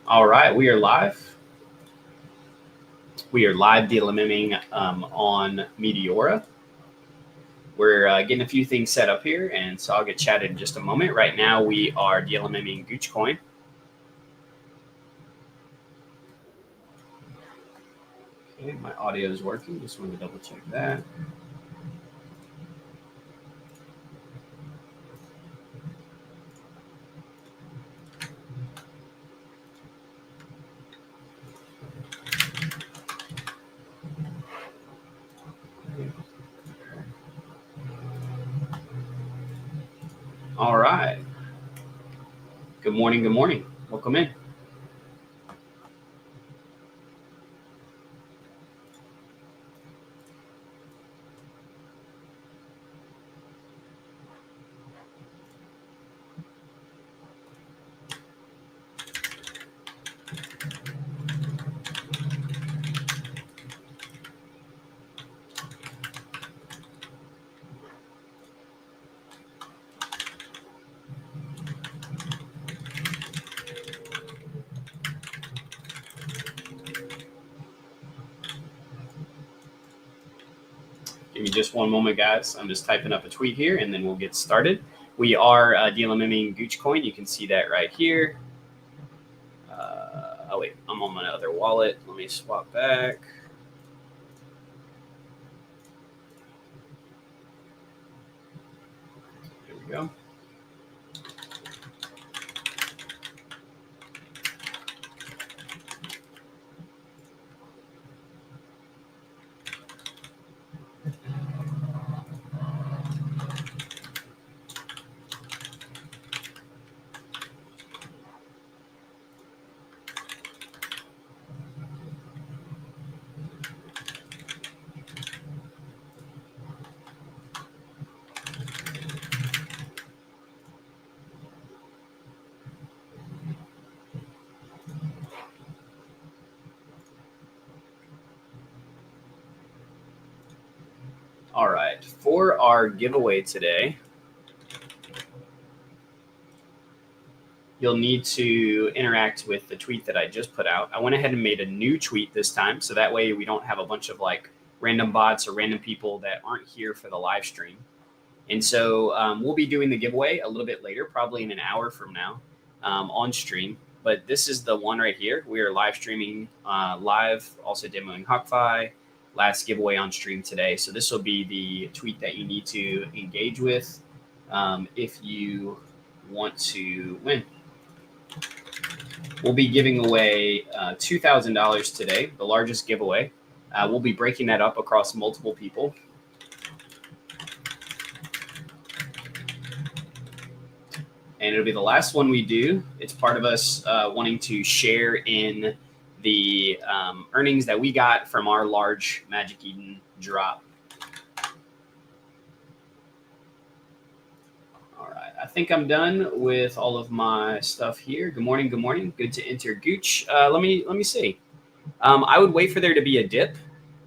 All right, we are live. We are live DLMMing on Meteora. We're getting a few things set up here, and so I'll get chatted in just a moment. Right now, we are DLMMing Gcoin. Okay, my audio is working. Just wanted to double check that. All right. Good morning. Good morning. Welcome in. Give me just one moment, guys. I'm just typing up a tweet here, and then we'll get started. We are DLMMing Gcoin. You can see that right here. Oh, wait. I'm on my other wallet. Let me swap back. There we go. All right, for our giveaway today, you'll need to interact with the tweet that I just put out. I went ahead and made a new tweet this time, so that way we don't have a bunch of like random bots or random people that aren't here for the live stream. And so we'll be doing the giveaway a little bit later, probably in an hour from now on stream. But this is the one right here. We are live streaming live, also demoing Hawkfi. Last giveaway on stream today. So this will be the tweet that you need to engage with if you want to win. We'll be giving away $2,000 today, the largest giveaway. We'll be breaking that up across multiple people. And it'll be the last one we do. It's part of us wanting to share in the earnings that we got from our large Magic Eden drop. All right, I think I'm done with all of my stuff here. Good morning, good morning. Good to enter Gooch. Let me see. I would wait for there to be a dip.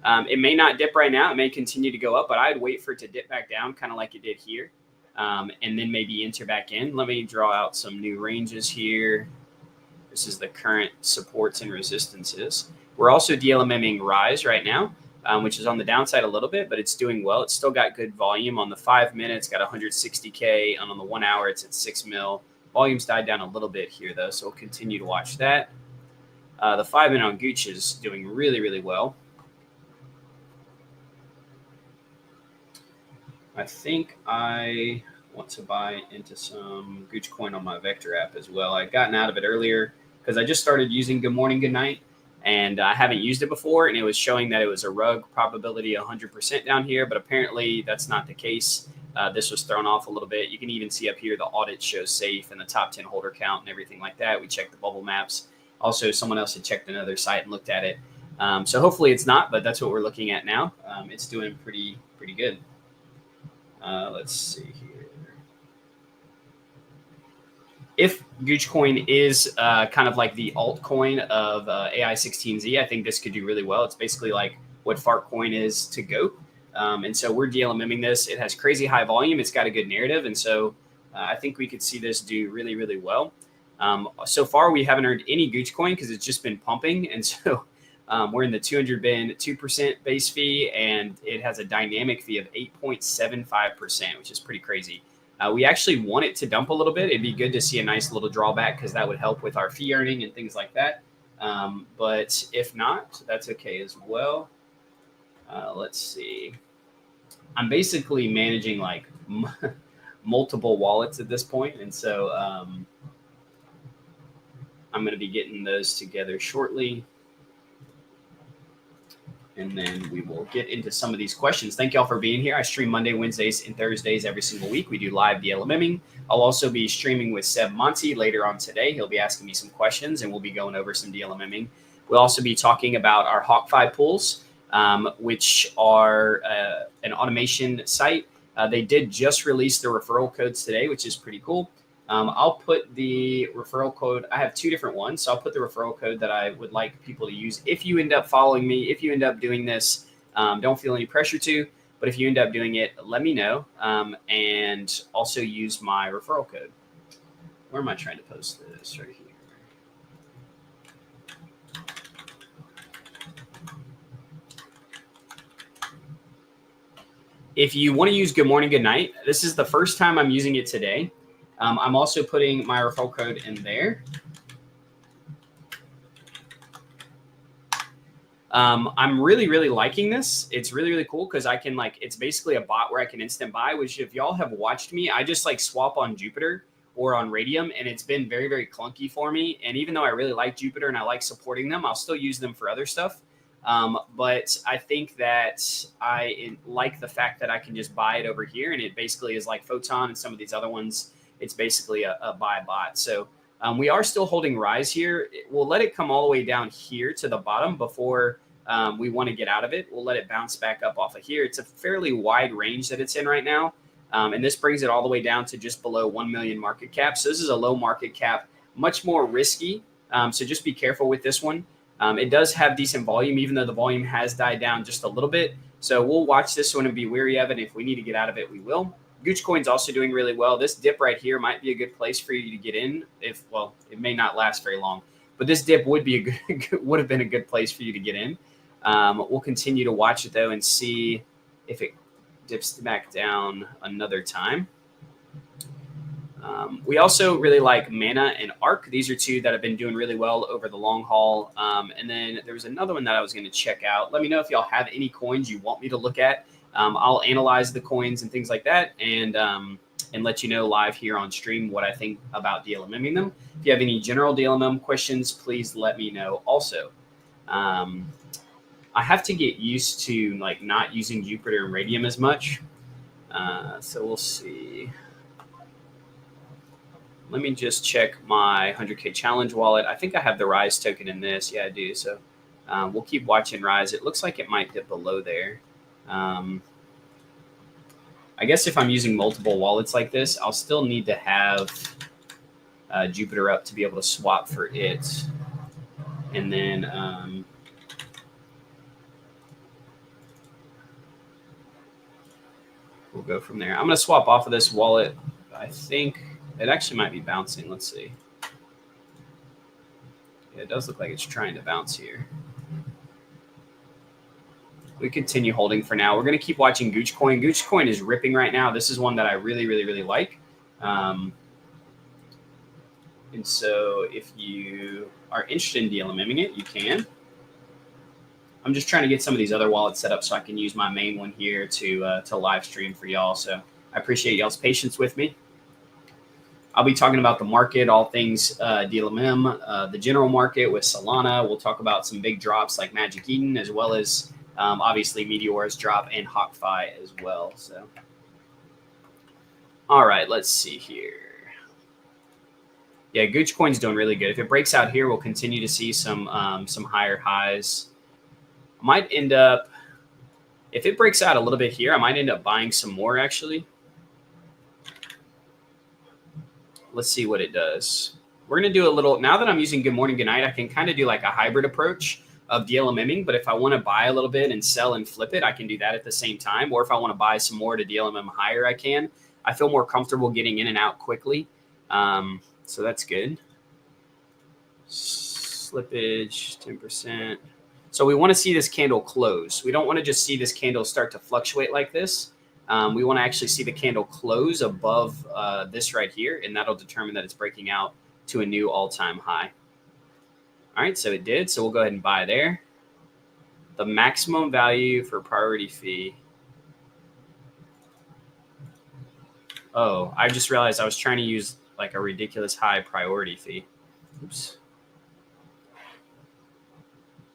It may not dip right now. It may continue to go up, but I'd wait for it to dip back down, kind of like it did here, and then maybe enter back in. Let me draw out some new ranges here. This is the current supports and resistances. We're also DLMMing Rise right now, which is on the downside a little bit, but it's doing well. It's still got good volume. On the 5 minutes, got 160K, and on the 1 hour, it's at 6 mil. Volume's died down a little bit here, though, so we'll continue to watch that. The 5 minute on Gooch is doing really, really well. I think I want to buy into some Gcoin on my Vector app as well. I'd gotten out of it earlier because I just started using Good Morning, Good Night, and I haven't used it before, and it was showing that it was a rug probability 100% down here, but apparently that's not the case. This was thrown off a little bit. You can even see up here the audit shows safe and the top 10 holder count and everything like that. We checked the bubble maps. Also, someone else had checked another site and looked at it. So hopefully it's not, but that's what we're looking at now. It's doing pretty good. Let's see here. If Gcoin is kind of like the altcoin of AI16Z, I think this could do really well. It's basically like what Fartcoin is to Goat. And so we're DLMMing this. It has crazy high volume. It's got a good narrative. And so I think we could see this do really, really well. So far, we haven't earned any Gcoin because it's just been pumping. And so we're in the 200 bin, 2% base fee, and it has a dynamic fee of 8.75%, which is pretty crazy. We actually want it to dump a little bit. It'd be good to see a nice little drawback because that would help with our fee earning and things like that. But if not, that's okay as well. Let's see. I'm basically managing like multiple wallets at this point, and so I'm going to be getting those together shortly. And then we will get into some of these questions. Thank y'all for being here. I stream Monday, Wednesdays, and Thursdays every single week. We do live DLMMing. I'll also be streaming with Seb Monty later on today. He'll be asking me some questions, and we'll be going over some DLMMing. We'll also be talking about our Hawkfi pools, which are an automation site. They did just release the referral codes today, which is pretty cool. I'll put the referral code. I have two different ones. So I'll put the referral code that I would like people to use. If you end up following me, if you end up doing this, don't feel any pressure to, but if you end up doing it, let me know. And also use my referral code. Where am I trying to post this? Right here. If you want to use good morning, good night, this is the first time I'm using it today. I'm also putting my referral code in there. I'm really, really liking this. It's really, really cool because I can it's basically a bot where I can instant buy, which if y'all have watched me, I just swap on Jupiter or on Radium, and it's been very, very clunky for me. And even though I really like Jupiter and I like supporting them, I'll still use them for other stuff. But I think that I like the fact that I can just buy it over here, and it basically is like Photon and some of these other ones. It's basically a buy bot. So we are still holding Rise here. We'll let it come all the way down here to the bottom before we want to get out of it. We'll let it bounce back up off of here. It's a fairly wide range that it's in right now. And this brings it all the way down to just below 1 million market cap. So this is a low market cap, much more risky. So just be careful with this one. It does have decent volume, even though the volume has died down just a little bit. So we'll watch this one and be wary of it. If we need to get out of it, we will. Gcoin's also doing really well. This dip right here might be a good place for you to get in. Well, it may not last very long, but this dip would have been a good place for you to get in. We'll continue to watch it though and see if it dips back down another time. We also really like Mana and Arc. These are two that have been doing really well over the long haul. And then there was another one that I was going to check out. Let me know if y'all have any coins you want me to look at. I'll analyze the coins and things like that, and let you know live here on stream what I think about DLMMing them. If you have any general DLMM questions, please let me know also. I have to get used to not using Jupiter and Radium as much. So we'll see. Let me just check my 100K challenge wallet. I think I have the Rise token in this. Yeah, I do. So we'll keep watching Rise. It looks like it might dip below there. I guess if I'm using multiple wallets like this, I'll still need to have Jupiter up to be able to swap for it. And then we'll go from there. I'm going to swap off of this wallet. I think it actually might be bouncing. Let's see. Yeah, it does look like it's trying to bounce here. We continue holding for now. We're going to keep watching Gcoin. Gcoin is ripping right now. This is one that I really, really, really like. And so if you are interested in DLMMing it, you can. I'm just trying to get some of these other wallets set up so I can use my main one here to live stream for y'all. So I appreciate y'all's patience with me. I'll be talking about the market, all things DLMM, the general market with Solana. We'll talk about some big drops like Magic Eden, as well as obviously Meteora's drop and Hawkfi as well. So, all right, let's see here. Yeah, Gcoin's doing really good. If it breaks out here, we'll continue to see some higher highs. I might end up, if it breaks out a little bit here, I might end up buying some more actually. Let's see what it does. We're going to do a little, now that I'm using Good Morning, Good Night, I can kind of do like a hybrid approach of DLMMing. But if I want to buy a little bit and sell and flip it, I can do that at the same time. Or if I want to buy some more to DLMM higher, I can. I feel more comfortable getting in and out quickly. So that's good. Slippage 10%. So we want to see this candle close. We don't want to just see this candle start to fluctuate like this. We want to actually see the candle close above this right here, and that'll determine that it's breaking out to a new all-time high. All right, so it did. So we'll go ahead and buy there. The maximum value for priority fee. Oh, I just realized I was trying to use like a ridiculous high priority fee. Oops.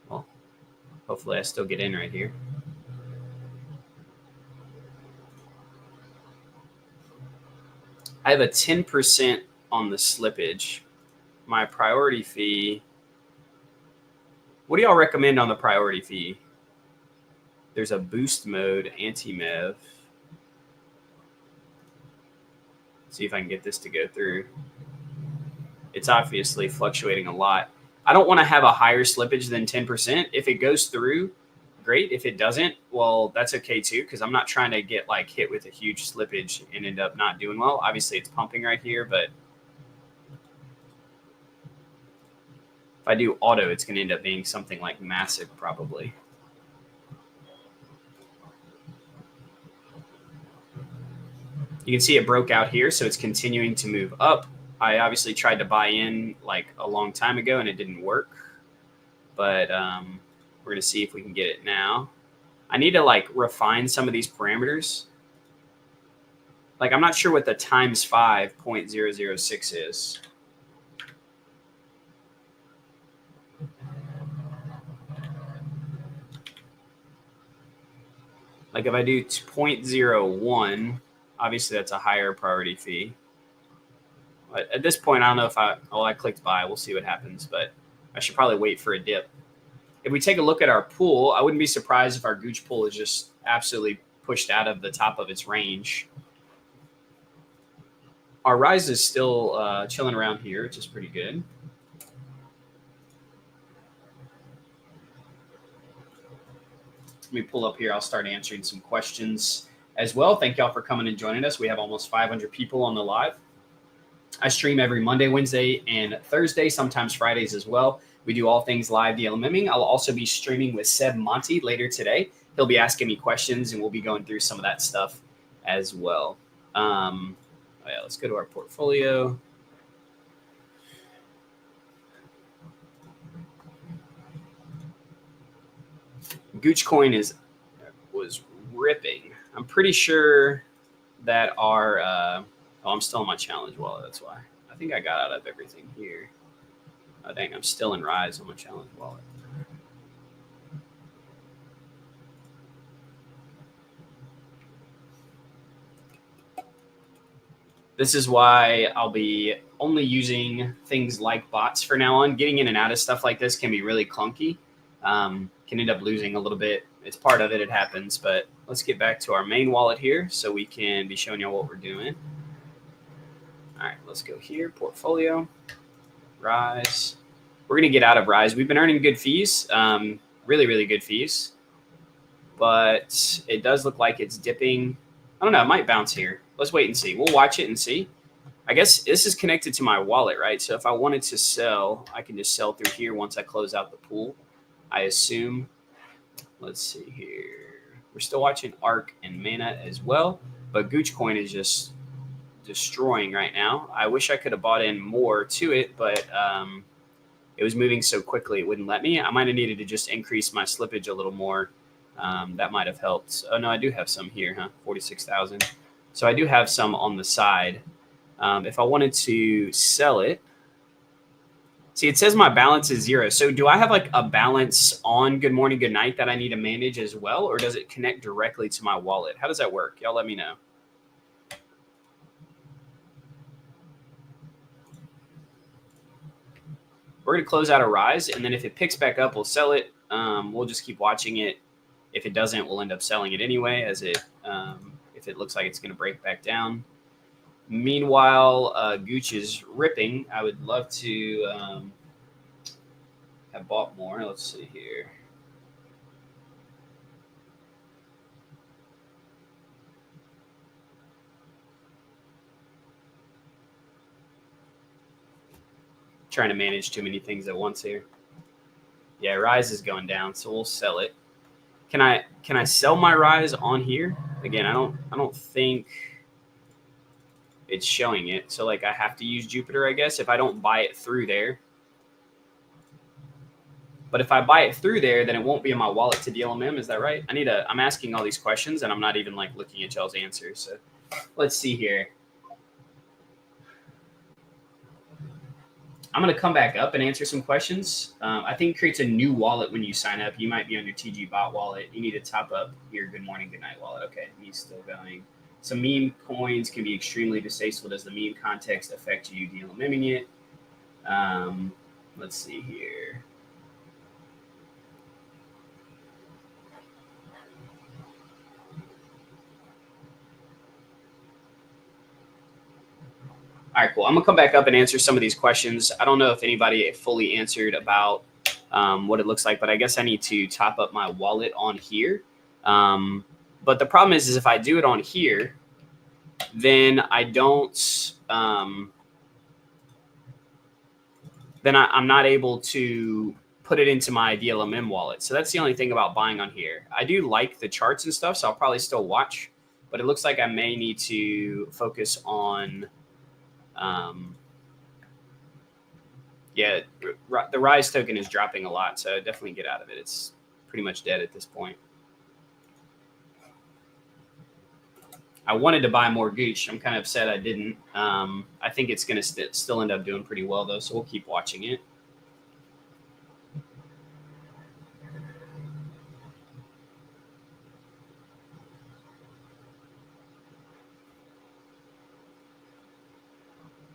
Well, hopefully I still get in right here. I have a 10% on the slippage. My priority fee. What do y'all recommend on the priority fee? There's a boost mode, anti-mev. See if I can get this to go through. It's obviously fluctuating a lot. I don't want to have a higher slippage than 10%. If it goes through, great. If it doesn't, well, that's okay too, because I'm not trying to get like hit with a huge slippage and end up not doing well. Obviously, it's pumping right here, but if I do auto, it's going to end up being something like massive probably. You can see it broke out here, so it's continuing to move up. I obviously tried to buy in like a long time ago and it didn't work, but we're going to see if we can get it now. I need to like refine some of these parameters. Like I'm not sure what the times 5.006 is. Like if I do 0.01, obviously that's a higher priority fee. But at this point, I don't know if I clicked buy. We'll see what happens, but I should probably wait for a dip. If we take a look at our pool, I wouldn't be surprised if our Gooch pool is just absolutely pushed out of the top of its range. Our rise is still chilling around here, which is pretty good. Let me pull up here. I'll start answering some questions as well. Thank y'all for coming and joining us. We have almost 500 people on the live. I stream every Monday, Wednesday, and Thursday, sometimes Fridays as well. We do all things live DLMMing. I'll also be streaming with Seb Monty later today. He'll be asking me questions, and we'll be going through some of that stuff as well. Yeah, let's go to our portfolio. Gcoin was ripping. I'm pretty sure that our I'm still in my challenge wallet. That's why I think I got out of everything here. I think I'm still in Rise on my challenge wallet. This is why I'll be only using things like bots for now on. Getting in and out of stuff like this can be really clunky. Can end up losing a little bit. It's part of it. It happens. But let's get back to our main wallet here so we can be showing you what we're doing. All right, let's go here. Portfolio, Rise. We're going to get out of Rise. We've been earning good fees, really, really good fees. But it does look like it's dipping. I don't know. It might bounce here. Let's wait and see. We'll watch it and see. I guess this is connected to my wallet, right? So if I wanted to sell, I can just sell through here once I close out the pool, I assume. Let's see here. We're still watching ARK and Mana as well. But Gcoin is just destroying right now. I wish I could have bought in more to it, but it was moving so quickly it wouldn't let me. I might have needed to just increase my slippage a little more. That might have helped. Oh, no, I do have some here, huh? 46,000. So I do have some on the side. If I wanted to sell it, see, it says my balance is 0. So do I have like a balance on Good Morning, Good Night that I need to manage as well? Or does it connect directly to my wallet? How does that work? Y'all let me know. We're going to close out a Rise, and then if it picks back up, we'll sell it. We'll just keep watching it. If it doesn't, we'll end up selling it anyway, as it if it looks like it's going to break back down. Meanwhile, Gooch is ripping. I would love to have bought more. Let's see here. trying to manage too many things at once here. Yeah, Rise is going down, so we'll sell it. Can I sell my Rise on here? Again, I don't think it's showing it. So like I have to use Jupiter, I guess, if I don't buy it through there. But if I buy it through there, then it won't be in my wallet to DLMM. Is that right? I'm asking all these questions and I'm not even like looking at y'all's answers. So let's see here. I'm going to come back up and answer some questions. I think it creates a new wallet when you sign up. You might be on your TG bot wallet. You need to top up your good morning, good night wallet. Okay, he's still going. Some meme coins can be extremely distasteful. Does the meme context affect you DLMMing it? Let's see here. All right, cool. I'm gonna come back up and answer some of these questions. I don't know if anybody fully answered about what it looks like, but I guess I need to top up my wallet on here. But the problem is if I do it on here, then I don't, then I'm not able to put it into my DLMM wallet. So that's the only thing about buying on here. I do like the charts and stuff, so I'll probably still watch, but it looks like I may need to focus on, yeah, the Rise token is dropping a lot, so definitely get out of it. It's pretty much dead at this point. I wanted to buy more Gooch. I'm kind of upset I didn't. I think it's going to still end up doing pretty well, though, so we'll keep watching it.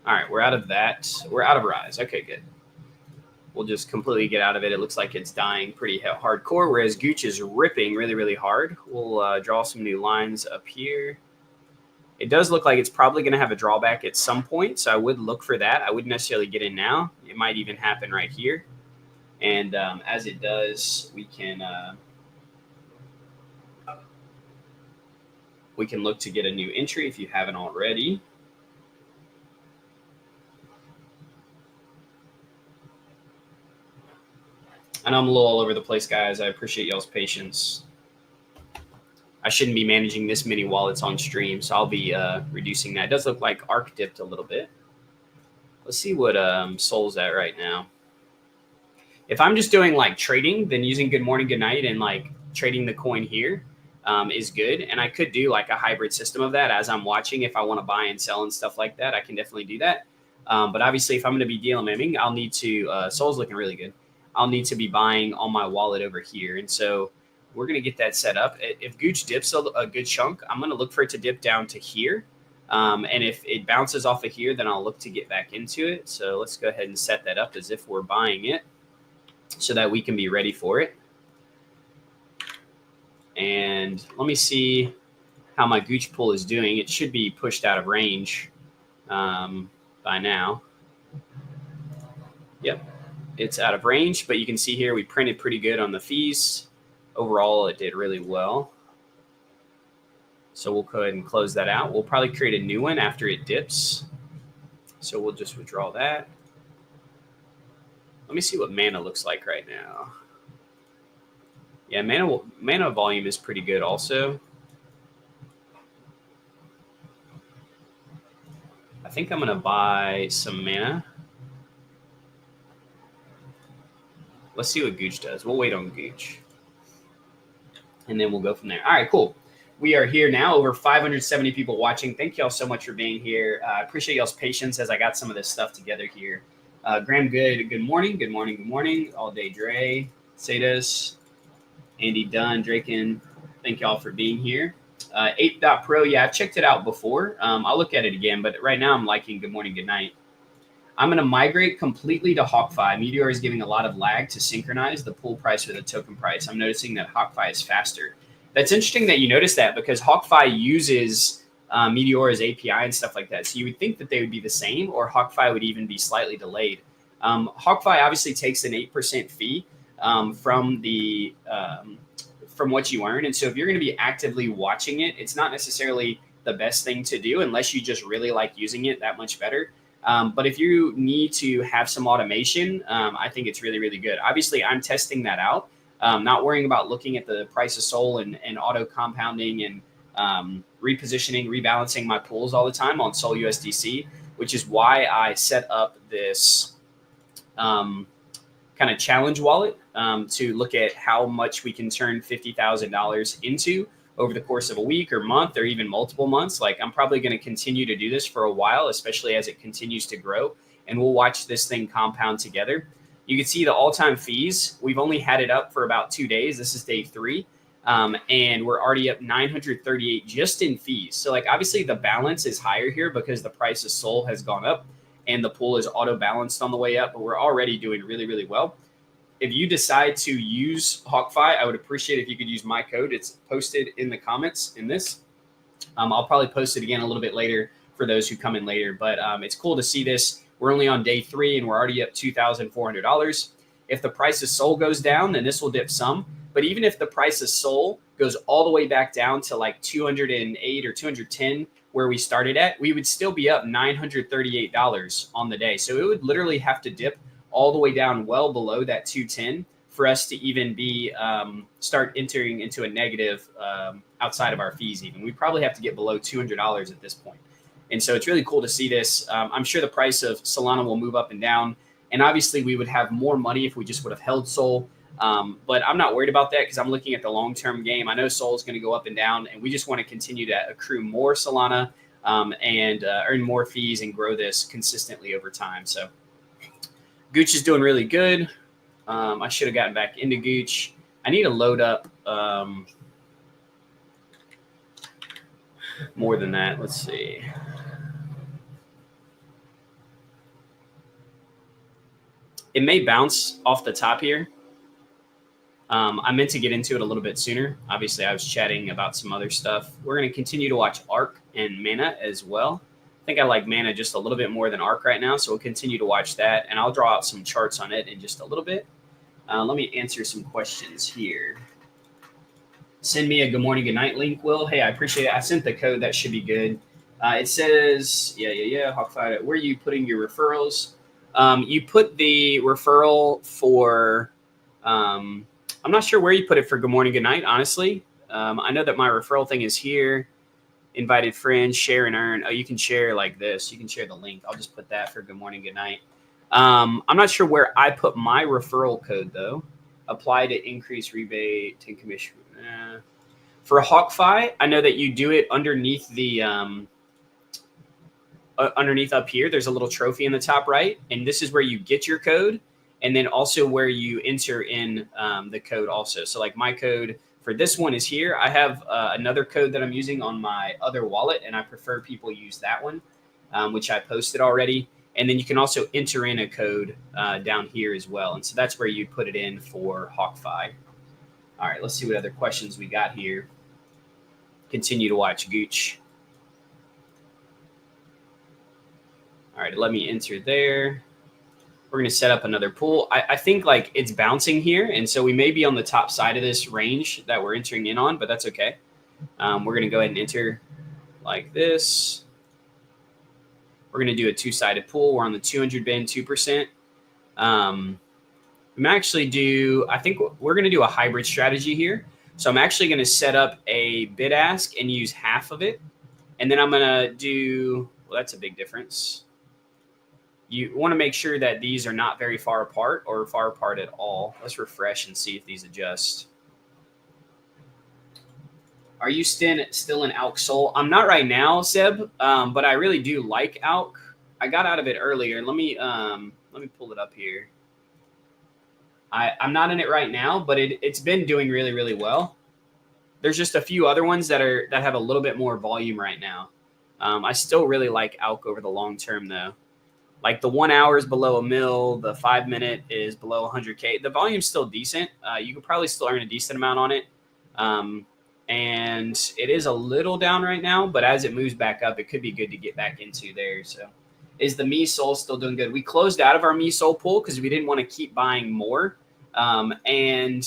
All right, we're out of that. We're out of Rise. Okay, good. We'll just completely get out of it. It looks like it's dying pretty hardcore, whereas Gooch is ripping really, really hard. We'll draw some new lines up here. It does look like it's probably going to have a drawback at some point, so I would look for that. I wouldn't necessarily get in now. It might even happen right here. And as it does, we can look to get a new entry if you haven't already. I know I'm a little all over the place, guys. I appreciate y'all's patience. I shouldn't be managing this many wallets on stream, so I'll be reducing that. It does look like ARK dipped a little bit. Let's see what Sol's at right now. If I'm just doing like trading, then using good morning, good night, and like trading the coin here is good. And I could do like a hybrid system of that as I'm watching. If I want to buy and sell and stuff like that, I can definitely do that. But obviously, if I'm going to be DLMMing, I'll need to Sol's looking really good. I'll need to be buying on my wallet over here. And so we're going to get that set up. If Gooch dips a good chunk, I'm going to look for it to dip down to here. And if it bounces off of here, then I'll look to get back into it. So let's go ahead and set that up as if we're buying it so that we can be ready for it. And let me see how my Gooch pull is doing. It should be pushed out of range by now. Yep. It's out of range, but you can see here we printed pretty good on the fees. Overall, it did really well. So we'll go ahead and close that out. We'll probably create a new one after it dips. So we'll just withdraw that. Let me see what mana looks like right now. Yeah, mana volume is pretty good also. I think I'm going to buy some mana. Let's see what Gooch does. We'll wait on Gooch. And then we'll go from there. All right, cool. We are here now, over 570 people watching. Thank y'all so much for being here. I appreciate y'all's patience as I got some of this stuff together here. Graham Good, good morning. Good morning, good morning. All Day Dre, Sadis, Andy Dunn, Draken. Thank y'all for being here. 8.pro, yeah, I checked it out before. I'll look at it again, but right now I'm liking good morning, good night. I'm going to migrate completely to Hawkfi. Meteora is giving a lot of lag to synchronize the pool price with the token price. I'm noticing that Hawkfi is faster. That's interesting that you notice that because Hawkfi uses Meteora's API and stuff like that. So you would think that they would be the same, or Hawkfi would even be slightly delayed. Hawkfi obviously takes an 8% fee from what you earn. And so if you're going to be actively watching it, it's not necessarily the best thing to do unless you just really like using it that much better. But if you need to have some automation, I think it's really, really good. Obviously, I'm testing that out, not worrying about looking at the price of Sol and auto compounding and repositioning, rebalancing my pools all the time on Sol USDC, which is why I set up this kind of challenge wallet to look at how much we can turn $50,000 into over the course of a week or month or even multiple months. Like, I'm probably going to continue to do this for a while, especially as it continues to grow, and we'll watch this thing compound together. You can see the all-time fees. We've only had it up for about 2 days. This is day 3. And we're already up 938 just in fees. So like, obviously the balance is higher here because the price of Sol has gone up and the pool is auto balanced on the way up, but we're already doing really, really well. If you decide to use Hawkfi, I would appreciate if you could use my code. It's posted in the comments in this. I'll probably post it again a little bit later for those who come in later, but it's cool to see this. We're only on day 3 and we're already up $2,400. If the price of Sol goes down, then this will dip some. But even if the price of Sol goes all the way back down to like 208 or 210, where we started at, we would still be up $938 on the day. So it would literally have to dip all the way down well below that 210 for us to even be start entering into a negative outside of our fees. Even we probably have to get below $200 at this point. And so it's really cool to see this. I'm sure the price of Solana will move up and down, and obviously we would have more money if we just would have held Sol. But I'm not worried about that because I'm looking at the long-term game. I know Sol is going to go up and down, and we just want to continue to accrue more Solana and earn more fees and grow this consistently over time. So Gooch is doing really good. I should have gotten back into Gooch. I need to load up more than that. Let's see. It may bounce off the top here. I meant to get into it a little bit sooner. Obviously, I was chatting about some other stuff. We're going to continue to watch ARK and Mana as well. I think I like Mana just a little bit more than ARK right now, so we'll continue to watch that, and I'll draw out some charts on it in just a little bit. Let me answer some questions here. Send me a good morning, good night link, Will. Hey, I appreciate it. I sent the code. That should be good. It says, Hawkfi, where are you putting your referrals? You put the referral for... I'm not sure where you put it for good morning, good night, honestly. I know that my referral thing is here. Invited friends, share and earn. Oh, you can share like this. You can share the link. I'll just put that for good morning, good night. I'm not sure where I put my referral code, though. Apply to increase rebate, 10 commission. For Hawkfi, I know that you do it underneath the underneath up here. There's a little trophy in the top right, and this is where you get your code. And then also where you enter in the code also. So like my code for this one is here. I have another code that I'm using on my other wallet, and I prefer people use that one, which I posted already. And then you can also enter in a code down here as well. And so that's where you put it in for Hawkfi. All right, let's see what other questions we got here. Continue to watch Gooch. All right, let me enter there. We're going to set up another pool. I think like it's bouncing here. And so we may be on the top side of this range that we're entering in on, but that's okay. We're going to go ahead and enter like this. We're going to do a 2-sided pool. We're on the 200 bin, 2%. We might actually do, I think we're going to do a hybrid strategy here. So I'm actually going to set up a bid ask and use half of it. And then I'm going to do, well, that's a big difference. You want to make sure that these are not very far apart or far apart at all. Let's refresh and see if these adjust. Are you still in ALK Sol? I'm not right now, Seb, but I really do like ALK. I got out of it earlier. Let me pull it up here. I'm not in it right now, but it's been doing really, really well. There's just a few other ones that have a little bit more volume right now. I still really like ALK over the long term, though. Like the 1 hour is below a mil, the 5 minute is below 100K. The volume's still decent. You could probably still earn a decent amount on it. And it is a little down right now, but as it moves back up, it could be good to get back into there. So is the Me Sol still doing good? We closed out of our Me Sol pool because we didn't want to keep buying more. And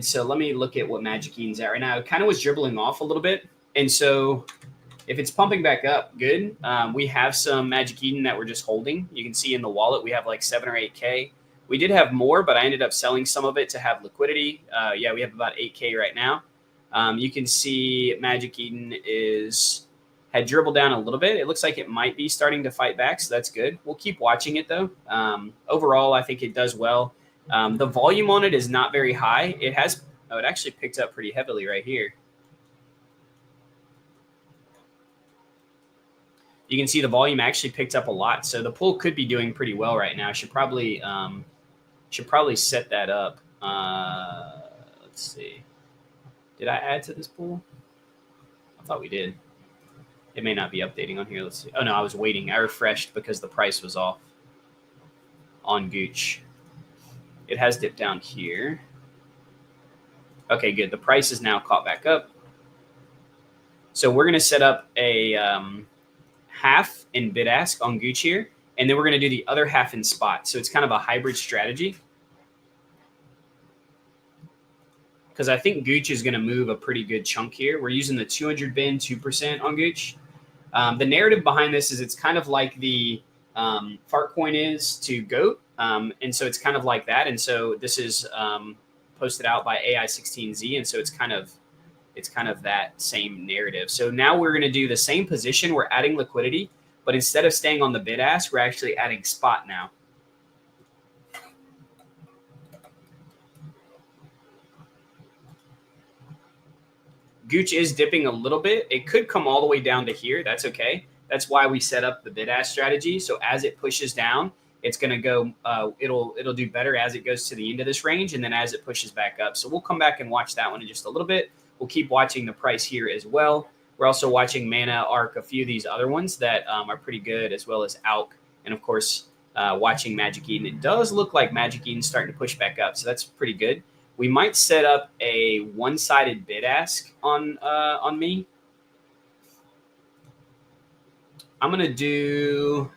so let me look at what Magic Eaton's at right now. It kind of was dribbling off a little bit. And so If it's pumping back up, good. We have some Magic Eden that we're just holding. You can see in the wallet we have like 7 or 8K. We did have more, but I ended up selling some of it to have liquidity. Yeah, we have about 8K right now. You can see Magic Eden had dribbled down a little bit. It looks like it might be starting to fight back, so that's good. We'll keep watching it though. Overall, I think it does well. The volume on it is not very high. It actually picked up pretty heavily right here. You can see the volume actually picked up a lot, so the pool could be doing pretty well right now. I should probably set that up. Let's see. Did I add to this pool? I thought we did. It may not be updating on here. Let's see. Oh no, I was waiting. I refreshed because the price was off on Gooch. It has dipped down here. Okay, good. The price is now caught back up. So we're going to set up a half in bid ask on Gooch here, and then we're going to do the other half in spot. So it's kind of a hybrid strategy, because I think Gooch is going to move a pretty good chunk here. We're using the 200 bin 2% on Gooch. The narrative behind this is it's kind of like the fart coin is to GOAT, and so it's kind of like that. And so this is posted out by AI16Z, and so it's kind of that same narrative. So now we're going to do the same position. We're adding liquidity, but instead of staying on the bid ask, we're actually adding spot now. Gooch is dipping a little bit. It could come all the way down to here. That's okay. That's why we set up the bid ask strategy. So as it pushes down, it's going to go, it'll do better as it goes to the end of this range, and then as it pushes back up. So we'll come back and watch that one in just a little bit. We'll keep watching the price here as well. We're also watching Mana, ARC, a few of these other ones that are pretty good, as well as ALK, and of course, watching Magic Eden. It does look like Magic Eden's starting to push back up, so that's pretty good. We might set up a one-sided bid ask on me. I'm going to do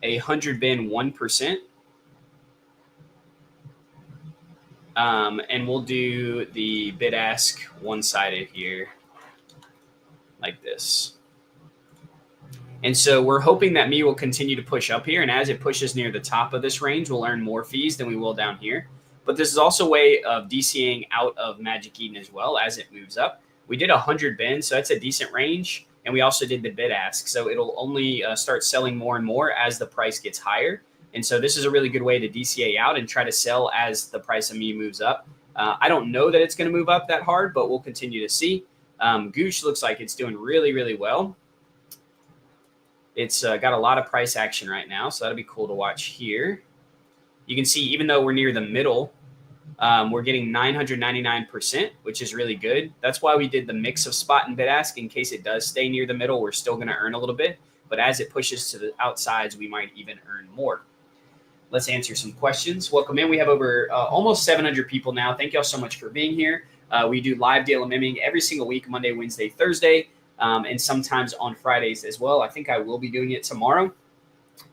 a 100 bin 1%. And we'll do the bid ask one-sided here like this. And so we're hoping that me will continue to push up here. And as it pushes near the top of this range, we'll earn more fees than we will down here. But this is also a way of DCing out of Magic Eden as well as it moves up. We did 100 bin, so that's a decent range. And we also did the bid ask. So it'll only start selling more and more as the price gets higher. And so this is a really good way to DCA out and try to sell as the price of me moves up. I don't know that it's going to move up that hard, but we'll continue to see. Gooch looks like it's doing really, really well. It's got a lot of price action right now, so that'll be cool to watch here. You can see even though we're near the middle, we're getting 999%, which is really good. That's why we did the mix of spot and bid ask. In case it does stay near the middle, we're still going to earn a little bit. But as it pushes to the outsides, we might even earn more. Let's answer some questions. Welcome in. We have over almost 700 people now. Thank y'all so much for being here. We do live DLMMing every single week, Monday, Wednesday, Thursday, and sometimes on Fridays as well. I think I will be doing it tomorrow.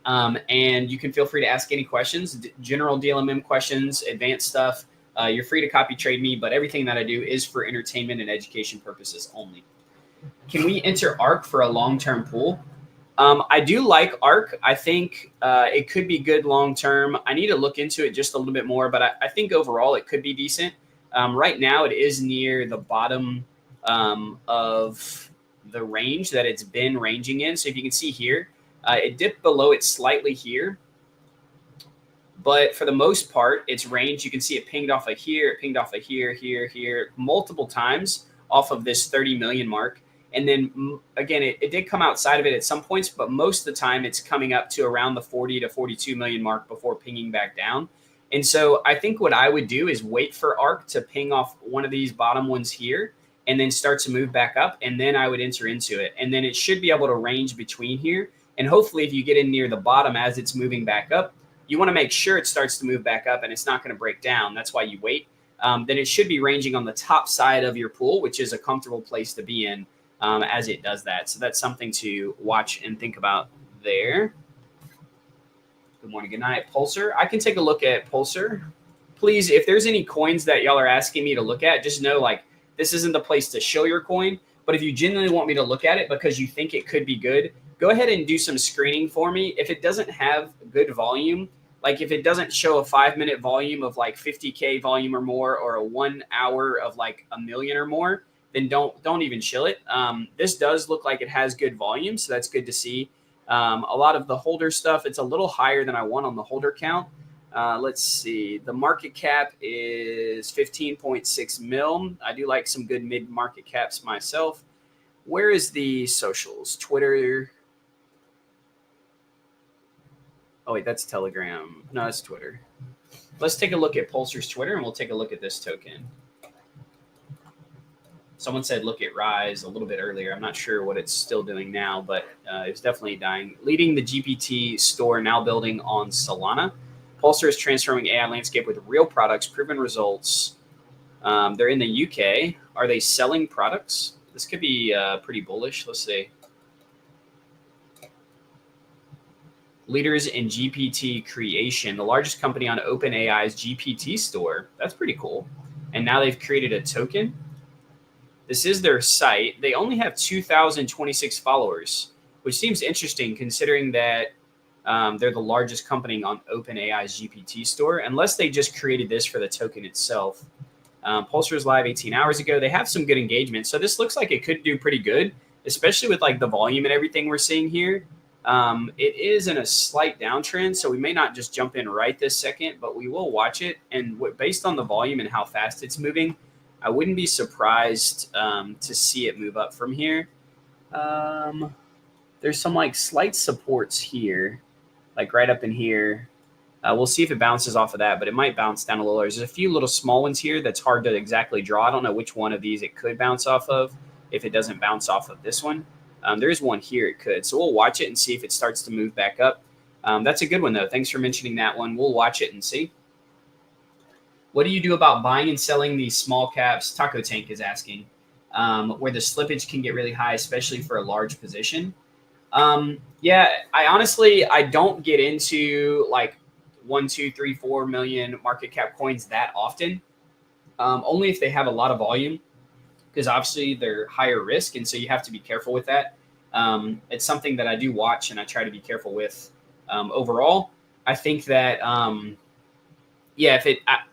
And you can feel free to ask any questions, general DLMM questions, advanced stuff. You're free to copy trade me, but everything that I do is for entertainment and education purposes only. Can we enter ARC for a long-term pool? I do like ARC. I think it could be good long-term. I need to look into it just a little bit more, but I think overall it could be decent. Right now it is near the bottom of the range that it's been ranging in. So if you can see here, it dipped below it slightly here. But for the most part, it's range. You can see it pinged off of here, it pinged off of here, here, multiple times off of this 30 million mark. And then again, it did come outside of it at some points, but most of the time it's coming up to around the 40 to 42 million mark before pinging back down. And so I think what I would do is wait for ARC to ping off one of these bottom ones here and then start to move back up. And then I would enter into it. And then it should be able to range between here. And hopefully if you get in near the bottom as it's moving back up, you want to make sure it starts to move back up and it's not going to break down. That's why you wait. Then it should be ranging on the top side of your pool, which is a comfortable place to be in as it does that. So that's something to watch and think about there. Good morning, good night. Pulsar. I can take a look at Pulsar. Please, if there's any coins that y'all are asking me to look at, just know like this isn't the place to show your coin. But if you genuinely want me to look at it because you think it could be good, go ahead and do some screening for me. If it doesn't have good volume, like if it doesn't show a 5-minute volume of like 50K volume or more, or a 1 hour of like a million or more, then don't even chill it. This does look like it has good volume, so that's good to see. A lot of the holder stuff, it's a little higher than I want on the holder count. Let's see. The market cap is 15.6 mil. I do like some good mid market caps myself. Where is the socials? Twitter. Oh, wait, that's Telegram. No, that's Twitter. Let's take a look at Pulsar's Twitter, and we'll take a look at this token. Someone said look at Rise a little bit earlier. I'm not sure what it's still doing now, but it's definitely dying. Leading the GPT store, now building on Solana. Pulsar is transforming AI landscape with real products, proven results. They're in the UK. Are they selling products? This could be pretty bullish. Let's see. Leaders in GPT creation, the largest company on OpenAI's GPT store. That's pretty cool. And now they've created a token. This is their site. They only have 2,026 followers, which seems interesting considering that they're the largest company on OpenAI's GPT store, unless they just created this for the token itself. Pulsar was live 18 hours ago. They have some good engagement. So this looks like it could do pretty good, especially with like the volume and everything we're seeing here. It is in a slight downtrend, so we may not just jump in right this second, but we will watch it. And based on the volume and how fast it's moving, I wouldn't be surprised to see it move up from here. There's some like slight supports here, like right up in here. We'll see if it bounces off of that, but it might bounce down a little. There's a few little small ones here that's hard to exactly draw. I don't know which one of these it could bounce off of if it doesn't bounce off of this one. There's one here it could. So we'll watch it and see if it starts to move back up. That's a good one, though. Thanks for mentioning that one. We'll watch it and see. What do you do about buying and selling these small caps? Taco Tank is asking, where the slippage can get really high, especially for a large position. Yeah, I don't get into like 1, 2, 3, 4 million market cap coins that often. Only if they have a lot of volume, because obviously they're higher risk, and so you have to be careful with that. It's something that I do watch and I try to be careful with. Overall, I think that I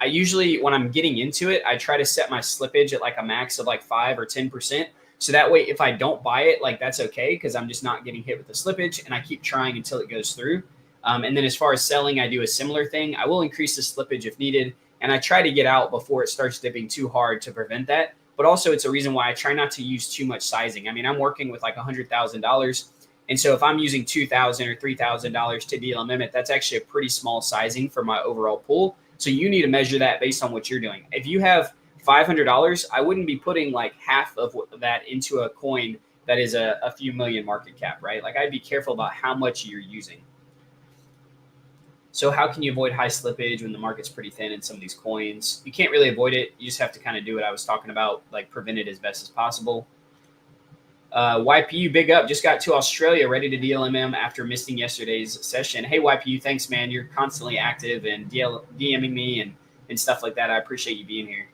usually, when I'm getting into it, I try to set my slippage at like a max of like 5 or 10%. So that way, if I don't buy it, like that's okay, because I'm just not getting hit with the slippage, and I keep trying until it goes through. And then as far as selling, I do a similar thing. I will increase the slippage if needed, and I try to get out before it starts dipping too hard to prevent that. But also, it's a reason why I try not to use too much sizing. I mean, I'm working with like $100,000. And so if I'm using $2,000 or $3,000 to DLMM it, that's actually a pretty small sizing for my overall pool. So you need to measure that based on what you're doing. If you have $500, I wouldn't be putting like half of that into a coin that is a few million market cap, right? Like I'd be careful about how much you're using. So how can you avoid high slippage when the market's pretty thin in some of these coins? You can't really avoid it. You just have to kind of do what I was talking about, like prevent it as best as possible. YPU, big up. Just got to Australia, ready to DLMM after missing yesterday's session. Hey, YPU, thanks, man. You're constantly active and DMing me and stuff like that. I appreciate you being here.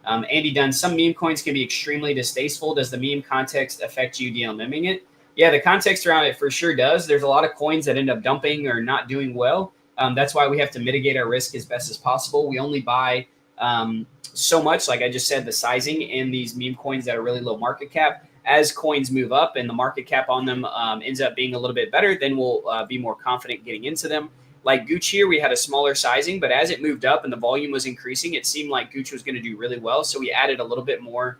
Andy Dunn, some meme coins can be extremely distasteful. Does the meme context affect you DLMMing it? Yeah, the context around it for sure does. There's a lot of coins that end up dumping or not doing well. That's why we have to mitigate our risk as best as possible. We only buy so much, like I just said, the sizing in these meme coins that are really low market cap. As coins move up and the market cap on them ends up being a little bit better, then we'll be more confident getting into them. Like Gooch here, we had a smaller sizing, but as it moved up and the volume was increasing, it seemed like Gooch was going to do really well. So we added a little bit more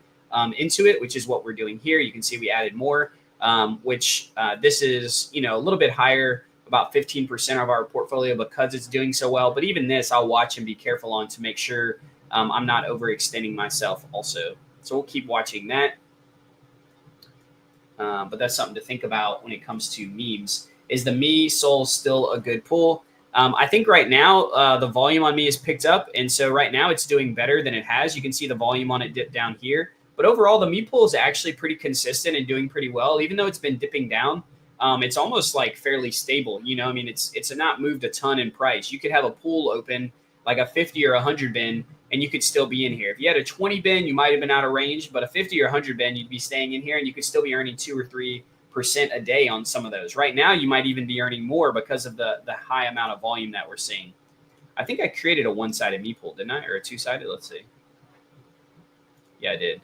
into it, which is what we're doing here. You can see we added more, which this is, a little bit higher, about 15% of our portfolio because it's doing so well. But even this, I'll watch and be careful on to make sure I'm not overextending myself also. So we'll keep watching that. But that's something to think about when it comes to memes. Is the Me Soul still a good pull? I think right now the volume on Me is picked up. And so right now it's doing better than it has. You can see the volume on it dip down here. But overall, the Me pull is actually pretty consistent and doing pretty well. Even though it's been dipping down, it's almost like fairly stable. It's not moved a ton in price. You could have a pool open like a 50 or 100 bin, and you could still be in here. If you had a 20 bin, you might have been out of range, but a 50 or 100 bin, you'd be staying in here and you could still be earning 2 or 3% a day on some of those. Right now, you might even be earning more because of the high amount of volume that we're seeing. I think I created a one-sided me pool, didn't I? Or a two-sided? Let's see. Yeah, I did.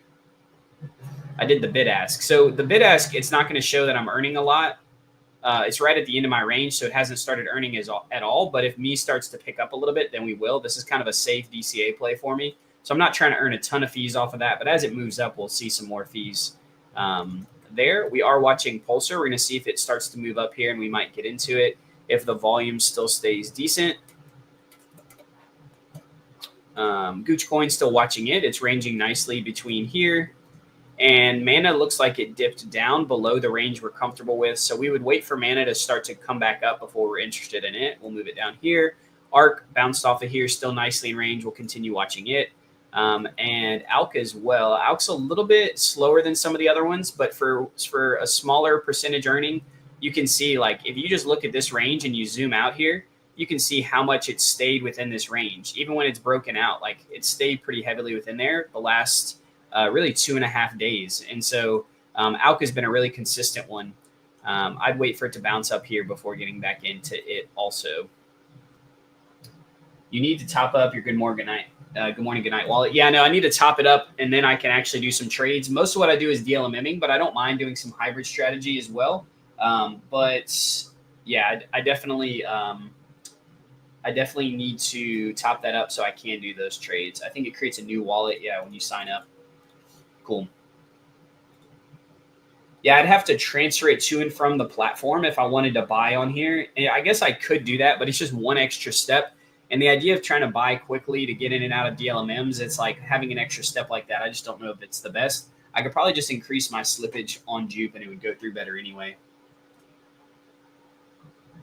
I did the bid ask. So the bid ask, it's not going to show that I'm earning a lot. It's right at the end of my range, so it hasn't started earning at all. But if me starts to pick up a little bit, then we will. This is kind of a safe DCA play for me. So I'm not trying to earn a ton of fees off of that. But as it moves up, we'll see some more fees there. We are watching Pulsar. We're going to see if it starts to move up here, and we might get into it if the volume still stays decent. Gcoin still watching it. It's ranging nicely between here. And Mana looks like it dipped down below the range we're comfortable with. So we would wait for Mana to start to come back up before we're interested in it. We'll move it down here. ARC bounced off of here, still nicely in range. We'll continue watching it. And ALK as well. ALK's a little bit slower than some of the other ones, but for a smaller percentage earning, you can see, like, if you just look at this range and you zoom out here, you can see how much it stayed within this range. Even when it's broken out, like, it stayed pretty heavily within there the last really 2.5 days. And so ALK has been a really consistent one. I'd wait for it to bounce up here before getting back into it also. You need to top up your good morning, good night wallet. Yeah, no, I need to top it up, and then I can actually do some trades. Most of what I do is DLMMing, but I don't mind doing some hybrid strategy as well. But yeah, I definitely need to top that up so I can do those trades. I think it creates a new wallet, yeah, when you sign up. Cool. Yeah, I'd have to transfer it to and from the platform if I wanted to buy on here. And I guess I could do that, but it's just one extra step. And the idea of trying to buy quickly to get in and out of DLMMs, it's like having an extra step like that. I just don't know if it's the best. I could probably just increase my slippage on Jupe and it would go through better anyway.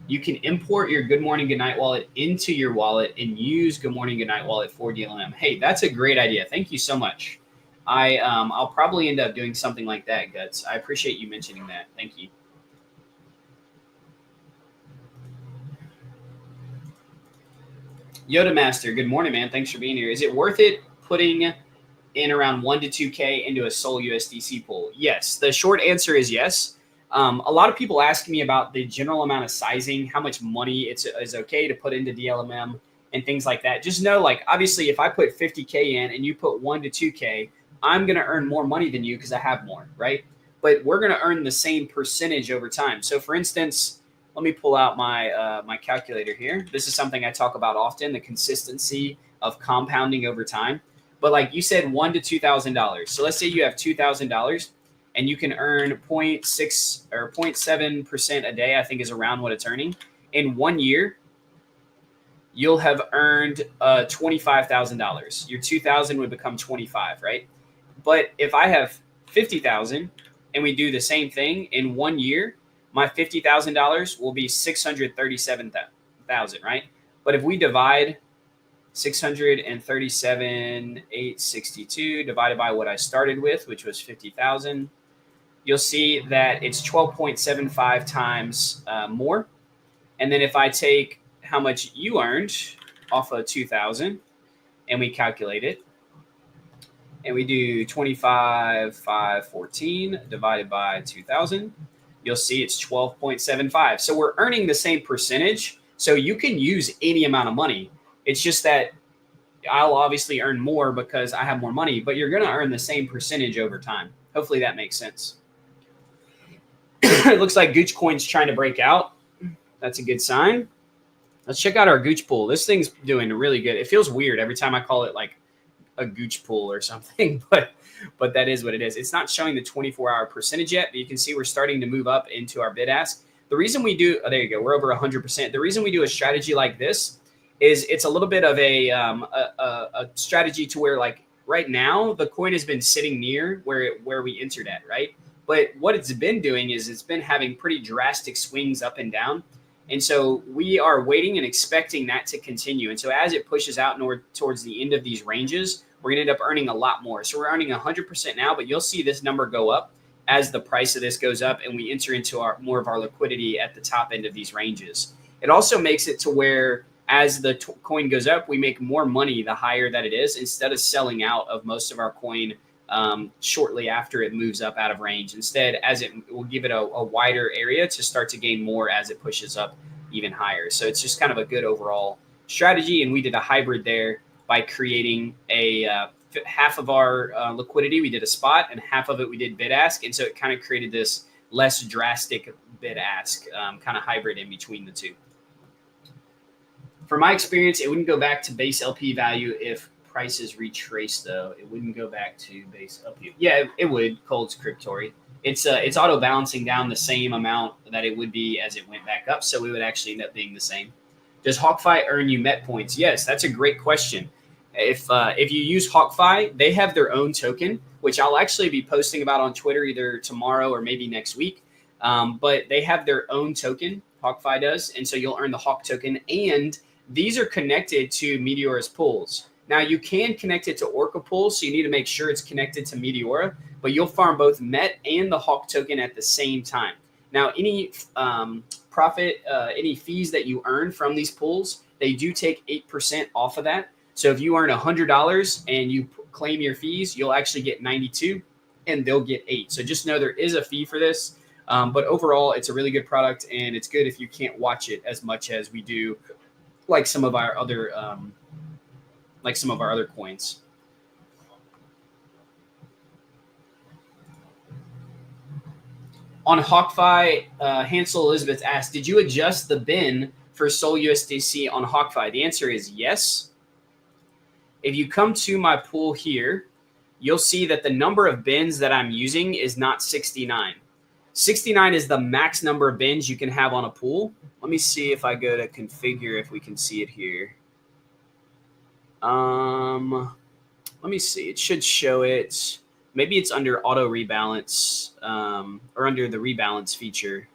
You can import your Good Morning Good Night wallet into your wallet and use Good Morning Good Night wallet for DLMM. Hey, that's a great idea. Thank you so much. I'll probably end up doing something like that, Guts. I appreciate you mentioning that. Thank you. Yoda Master, good morning, man. Thanks for being here. Is it worth it putting in around 1 to 2K into a Sol USDC pool? Yes. The short answer is yes. A lot of people ask me about the general amount of sizing, how much money is okay to put into DLMM and things like that. Just know, like, obviously, if I put 50K in and you put 1 to 2K, I'm going to earn more money than you because I have more, right? But we're going to earn the same percentage over time. So, for instance, let me pull out my my calculator here. This is something I talk about often, the consistency of compounding over time. But like you said, $1,000 to $2,000. So let's say you have $2,000 and you can earn 0.6 or 0.7% a day, I think is around what it's earning. In 1 year, you'll have earned $25,000. Your 2,000 would become 25, right? But if I have 50,000 and we do the same thing in 1 year, my $50,000 will be 637,000, right? But if we divide 637,862 divided by what I started with, which was 50,000, you'll see that it's 12.75 times more. And then if I take how much you earned off of 2,000 and we calculate it, and we do 25,514 divided by 2,000, you'll see it's 12.75. So we're earning the same percentage. So you can use any amount of money. It's just that I'll obviously earn more because I have more money, but you're going to earn the same percentage over time. Hopefully that makes sense. It looks like Gcoin's trying to break out. That's a good sign. Let's check out our Gooch pool. This thing's doing really good. It feels weird every time I call it like a Gooch pool or something, but that is what it is. It's not showing the 24-hour percentage yet, but you can see we're starting to move up into our bid ask. The reason we do, there you go, we're over 100%. The reason we do a strategy like this is it's a little bit of a strategy to where, like, right now the coin has been sitting near where we entered at, right? But what it's been doing is it's been having pretty drastic swings up and down. And so we are waiting and expecting that to continue. And so as it pushes out towards the end of these ranges, we're going to end up earning a lot more. So we're earning 100% now, but you'll see this number go up as the price of this goes up and we enter into more of our liquidity at the top end of these ranges. It also makes it to where as the coin goes up, we make more money the higher that it is, instead of selling out of most of our coin shortly after it moves up out of range. Instead, as it will give it a wider area to start to gain more as it pushes up even higher. So it's just kind of a good overall strategy. And we did a hybrid there by creating a half of our liquidity we did a spot, and half of it we did bid ask. And so it kind of created this less drastic bid ask kind of hybrid in between the two. From my experience, it wouldn't go back to base LP value if prices retrace, though. It wouldn't go back to base LP. Yeah, it would. Cold's Cryptory. It's auto balancing down the same amount that it would be as it went back up, so we would actually end up being the same. Does Hawkfi earn you MET points? Yes, that's a great question. If you use Hawkfi, they have their own token, which I'll actually be posting about on Twitter either tomorrow or maybe next week. But they have their own token, Hawkfi does, and so you'll earn the Hawk token, and these are connected to Meteora's pools. Now, you can connect it to Orca pools, so you need to make sure it's connected to Meteora, but you'll farm both MET and the Hawk token at the same time. Now, any profit, any fees that you earn from these pools, they do take 8% off of that. So if you earn $100 and you claim your fees, you'll actually get 92 and they'll get 8. So just know there is a fee for this. But overall, it's a really good product, and it's good if you can't watch it as much as we do, like some of our other coins. On Hawkfi, Hansel Elizabeth asked, did you adjust the bin for Sol USDC on Hawkfi? The answer is yes. If you come to my pool here, you'll see that the number of bins that I'm using is not 69. 69 is the max number of bins you can have on a pool. Let me see if I go to configure, if we can see it here. Let me see. It should show it. Maybe it's under auto rebalance or under the rebalance feature.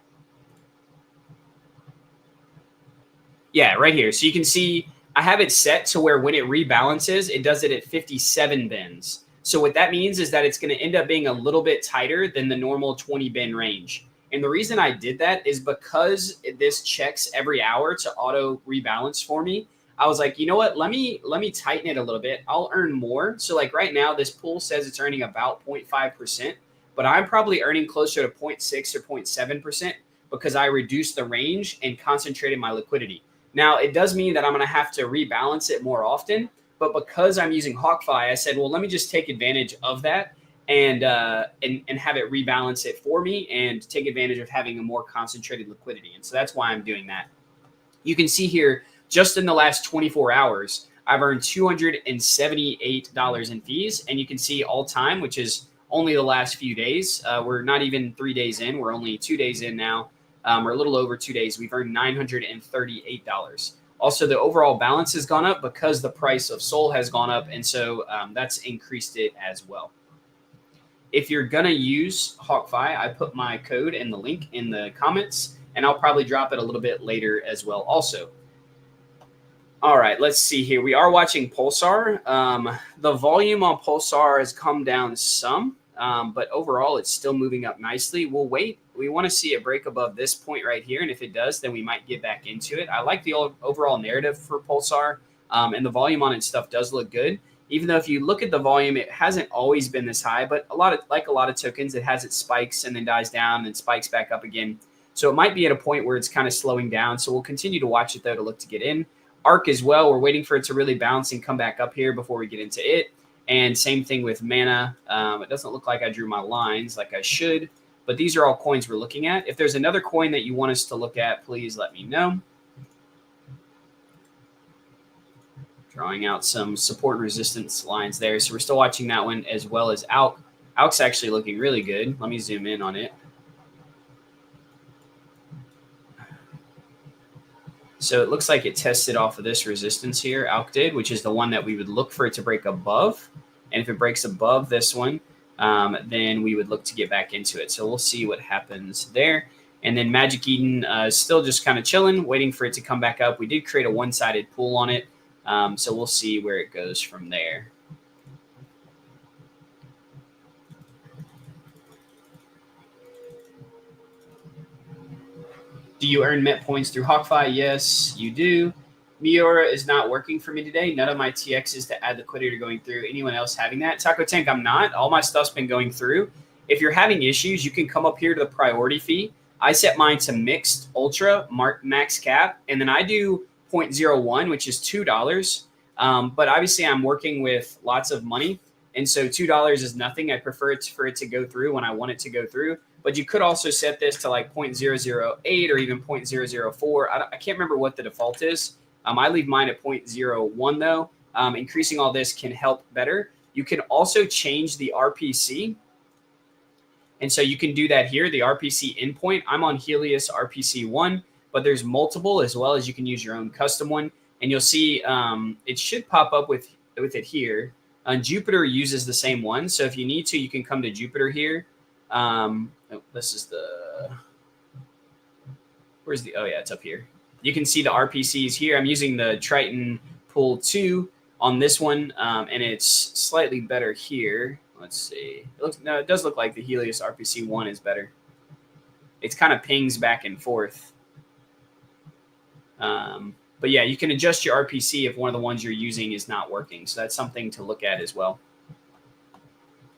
Yeah, right here. So you can see I have it set to where when it rebalances, it does it at 57 bins. So what that means is that it's going to end up being a little bit tighter than the normal 20 bin range. And the reason I did that is because this checks every hour to auto rebalance for me. I was like, you know what? Let me tighten it a little bit. I'll earn more. So like right now, this pool says it's earning about 0.5%, but I'm probably earning closer to 0.6 or 0.7% because I reduced the range and concentrated my liquidity. Now, it does mean that I'm going to have to rebalance it more often, but because I'm using Hawkfi, I said, well, let me just take advantage of that and have it rebalance it for me and take advantage of having a more concentrated liquidity. And so that's why I'm doing that. You can see here, just in the last 24 hours, I've earned $278 in fees. And you can see all time, which is only the last few days. We're not even 3 days in. We're only 2 days in now. Or a little over 2 days. We've earned $938. Also, the overall balance has gone up because the price of Sol has gone up. And so that's increased it as well. If you're going to use Hawkfi, I put my code and the link in the comments, and I'll probably drop it a little bit later as well also. All right, let's see here. We are watching Pulsar. The volume on Pulsar has come down some, but overall it's still moving up nicely. We'll wait. We want to see it break above this point right here, and if it does, then we might get back into it. I like the overall narrative for Pulsar, and the volume on it stuff does look good. Even though if you look at the volume, it hasn't always been this high, but a lot of tokens, it has its spikes and then dies down and spikes back up again. So it might be at a point where it's kind of slowing down. So we'll continue to watch it though to look to get in. ARC as well. We're waiting for it to really bounce and come back up here before we get into it. And same thing with Mana. It doesn't look like I drew my lines like I should, but these are all coins we're looking at. If there's another coin that you want us to look at, please let me know. Drawing out some support and resistance lines there. So we're still watching that one as well as ALK. ALK's actually looking really good. Let me zoom in on it. So it looks like it tested off of this resistance here, ALK did, which is the one that we would look for it to break above. And if it breaks above this one, then we would look to get back into it. So we'll see what happens there. And then Magic Eden is still just kind of chilling, waiting for it to come back up. We did create a one-sided pool on it. So we'll see where it goes from there. Do you earn MET points through Hawkfi? Yes, you do. Meteora is not working for me today. None of my TXs to add liquidity are going through. Anyone else having that? Taco Tank, I'm not. All my stuff's been going through. If you're having issues, you can come up here to the priority fee. I set mine to mixed, ultra, max cap, and then I do 0.01, which is $2. But obviously, I'm working with lots of money, and so $2 is nothing. I prefer for it to go through when I want it to go through. But you could also set this to like 0.008 or even 0.004. I can't remember what the default is. I leave mine at 0.01 though. Increasing all this can help better. You can also change the RPC. And so you can do that here, the RPC endpoint. I'm on Helios RPC 1, but there's multiple as well as you can use your own custom one. And you'll see it should pop up with it here. Jupiter uses the same one. So if you need to, you can come to Jupiter here. This is oh yeah, it's up here. You can see the RPCs here. I'm using the Triton Pool 2 on this one, and it's slightly better here. Let's see. It does look like the Helios RPC 1 is better. It's kind of pings back and forth. But yeah, you can adjust your RPC if one of the ones you're using is not working. So that's something to look at as well.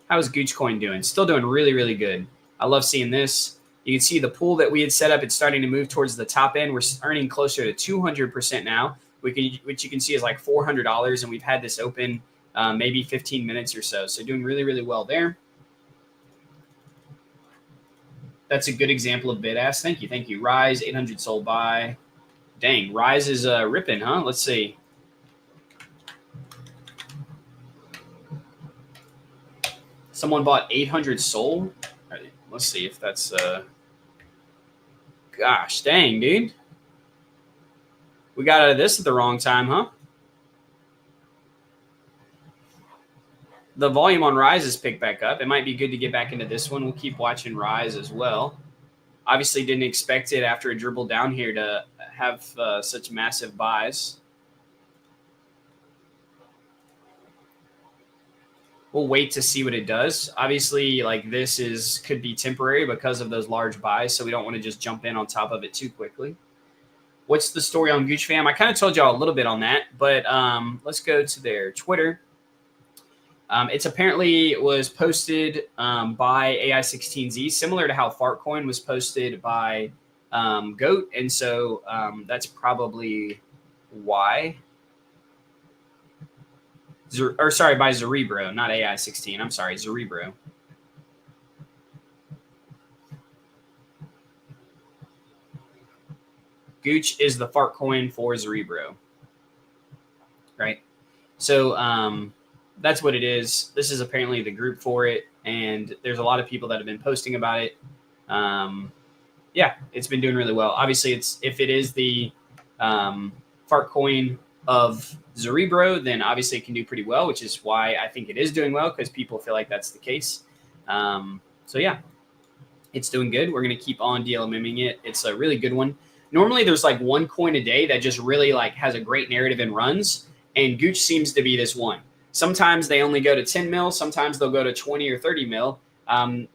How's Gcoin doing? Still doing really, really good. I love seeing this. You can see the pool that we had set up. It's starting to move towards the top end. We're earning closer to 200% now, which you can see is like $400. And we've had this open maybe 15 minutes or so. So doing really, really well there. That's a good example of bid ask. Thank you. Thank you. Rise, 800 sold by. Dang, Rise is ripping, huh? Let's see. Someone bought 800 sold. Right, let's see if that's gosh, dang, dude. We got out of this at the wrong time, huh? The volume on Rise has picked back up. It might be good to get back into this one. We'll keep watching Rise as well. Obviously didn't expect it after it dribbled down here to have such massive buys. We'll wait to see what it does. Obviously, like this could be temporary because of those large buys, so we don't want to just jump in on top of it too quickly. What's the story on Gooch Fam? I kind of told y'all a little bit on that, but let's go to their Twitter. It's apparently was posted by AI16Z, similar to how Fartcoin was posted by Goat, and so that's probably why. By Cerebro, not AI16. I'm sorry, Cerebro. Gooch is the fart coin for Cerebro, right? So that's what it is. This is apparently the group for it, and there's a lot of people that have been posting about it. Yeah, it's been doing really well. Obviously, if it is the fart coin of Cerebro, then obviously it can do pretty well, which is why I think it is doing well, because people feel like that's the case. So yeah, it's doing good. We're going to keep on DLMMing it. It's a really good one. Normally there's like one coin a day that just really like has a great narrative and runs, and Gooch seems to be this one. Sometimes they only go to 10 mil. Sometimes they'll go to 20 or 30 mil.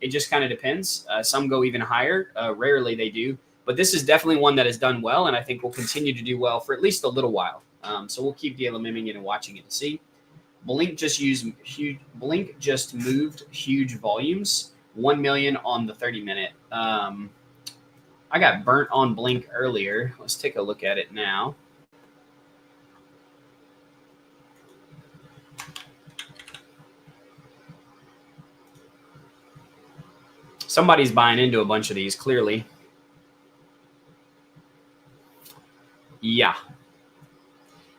It just kind of depends. Some go even higher. Rarely they do. But this is definitely one that has done well, and I think will continue to do well for at least a little while. So we'll keep DLMMing it and watching it to see. Blink just moved huge volumes, 1 million on the 30-minute. I got burnt on Blink earlier. Let's take a look at it now. Somebody's buying into a bunch of these, clearly. Yeah.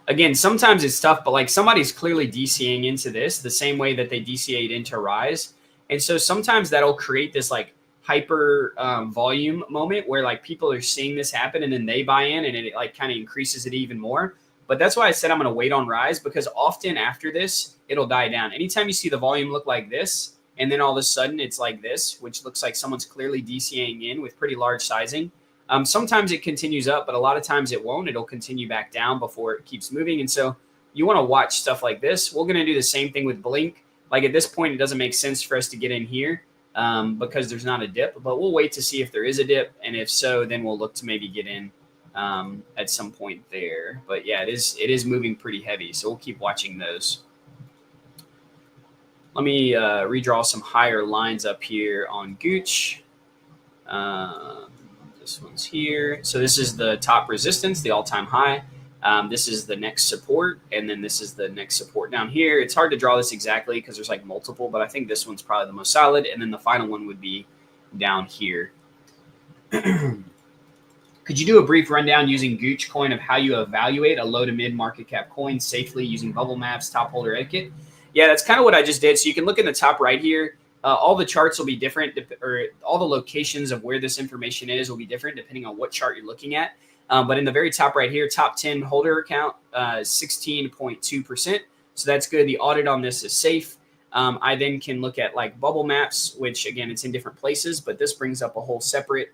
Again, sometimes it's tough, but like somebody's clearly DCing into this the same way that they DCA'd into Rise. And so sometimes that'll create this like hyper volume moment where like people are seeing this happen and then they buy in and it like kind of increases it even more. But that's why I said I'm going to wait on Rise, because often after this, it'll die down. Anytime you see the volume look like this, and then all of a sudden it's like this, which looks like someone's clearly DCAing in with pretty large sizing. Sometimes it continues up, but a lot of times it won't. It'll continue back down before it keeps moving. And so you want to watch stuff like this. We're going to do the same thing with Blink. Like at this point, it doesn't make sense for us to get in here because there's not a dip, but we'll wait to see if there is a dip. And if so, then we'll look to maybe get in at some point there. But yeah, it is moving pretty heavy, so we'll keep watching those. Let me redraw some higher lines up here on Gooch. This one's here. So this is the top resistance, the all-time high. This is the next support, and then this is the next support down here. It's hard to draw this exactly because there's like multiple, but I think this one's probably the most solid. And then the final one would be down here. Could you do a brief rundown using Gcoin of how you evaluate a low to mid market cap coin safely using bubble maps, top holder etiquette? Yeah, that's kind of what I just did. So you can look in the top right here. All the charts will be different, or all the locations of where this information is will be different depending on what chart you're looking at. But in the very top right here, top 10 holder account, 16.2%. So that's good. The audit on this is safe. I then can look at like bubble maps, which again, it's in different places, but this brings up a whole separate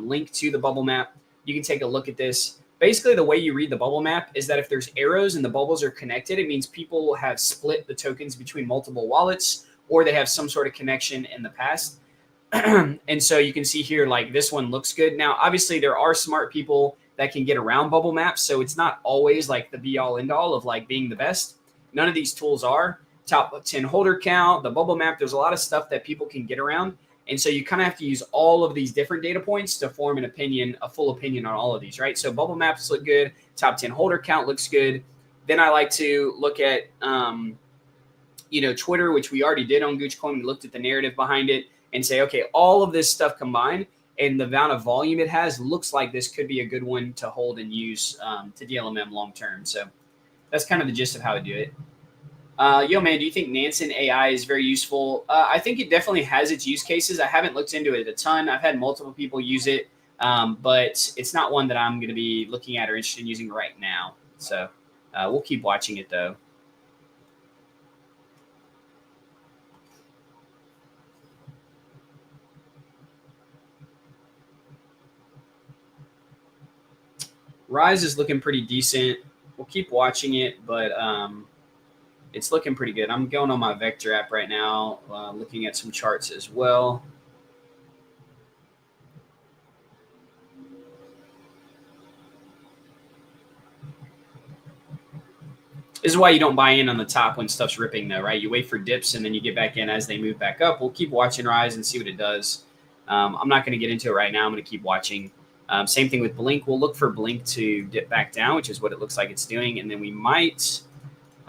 link to the bubble map. You can take a look at this. Basically, the way you read the bubble map is that if there's arrows and the bubbles are connected, it means people have split the tokens between multiple wallets, or they have some sort of connection in the past. And so you can see here, like this one looks good. Now, obviously, there are smart people that can get around bubble maps. So it's not always like the be all end all of like being the best. None of these tools are. Top 10 holder count, the bubble map, there's a lot of stuff that people can get around. And so you kind of have to use all of these different data points to form an opinion, a full opinion on all of these, right? So bubble maps look good. Top 10 holder count looks good. Then I like to look at, Twitter, which we already did on Gcoin. We looked at the narrative behind it and say, okay, all of this stuff combined and the amount of volume it has looks like this could be a good one to hold and use to DLMM long term. So that's kind of the gist of how I do it. Yo, man, do you think Nansen AI is very useful? I think it definitely has its use cases. I haven't looked into it a ton. I've had multiple people use it, but it's not one that I'm going to be looking at or interested in using right now. So we'll keep watching it, though. Rise is looking pretty decent. We'll keep watching it, but it's looking pretty good. I'm going on my Vector app right now, looking at some charts as well. This is why you don't buy in on the top when stuff's ripping, though, right? You wait for dips and then you get back in as they move back up. We'll keep watching Rise and see what it does. I'm not going to get into it right now. I'm going to keep watching. Same thing with Blink. We'll look for Blink to dip back down, which is what it looks like it's doing. And then we might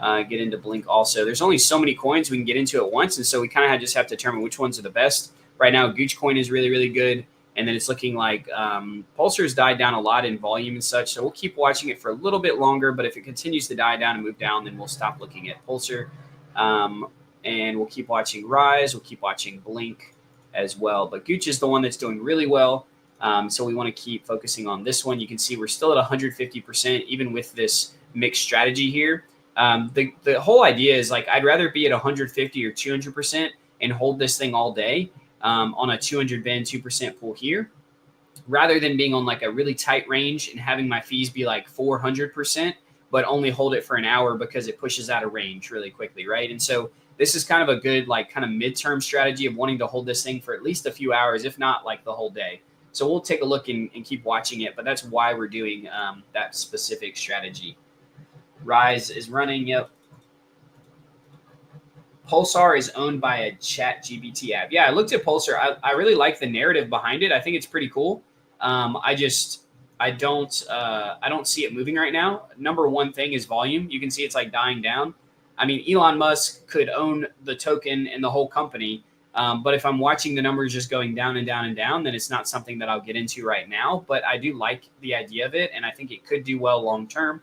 get into Blink also. There's only so many coins we can get into at once. And so we kind of just have to determine which ones are the best. Right now, Gcoin is really, really good. And then it's looking like Pulsar's died down a lot in volume and such. So we'll keep watching it for a little bit longer. But if it continues to die down and move down, then we'll stop looking at Pulsar. And we'll keep watching Rise. We'll keep watching Blink as well. But Gooch is the one that's doing really well. So we want to keep focusing on this one. You can see we're still at 150%, even with this mixed strategy here. The whole idea is like, I'd rather be at 150 or 200% and hold this thing all day on a 200 band 2% pool here, rather than being on like a really tight range and having my fees be like 400%, but only hold it for an hour because it pushes out of range really quickly, right? And so this is kind of a good like kind of midterm strategy of wanting to hold this thing for at least a few hours, if not like the whole day. So we'll take a look and keep watching it, but that's why we're doing that specific strategy. Rise is running. Yep. Pulsar is owned by a ChatGPT app. Yeah, I looked at Pulsar. I really like the narrative behind it. I think it's pretty cool. I don't see it moving right now. Number one thing is volume. You can see it's like dying down. I mean, Elon Musk could own the token and the whole company. But if I'm watching the numbers just going down and down and down, then it's not something that I'll get into right now. But I do like the idea of it, and I think it could do well long term.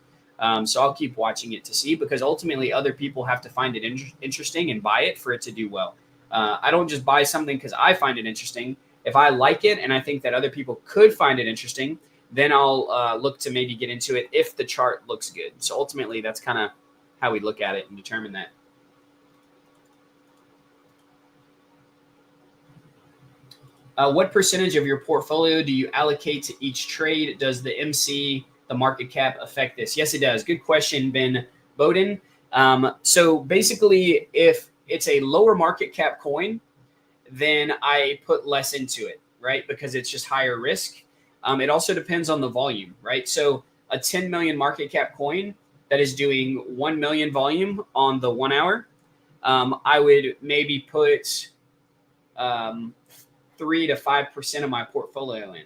So I'll keep watching it to see, because ultimately other people have to find it interesting and buy it for it to do well. I don't just buy something because I find it interesting. If I like it and I think that other people could find it interesting, then I'll look to maybe get into it if the chart looks good. So ultimately, that's kind of how we look at it and determine that. What percentage of your portfolio do you allocate to each trade? Does the MC, the market cap, affect this? Yes, it does. Good question, Ben Bowden. So basically, if it's a lower market cap coin, then I put less into it, right? Because it's just higher risk. It also depends on the volume, right? So a 10 million market cap coin that is doing 1 million volume on the 1 hour, I would maybe put 3 to 5% of my portfolio in.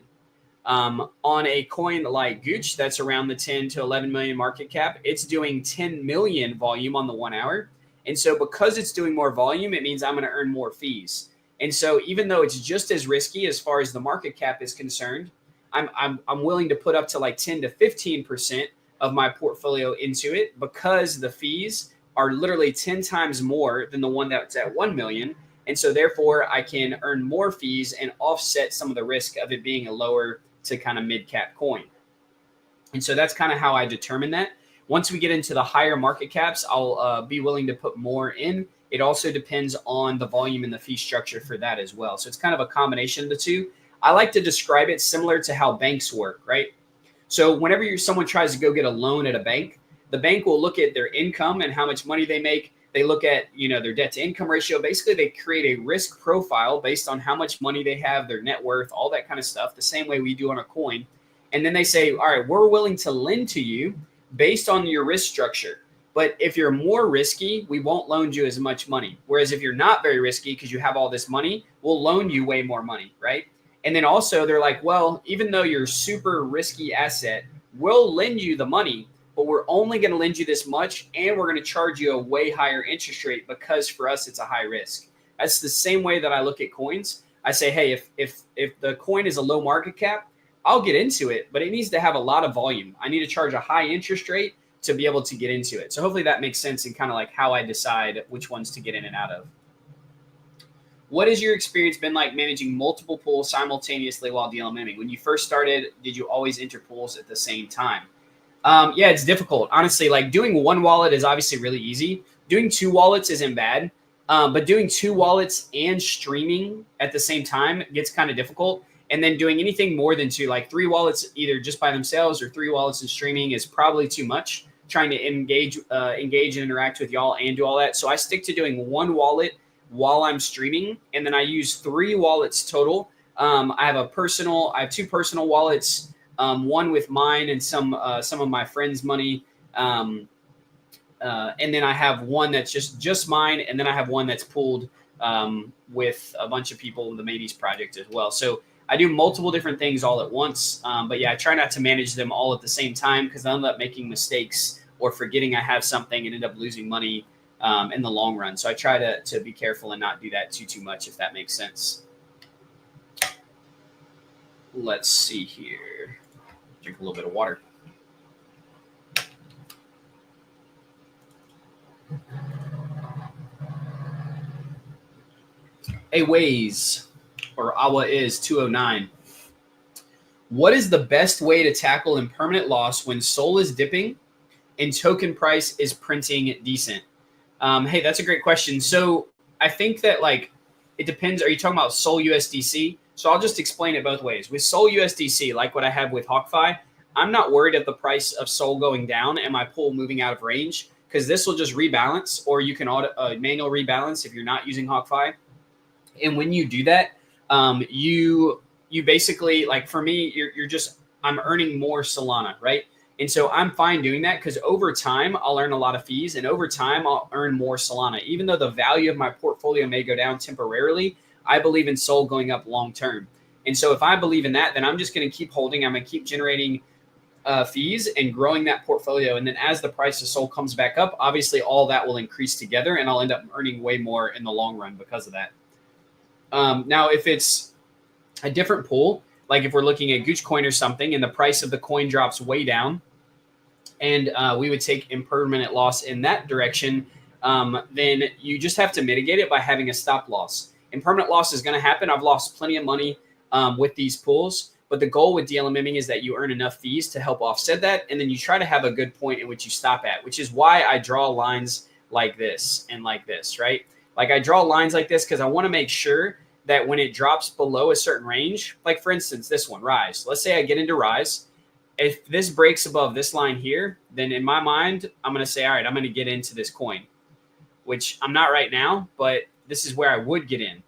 On a coin like Gooch, that's around the 10 to 11 million market cap, it's doing 10 million volume on the 1 hour. And so because it's doing more volume, it means I'm going to earn more fees. And so even though it's just as risky as far as the market cap is concerned, I'm willing to put up to like 10 to 15% of my portfolio into it because the fees are literally 10 times more than the one that's at 1 million. And so therefore I can earn more fees and offset some of the risk of it being a lower to kind of mid cap coin. And so that's kind of how I determine that. Once we get into the higher market caps, I'll be willing to put more in. It also depends on the volume and the fee structure for that as well. So it's kind of a combination of the two. I like to describe it similar to how banks work, right? So whenever someone tries to go get a loan at a bank, the bank will look at their income and how much money they make. They look at, their debt to income ratio. Basically, they create a risk profile based on how much money they have, their net worth, all that kind of stuff, the same way we do on a coin. And then they say, all right, we're willing to lend to you based on your risk structure. But if you're more risky, we won't loan you as much money. Whereas if you're not very risky because you have all this money, we'll loan you way more money, right? And then also they're like, well, even though you're super risky asset, we'll lend you the money, but we're only going to lend you this much, and we're going to charge you a way higher interest rate because for us it's a high risk. That's the same way that I look at coins. I say, hey, if the coin is a low market cap, I'll get into it, but it needs to have a lot of volume. I need to charge a high interest rate to be able to get into it. So hopefully that makes sense and kind of like how I decide which ones to get in and out of. What has your experience been like managing multiple pools simultaneously while DLMMing? When you first started, did you always enter pools at the same time? Yeah, it's difficult. Honestly, like doing one wallet is obviously really easy. Doing two wallets isn't bad. But doing two wallets and streaming at the same time gets kind of difficult. And then doing anything more than two, like three wallets either just by themselves or three wallets and streaming is probably too much. Trying to engage and interact with y'all and do all that. So I stick to doing one wallet while I'm streaming, and then I use three wallets total. I have two personal wallets, one with mine and some of my friends' money, and then I have one that's just mine, and then I have one that's pooled with a bunch of people in the Mateys project as well. So I do multiple different things all at once, but yeah, I try not to manage them all at the same time because I end up making mistakes or forgetting I have something and end up losing money in the long run. So I try to be careful and not do that too much, if that makes sense. Let's see here. Drink a little bit of water. Hey, Waze, or Awa is 209. What is the best way to tackle impermanent loss when SOL is dipping and token price is printing decent? Hey, that's a great question. So I think that it depends. Are you talking about SOL USDC? So I'll just explain it both ways. With SOL USDC, like what I have with Hawkfi, I'm not worried at the price of SOL going down and my pool moving out of range because this will just rebalance, or you can manual rebalance if you're not using Hawkfi. And when you do that, you basically, like for me, I'm earning more Solana, right? And so I'm fine doing that because over time, I'll earn a lot of fees, and over time, I'll earn more Solana. Even though the value of my portfolio may go down temporarily, I believe in SOL going up long term. And so if I believe in that, then I'm just going to keep holding. I'm going to keep generating fees and growing that portfolio. And then as the price of SOL comes back up, obviously all that will increase together, and I'll end up earning way more in the long run because of that. Now, if it's a different pool, like if we're looking at Gcoin or something and the price of the coin drops way down, and we would take impermanent loss in that direction, then you just have to mitigate it by having a stop loss. Impermanent loss is going to happen. I've lost plenty of money with these pools, but the goal with DLMMing is that you earn enough fees to help offset that, and then you try to have a good point in which you stop at, which is why I draw lines like this and like this, right? Like I draw lines like this because I want to make sure that when it drops below a certain range, like for instance, this one, Rise. Let's say I get into Rise. If this breaks above this line here, then in my mind, I'm going to say, all right, I'm going to get into this coin, which I'm not right now, but this is where I would get in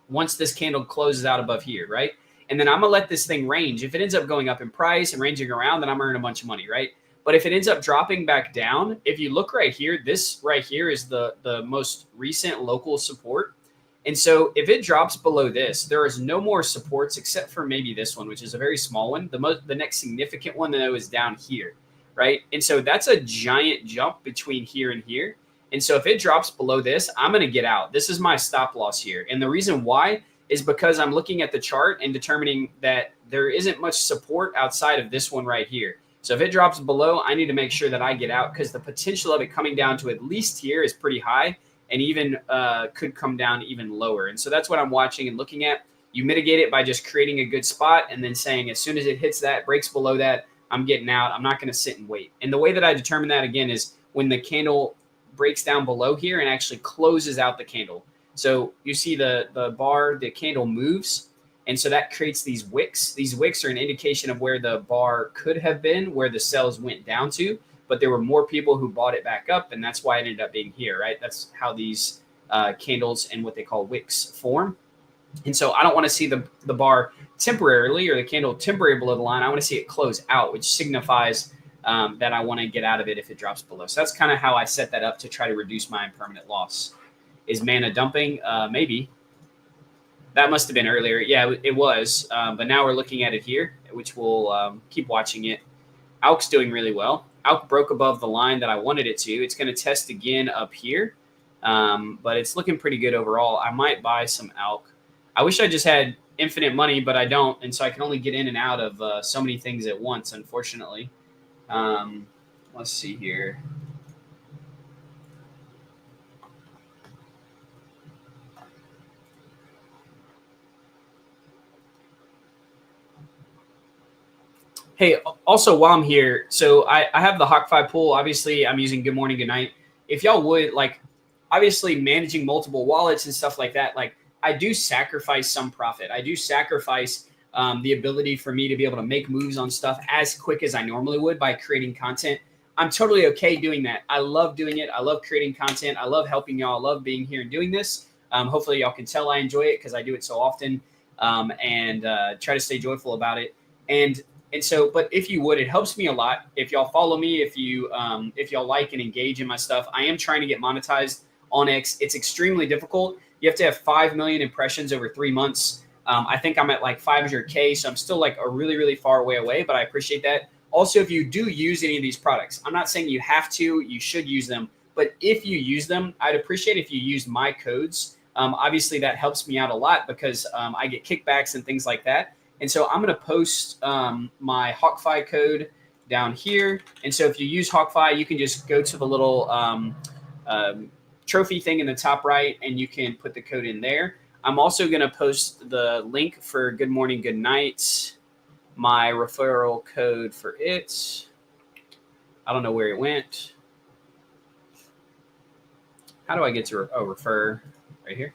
once this candle closes out above here, right? And then I'm going to let this thing range. If it ends up going up in price and ranging around, then I'm earning a bunch of money, right? But if it ends up dropping back down, if you look right here, this right here is the most recent local support. And so if it drops below this, there is no more supports except for maybe this one, which is a very small one. The next significant one, though, is down here, right? And so that's a giant jump between here and here. And so if it drops below this, I'm going to get out. This is my stop loss here. And the reason why is because I'm looking at the chart and determining that there isn't much support outside of this one right here. So if it drops below, I need to make sure that I get out because the potential of it coming down to at least here is pretty high and even could come down even lower. And so that's what I'm watching and looking at. You mitigate it by just creating a good spot and then saying as soon as it hits that, breaks below that, I'm getting out. I'm not going to sit and wait. And the way that I determine that, again, is when the candle breaks down below here and actually closes out the candle. So you see the bar, the candle moves. And so that creates these wicks. These wicks are an indication of where the bar could have been, where the sells went down to, but there were more people who bought it back up, and that's why it ended up being here, right? That's how these candles and what they call wicks form. And so I don't want to see the bar temporarily or the candle temporarily below the line. I want to see it close out, which signifies that I want to get out of it if it drops below. So that's kind of how I set that up to try to reduce my impermanent loss. Is mana dumping? Maybe. That must have been earlier. Yeah, it was. But now we're looking at it here, which we'll keep watching it. ALK's doing really well. ALK broke above the line that I wanted it to. It's going to test again up here, but it's looking pretty good overall. I might buy some ALK. I wish I just had infinite money, but I don't, and so I can only get in and out of so many things at once, unfortunately. Let's see here. Hey, also while I'm here, so I have the Hawkfi pool. Obviously, I'm using Good Morning, Good Night. If y'all would, like, obviously managing multiple wallets and stuff like that, like, I do sacrifice some profit. I do sacrifice the ability for me to be able to make moves on stuff as quick as I normally would by creating content. I'm totally okay doing that. I love doing it. I love creating content. I love helping y'all. I love being here and doing this. Hopefully, y'all can tell I enjoy it because I do it so often and try to stay joyful about it. And so, but if you would, it helps me a lot. If y'all follow me, if y'all like and engage in my stuff, I am trying to get monetized on X. It's extremely difficult. You have to have 5 million impressions over 3 months. I think I'm at like 500K, so I'm still like a really, really far away, but I appreciate that. Also, if you do use any of these products, I'm not saying you have to, you should use them, but if you use them, I'd appreciate if you used my codes. Obviously, that helps me out a lot because I get kickbacks and things like that. And so I'm going to post my Hawkfi code down here. And so if you use Hawkfi, you can just go to the little trophy thing in the top right, and you can put the code in there. I'm also going to post the link for Good Morning, Good Night, my referral code for it. I don't know where it went. How do I get to refer? Right here?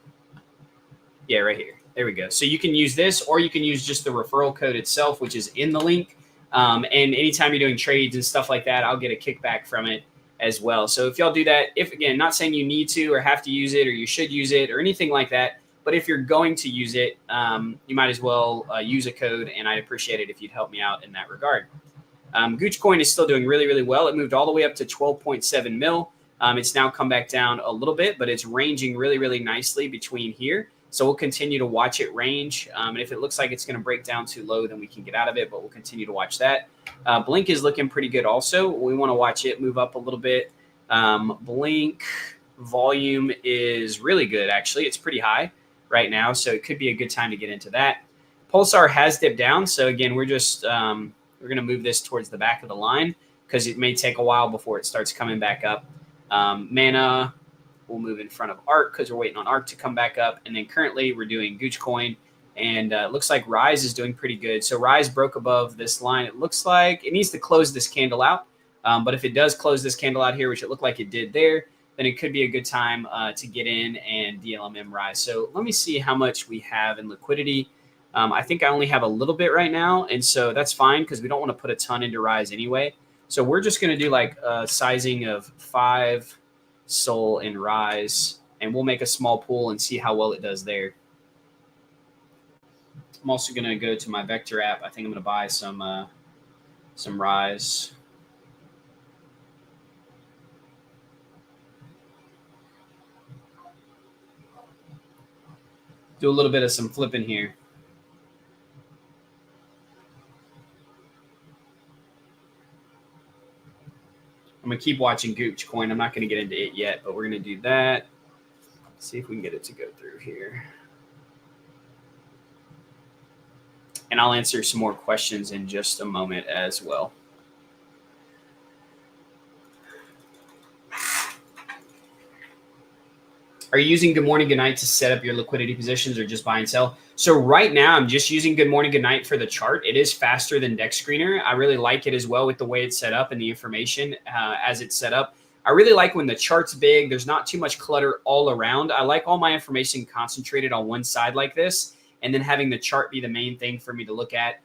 Yeah, right here. There we go. So you can use this, or you can use just the referral code itself, which is in the link. And anytime you're doing trades and stuff like that, I'll get a kickback from it as well. So if y'all do that, if again, not saying you need to or have to use it or you should use it or anything like that, but if you're going to use it, you might as well use a code, and I'd appreciate it if you'd help me out in that regard. Gcoin is still doing really, really well. It moved all the way up to 12.7 mil. It's now come back down a little bit, but it's ranging really, really nicely between here. So we'll continue to watch it range. And if it looks like it's going to break down too low, then we can get out of it, but we'll continue to watch that. Blink is looking pretty good also. We want to watch it move up a little bit. Blink volume is really good, actually. It's pretty high right now, so it could be a good time to get into that. Pulsar has dipped down. So again, we're just we're going to move this towards the back of the line because it may take a while before it starts coming back up. Mana, we'll move in front of ARK because we're waiting on ARK to come back up. And then currently we're doing Gcoin, and it looks like Rise is doing pretty good. So Rise broke above this line. It looks like it needs to close this candle out. But if it does close this candle out here, which it looked like it did there, then it could be a good time to get in and DLMM Rise. So let me see how much we have in liquidity. I think I only have a little bit right now, and so that's fine because we don't want to put a ton into Rise anyway. So we're just going to do like a sizing of 5 Sol and Rise, and we'll make a small pool and see how well it does there. I'm also going to go to my Vector app. I think I'm going to buy some Rise. Do a little bit of some flipping here. I'm going to keep watching Gcoin. I'm not going to get into it yet, but we're going to do that. See if we can get it to go through here. And I'll answer some more questions in just a moment as well. Are you using Good Morning Good Night to set up your liquidity positions or just buy and sell? So right now I'm just using Good Morning Good Night for the chart. It is faster than Dex Screener. I really like it as well with the way it's set up and the information as it's set up. I really like when the chart's big. There's not too much clutter all around. I like all my information concentrated on one side like this, and then having the chart be the main thing for me to look at.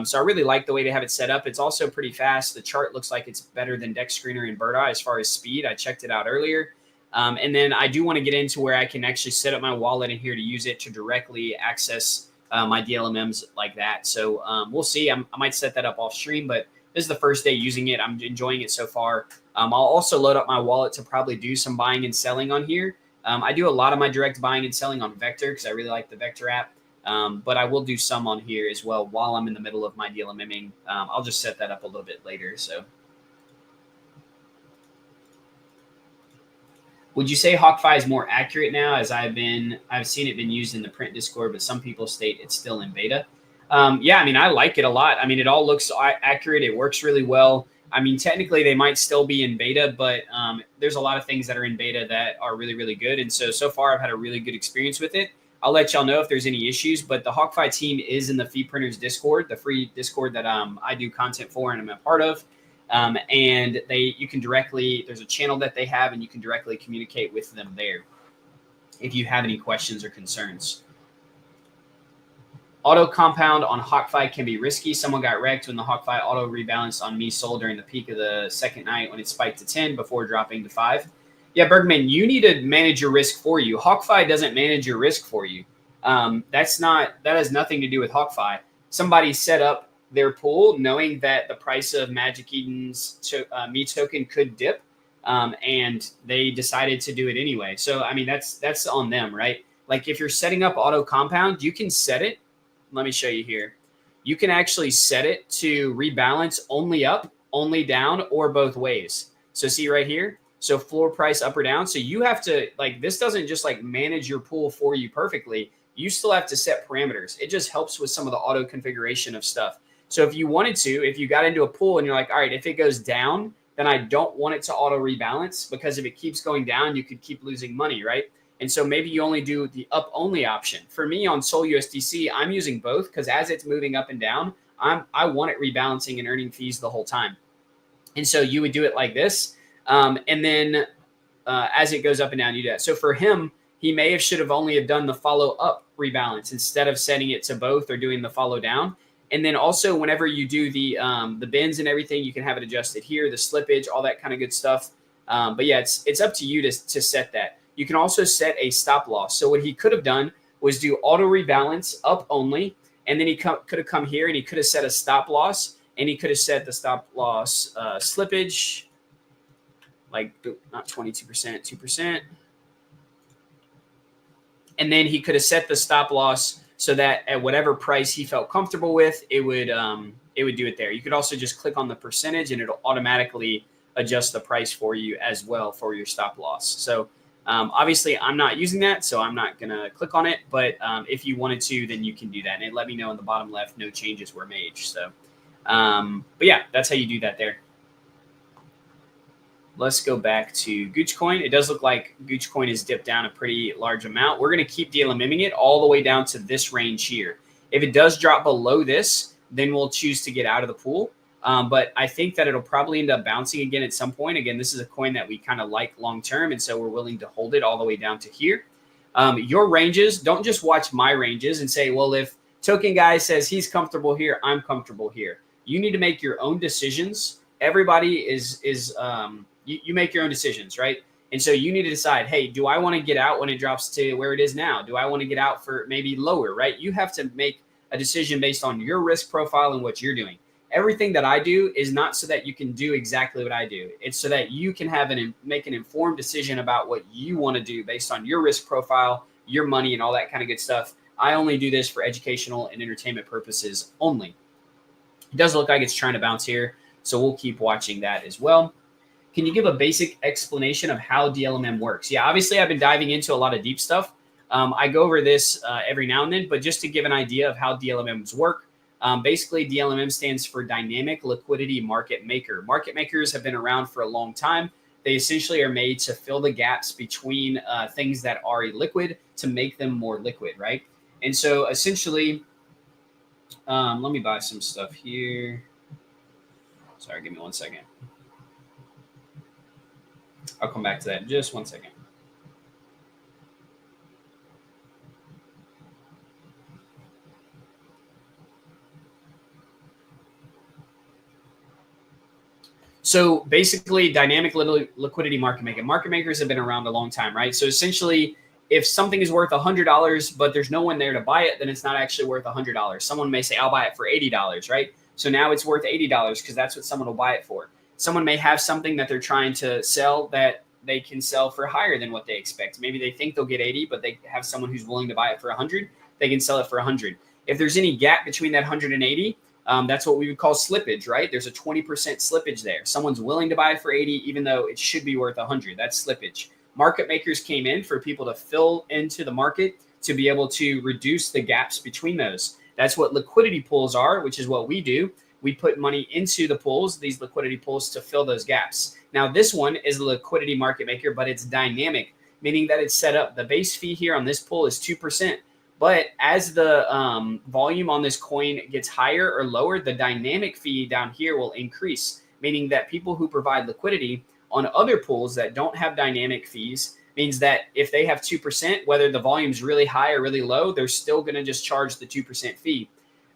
So I really like the way they have it set up. It's also pretty fast. The chart looks like it's better than Dex Screener and Birdeye as far as speed. I checked it out earlier. And then I do want to get into where I can actually set up my wallet in here to use it to directly access my DLMMs like that. So we'll see. I might set that up off stream, but this is the first day using it. I'm enjoying it so far. I'll also load up my wallet to probably do some buying and selling on here. I do a lot of my direct buying and selling on Vector because I really like the Vector app. But I will do some on here as well while I'm in the middle of my DLMMing. I'll just set that up a little bit later. So. Would you say Hawkfi is more accurate now, as I've seen it been used in the print Discord, but some people state it's still in beta? Yeah, I mean, I like it a lot. I mean, it all looks accurate. It works really well. I mean, technically they might still be in beta, but there's a lot of things that are in beta that are really, really good. And so far I've had a really good experience with it. I'll let y'all know if there's any issues, but the Hawkfi team is in the Fee Printers Discord, the free Discord that I do content for and I'm a part of. And you can directly, there's a channel that they have and you can directly communicate with them there if you have any questions or concerns. Auto compound on Hawkfi can be risky. Someone got wrecked when the Hawkfi auto rebalanced on me sold during the peak of the second night when it spiked to 10 before dropping to 5. Yeah, Bergman, you need to manage your risk for you. Hawkfi doesn't manage your risk for you. That has nothing to do with Hawkfi. Somebody set up their pool knowing that the price of Magic Eden's Me token could dip, and they decided to do it anyway. So, I mean, that's on them, right? Like if you're setting up auto compound, you can set it. Let me show you here. You can actually set it to rebalance only up, only down, or both ways. So see right here. So floor price up or down. So you have to, like, this doesn't just like manage your pool for you perfectly. You still have to set parameters. It just helps with some of the auto configuration of stuff. So if you wanted to, if you got into a pool and you're like, all right, if it goes down, then I don't want it to auto rebalance, because if it keeps going down, you could keep losing money, right? And so maybe you only do the up only option. For me on Sol USDC, I'm using both because as it's moving up and down, I want it rebalancing and earning fees the whole time. And so you would do it like this. And then as it goes up and down, you do that. So for him, he should have only have done the follow up rebalance instead of setting it to both or doing the follow down. And then also whenever you do the bins and everything, you can have it adjusted here, the slippage, all that kind of good stuff. But yeah, it's up to you to set that. You can also set a stop loss. So what he could have done was do auto rebalance up only. And then he could have come here and he could have set a stop loss, and he could have set the stop loss slippage, like not 22%, 2%. And then he could have set the stop loss so that at whatever price he felt comfortable with, it would do it there. You could also just click on the percentage and it'll automatically adjust the price for you as well for your stop loss. So obviously I'm not using that, so I'm not going to click on it. But if you wanted to, then you can do that. And it let me know in the bottom left, no changes were made. So, but yeah, that's how you do that there. Let's go back to Gcoin. It does look like Gcoin has dipped down a pretty large amount. We're going to keep DLMMing it all the way down to this range here. If it does drop below this, then we'll choose to get out of the pool. But I think that it'll probably end up bouncing again at some point. Again, this is a coin that we kind of like long term, and so we're willing to hold it all the way down to here. Your ranges, don't just watch my ranges and say, well, if Token Guy says he's comfortable here, I'm comfortable here. You need to make your own decisions. Everybody you make your own decisions, right? And so you need to decide, hey, do I want to get out when it drops to where it is now? Do I want to get out for maybe lower, right? You have to make a decision based on your risk profile and what you're doing. Everything that I do is not so that you can do exactly what I do. It's so that you can have make an informed decision about what you want to do based on your risk profile, your money, and all that kind of good stuff. I only do this for educational and entertainment purposes only. It does look like it's trying to bounce here, so we'll keep watching that as well. Can you give a basic explanation of how DLMM works? Yeah, obviously I've been diving into a lot of deep stuff. I go over this every now and then, but just to give an idea of how DLMMs work, basically, DLMM stands for Dynamic Liquidity Market Maker. Market makers have been around for a long time. They essentially are made to fill the gaps between things that are illiquid to make them more liquid, right? And so essentially, let me buy some stuff here. Sorry, give me 1 second. I'll come back to that in just 1 second. So basically, dynamic liquidity market maker. Market makers have been around a long time, right? So essentially, if something is worth $100, but there's no one there to buy it, then it's not actually worth $100. Someone may say, I'll buy it for $80, right? So now it's worth $80 because that's what someone will buy it for. Someone may have something that they're trying to sell that they can sell for higher than what they expect. Maybe they think they'll get 80, but they have someone who's willing to buy it for 100. They can sell it for 100. If there's any gap between that 100 and 80, that's what we would call slippage, right? There's a 20% slippage there. Someone's willing to buy it for 80, even though it should be worth 100. That's slippage. Market makers came in for people to fill into the market to be able to reduce the gaps between those. That's what liquidity pools are, which is what we do. We put money into the pools, these liquidity pools, to fill those gaps. Now, this one is a liquidity market maker, but it's dynamic, meaning that it's set up. The base fee here on this pool is 2%. But as the volume on this coin gets higher or lower, the dynamic fee down here will increase, meaning that people who provide liquidity on other pools that don't have dynamic fees means that if they have 2%, whether the volume's really high or really low, they're still going to just charge the 2% fee.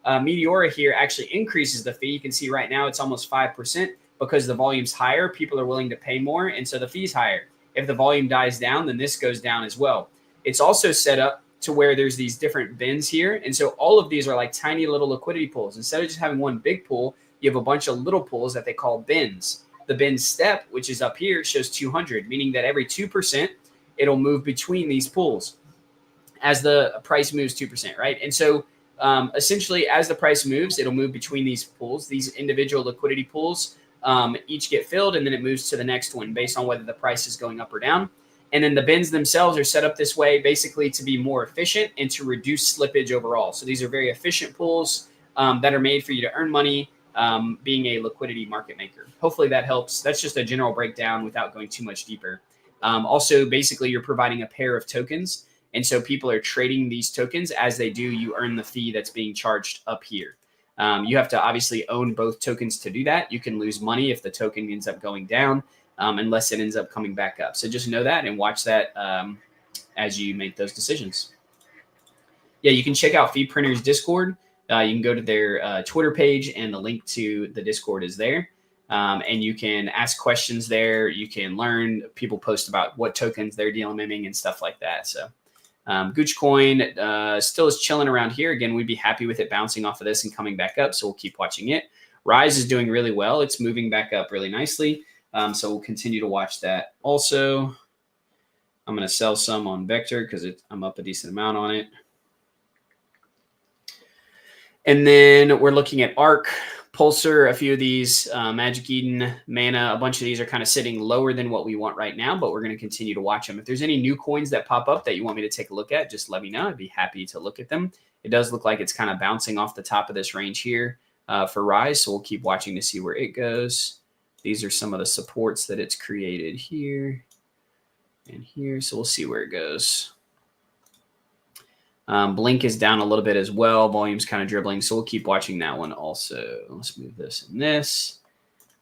Meteora here actually increases the fee. You can see right now it's almost 5% because the volume's higher. People are willing to pay more, and so the fee's higher. If the volume dies down, then this goes down as well. It's also set up to where there's these different bins here. And so all of these are like tiny little liquidity pools. Instead of just having one big pool, you have a bunch of little pools that they call bins. The bin step, which is up here, shows 200, meaning that every 2%, it'll move between these pools as the price moves 2%, right? And so essentially, as the price moves, it'll move between these pools. These individual liquidity pools each get filled, and then it moves to the next one based on whether the price is going up or down. And then the bins themselves are set up this way basically to be more efficient and to reduce slippage overall. So these are very efficient pools that are made for you to earn money being a liquidity market maker. Hopefully that helps. That's just a general breakdown without going too much deeper. Also, basically, you're providing a pair of tokens. And so people are trading these tokens. As they do, you earn the fee that's being charged up here. You have to obviously own both tokens to do that. You can lose money if the token ends up going down. Unless it ends up coming back up. So just know that and watch that as you make those decisions. Yeah, you can check out FeePrinter's Discord. You can go to their Twitter page, and the link to the Discord is there. And you can ask questions there. You can learn. People post about what tokens they're DLMMing and stuff like that. So Gcoin still is chilling around here. Again, we'd be happy with it bouncing off of this and coming back up. So we'll keep watching it. Rise is doing really well. It's moving back up really nicely. So we'll continue to watch that. Also, I'm going to sell some on Vector because I'm up a decent amount on it. And then we're looking at ARC, Pulsar, a few of these, Magic Eden, Mana, a bunch of these are kind of sitting lower than what we want right now, but we're going to continue to watch them. If there's any new coins that pop up that you want me to take a look at, just let me know. I'd be happy to look at them. It does look like it's kind of bouncing off the top of this range here for Rise, so we'll keep watching to see where it goes. These are some of the supports that it's created here and here. So we'll see where it goes. Blink is down a little bit as well. Volume's kind of dribbling. So we'll keep watching that one also. Let's move this and this.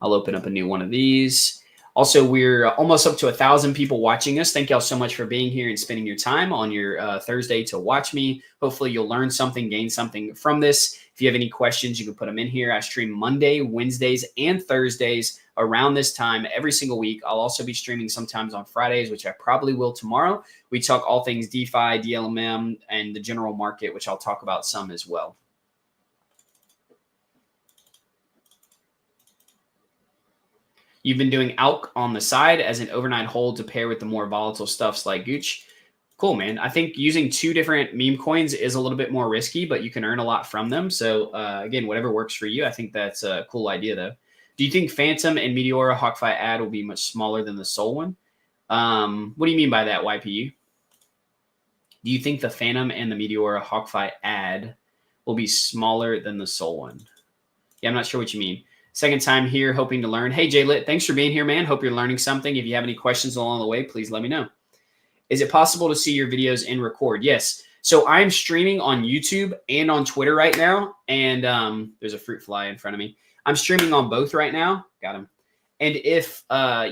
I'll open up a new one of these. Also, we're almost up to 1,000 people watching us. Thank y'all so much for being here and spending your time on your Thursday to watch me. Hopefully you'll learn something, gain something from this. If you have any questions, you can put them in here. I stream Monday, Wednesdays, and Thursdays around this time every single week. I'll also be streaming sometimes on Fridays, which I probably will tomorrow. We talk all things DeFi, DLMM, and the general market, which I'll talk about some as well. You've been doing ALK on the side as an overnight hold to pair with the more volatile stuffs like Gooch. Cool, man. I think using 2 different meme coins is a little bit more risky, but you can earn a lot from them. So again, whatever works for you. I think that's a cool idea, though. Do you think Phantom and Meteora Hawkfi ad will be much smaller than the Sol one? What do you mean by that, YPU? Do you think the Phantom and the Meteora Hawkfi ad will be smaller than the Sol one? Yeah, I'm not sure what you mean. Second time here, hoping to learn. Hey, Jaylit, thanks for being here, man. Hope you're learning something. If you have any questions along the way, please let me know. Is it possible to see your videos and record? Yes. So I'm streaming on YouTube and on Twitter right now. And there's a fruit fly in front of me. I'm streaming on both right now. Got him. And if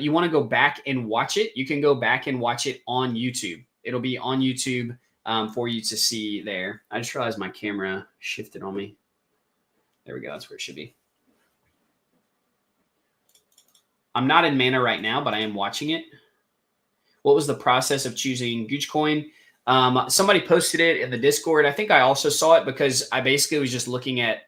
you want to go back and watch it, you can go back and watch it on YouTube. It'll be on YouTube for you to see there. I just realized my camera shifted on me. There we go. That's where it should be. I'm not in Mana right now, but I am watching it. What was the process of choosing Gcoin? Somebody posted it in the Discord. I think I also saw it because I basically was just looking at,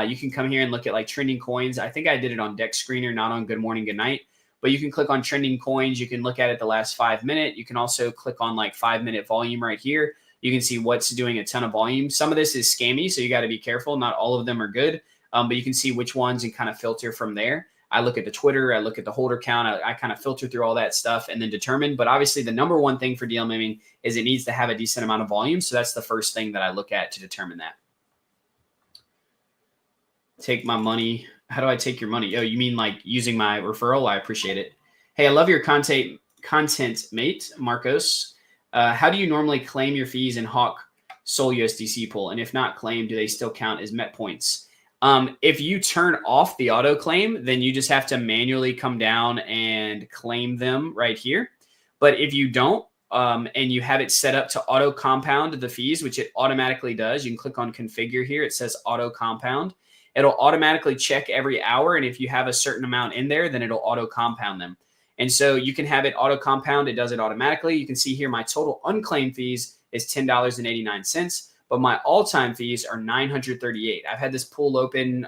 you can come here and look at like trending coins. I think I did it on Deck Screener, not on Good Morning, Good Night. But you can click on trending coins. You can look at it the last 5 minutes. You can also click on like 5-minute volume right here. You can see what's doing a ton of volume. Some of this is scammy, so you got to be careful. Not all of them are good, but you can see which ones and kind of filter from there. I look at the Twitter, I look at the holder count, I kind of filter through all that stuff and then determine. But obviously the number one thing for DLMMing is it needs to have a decent amount of volume. So that's the first thing that I look at to determine that. Take my money. How do I take your money? Oh, you mean like using my referral? I appreciate it. Hey, I love your content, mate, Marcos. How do you normally claim your fees in Hawk Sol USDC pool? And if not claimed, do they still count as Met points? If you turn off the auto claim, then you just have to manually come down and claim them right here. But if you don't, and you have it set up to auto compound the fees, which it automatically does, you can click on configure here. It says auto compound. It'll automatically check every hour. And if you have a certain amount in there, then it'll auto compound them. And so you can have it auto compound. It does it automatically. You can see here my total unclaimed fees is $10.89. But my all-time fees are $938. I've had this pool open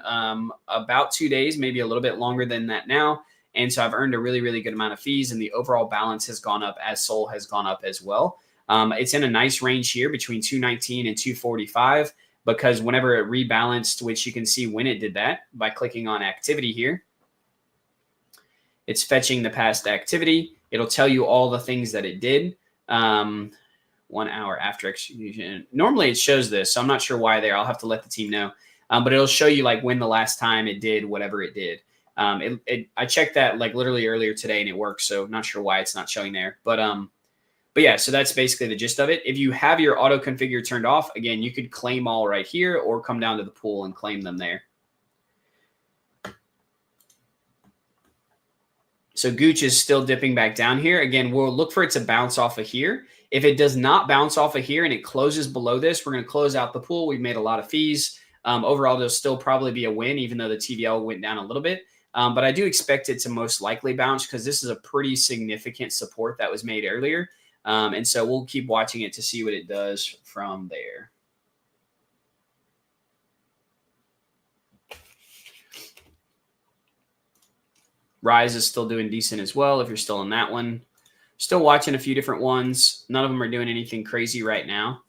about 2 days, maybe a little bit longer than that now. And so I've earned a really, really good amount of fees, and the overall balance has gone up as Sol has gone up as well. It's in a nice range here between 219 and 245 because whenever it rebalanced, which you can see when it did that by clicking on activity here, it's fetching the past activity. It'll tell you all the things that it did. 1 hour after execution. Normally it shows this, so I'm not sure why there. I'll have to let the team know. But it'll show you like when the last time it did whatever it did. I checked that like literally earlier today and it works, so not sure why it's not showing there. But yeah, so that's basically the gist of it. If you have your auto configure turned off, again, you could claim all right here or come down to the pool and claim them there. So Gooch is still dipping back down here. Again, we'll look for it to bounce off of here. If it does not bounce off of here and it closes below this, we're going to close out the pool. We've made a lot of fees. Overall, there'll still probably be a win, even though the TVL went down a little bit. But I do expect it to most likely bounce because this is a pretty significant support that was made earlier. And so we'll keep watching it to see what it does from there. Rise is still doing decent as well if you're still in that one. Still watching a few different ones. None of them are doing anything crazy right now.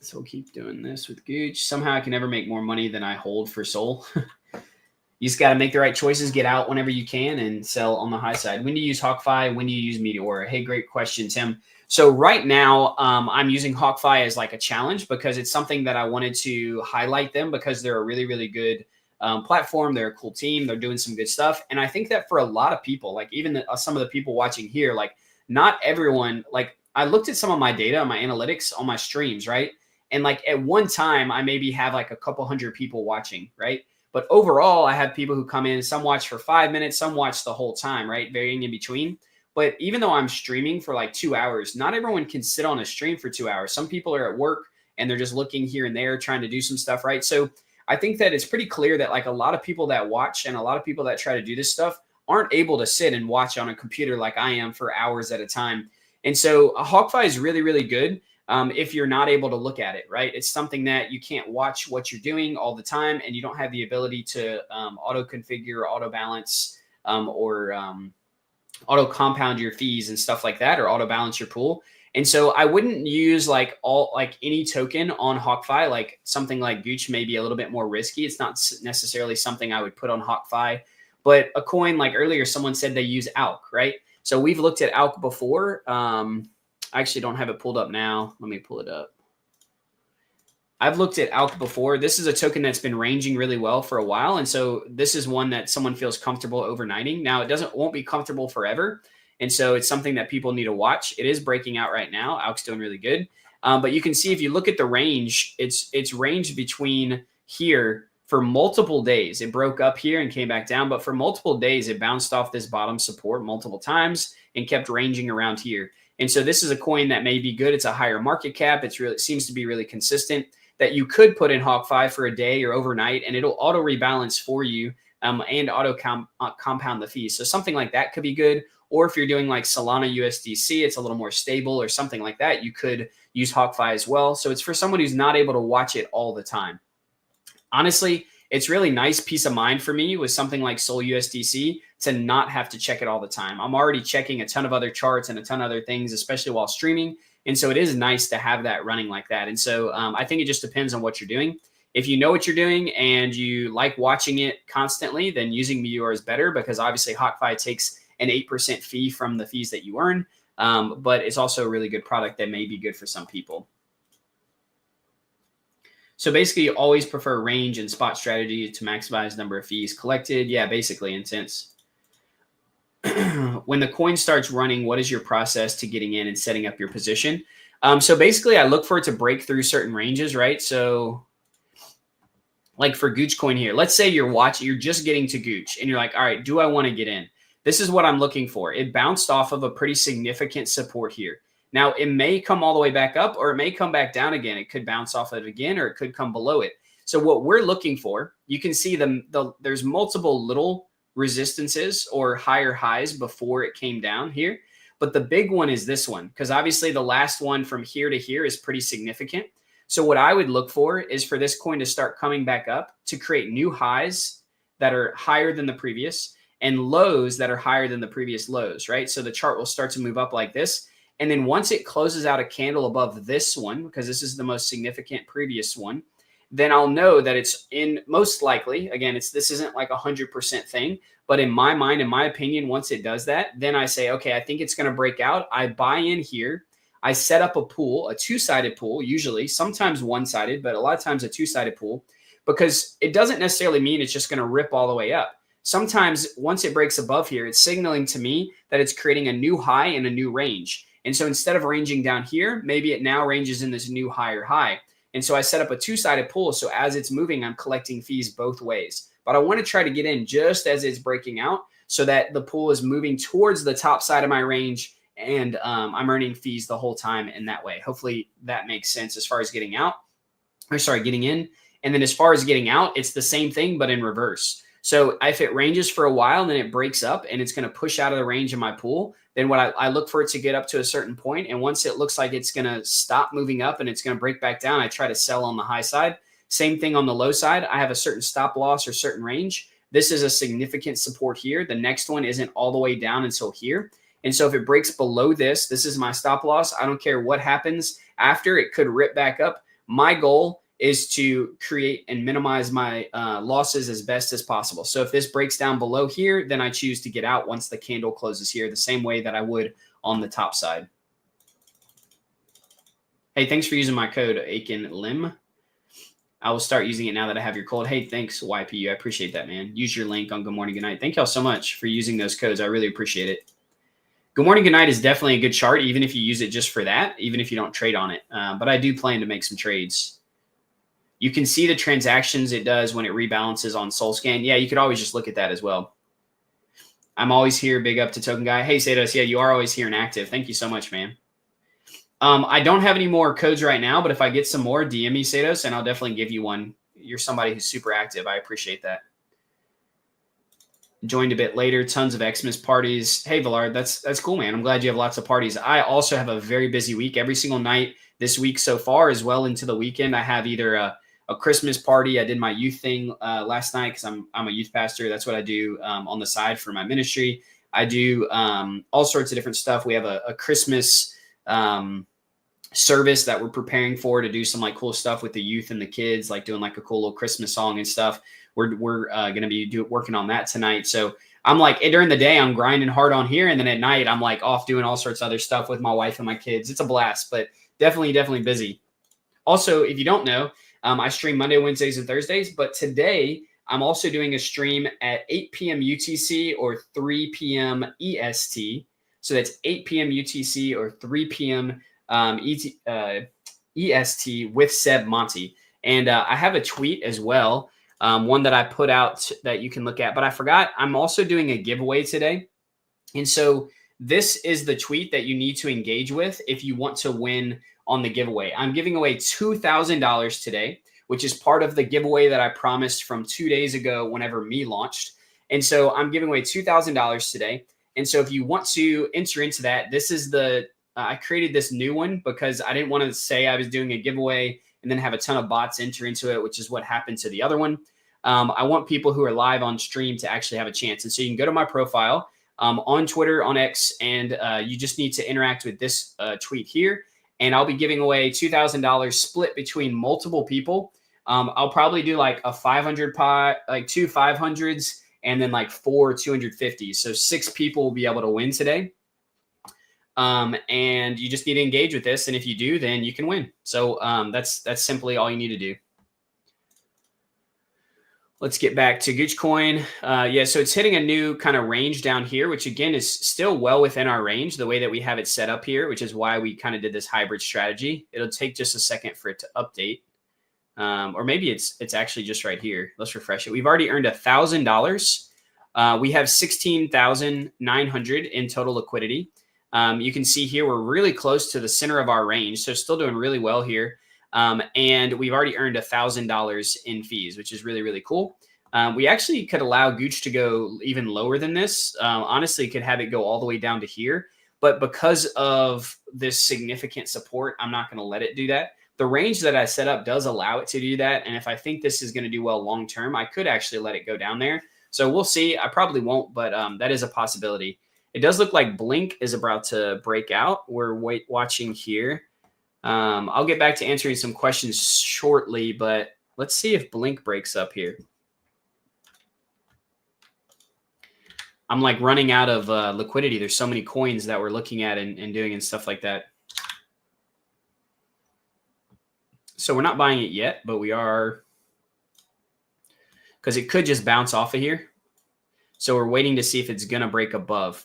So we'll keep doing this with Gooch. Somehow I can never make more money than I hold for Sol. You just got to make the right choices, get out whenever you can, and sell on the high side. When do you use Hawkfi? When do you use Meteora? Hey, great question, Tim. So right now I'm using Hawkfi as like a challenge because it's something that I wanted to highlight them because they're a really, really good platform. They're a cool team. They're doing some good stuff. And I think that for a lot of people, like even some of the people watching here, like not everyone, like I looked at some of my data, my analytics on my streams, right? And like at one time, I maybe have like a couple hundred people watching, right? But overall, I have people who come in, some watch for 5 minutes, some watch the whole time, right? Varying in between. But even though I'm streaming for like 2 hours, not everyone can sit on a stream for 2 hours. Some people are at work and they're just looking here and there, trying to do some stuff, right? So I think that it's pretty clear that like a lot of people that watch and a lot of people that try to do this stuff aren't able to sit and watch on a computer like I am for hours at a time. And so Hawkfi is really, really good. If you're not able to look at it, right? It's something that you can't watch what you're doing all the time and you don't have the ability to auto configure, auto balance or auto compound your fees and stuff like that, or auto balance your pool. And so I wouldn't use like any token on Hawkfi. Like something like Gooch may be a little bit more risky. It's not necessarily something I would put on Hawkfi, but a coin like earlier, someone said they use ALK, right? So we've looked at ALK before. I actually don't have it pulled up now. Let me pull it up. I've looked at ALK before. This is a token that's been ranging really well for a while. And so this is one that someone feels comfortable overnighting. Now it won't be comfortable forever. And so it's something that people need to watch. It is breaking out right now. ALK's doing really good. But you can see if you look at the range, it's ranged between here for multiple days. It broke up here and came back down. But for multiple days, it bounced off this bottom support multiple times and kept ranging around here. And so this is a coin that may be good. It's a higher market cap. It seems to be really consistent, that you could put in Hawkfi for a day or overnight, and it'll auto rebalance for you and auto compound the fees. So something like that could be good. Or if you're doing like Solana USDC, it's a little more stable or something like that, you could use Hawkfi as well. So it's for someone who's not able to watch it all the time. Honestly, it's really nice peace of mind for me with something like Sol USDC to not have to check it all the time. I'm already checking a ton of other charts and a ton of other things, especially while streaming. And so it is nice to have that running like that. And so I think it just depends on what you're doing. If you know what you're doing and you like watching it constantly, then using Meteora is better, because obviously Hawkfi takes an 8% fee from the fees that you earn. But it's also a really good product that may be good for some people. So basically, you always prefer range and spot strategy to maximize number of fees collected. Yeah, basically, in sense. When the coin starts running, what is your process to getting in and setting up your position? So basically, I look for it to break through certain ranges, right? So like for Gcoin here, let's say you're just getting to Gooch and you're like, all right, do I want to get in? This is what I'm looking for. It bounced off of a pretty significant support here. Now, it may come all the way back up, or it may come back down again. It could bounce off of it again, or it could come below it. So what we're looking for, you can see there's multiple little resistances or higher highs before it came down here. But the big one is this one, because obviously the last one from here to here is pretty significant. So what I would look for is for this coin to start coming back up to create new highs that are higher than the previous and lows that are higher than the previous lows, right? So the chart will start to move up like this. And then once it closes out a candle above this one, because this is the most significant previous one, then I'll know that it's in, most likely, again, this isn't like 100% thing, but in my mind, in my opinion, once it does that, then I say, okay, I think it's going to break out. I buy in here. I set up a pool, a two-sided pool, usually, sometimes one-sided, but a lot of times a two-sided pool, because it doesn't necessarily mean it's just going to rip all the way up. Sometimes once it breaks above here, it's signaling to me that it's creating a new high and a new range. And so instead of ranging down here, maybe it now ranges in this new higher high. And so I set up a two-sided pool. So as it's moving, I'm collecting fees both ways. But I want to try to get in just as it's breaking out so that the pool is moving towards the top side of my range, and I'm earning fees the whole time in that way. Hopefully that makes sense as far as getting in. And then as far as getting out, it's the same thing, but in reverse. So if it ranges for a while, then it breaks up and it's going to push out of the range of my pool. Then what I look for it to get up to a certain point. And once it looks like it's going to stop moving up and it's going to break back down, I try to sell on the high side. Same thing on the low side. I have a certain stop loss or certain range. This is a significant support here. The next one isn't all the way down until here. And so if it breaks below this is my stop loss. I don't care what happens after. It could rip back up. My goal is to create and minimize my losses as best as possible. So if this breaks down below here, then I choose to get out once the candle closes here, the same way that I would on the top side. Hey, thanks for using my code AkinLim. I will start using it now that I have your code. Hey, thanks, YPU. I appreciate that, man. Use your link on Good Morning, Good Night. Thank y'all so much for using those codes. I really appreciate it. Good Morning, Good Night is definitely a good chart, even if you use it just for that, even if you don't trade on it. But I do plan to make some trades. You can see the transactions it does when it rebalances on SolScan. Yeah, you could always just look at that as well. I'm always here. Big up to Token Guy. Hey, Sados. Yeah, you are always here and active. Thank you so much, man. I don't have any more codes right now, but if I get some more, DM me, Sados, and I'll definitely give you one. You're somebody who's super active. I appreciate that. Joined a bit later. Tons of Xmas parties. Hey, Villard, that's cool, man. I'm glad you have lots of parties. I also have a very busy week every single night this week so far, as well into the weekend. I have either a Christmas party. I did my youth thing last night because I'm a youth pastor. That's what I do on the side for my ministry. I do all sorts of different stuff. We have a Christmas service that we're preparing for to do some like cool stuff with the youth and the kids, like doing like a cool little Christmas song and stuff. We're going to be working on that tonight. So I'm like, during the day, I'm grinding hard on here. And then at night, I'm like off doing all sorts of other stuff with my wife and my kids. It's a blast, but definitely busy. Also, if you don't know, I stream Monday, Wednesdays, and Thursdays. But today, I'm also doing a stream at 8 p.m. UTC or 3 p.m. EST. So that's 8 p.m. UTC or 3 p.m. EST with Seb Monty. And I have a tweet as well, one that I put out that you can look at. But I forgot, I'm also doing a giveaway today. And so this is the tweet that you need to engage with if you want to win on the giveaway. I'm giving away $2,000 today, which is part of the giveaway that I promised from 2 days ago whenever me launched. And so I'm giving away $2,000 today. And so if you want to enter into that, this is I created this new one because I didn't want to say I was doing a giveaway and then have a ton of bots enter into it, which is what happened to the other one. I want people who are live on stream to actually have a chance. And so you can go to my profile on Twitter, on X, and you just need to interact with this tweet here. And I'll be giving away $2,000 split between multiple people. I'll probably do like a 500 pot, like 2 500s, and then like 4 250s. So 6 people will be able to win today. And you just need to engage with this. And if you do, then you can win. So that's simply all you need to do. Let's get back to Gcoin. Yeah, so it's hitting a new kind of range down here, which again is still well within our range, the way that we have it set up here, which is why we kind of did this hybrid strategy. It'll take just a second for it to update. Or maybe it's actually just right here. Let's refresh it. We've already earned $1,000. We have 16,900 in total liquidity. You can see here we're really close to the center of our range, so still doing really well here. And we've already earned $1,000 in fees, which is really cool. We actually could allow Gooch to go even lower than this. Honestly, could have it go all the way down to here. But because of this significant support, I'm not going to let it do that. The range that I set up does allow it to do that. And if I think this is going to do well long term, I could actually let it go down there. So we'll see. I probably won't, but that is a possibility. It does look like Blink is about to break out. We're watching here. I'll get back to answering some questions shortly, but let's see if Blink breaks up here. I'm like running out of liquidity. There's so many coins that we're looking at and doing and stuff like that. So we're not buying it yet, but we are, because it could just bounce off of here. So we're waiting to see if it's going to break above.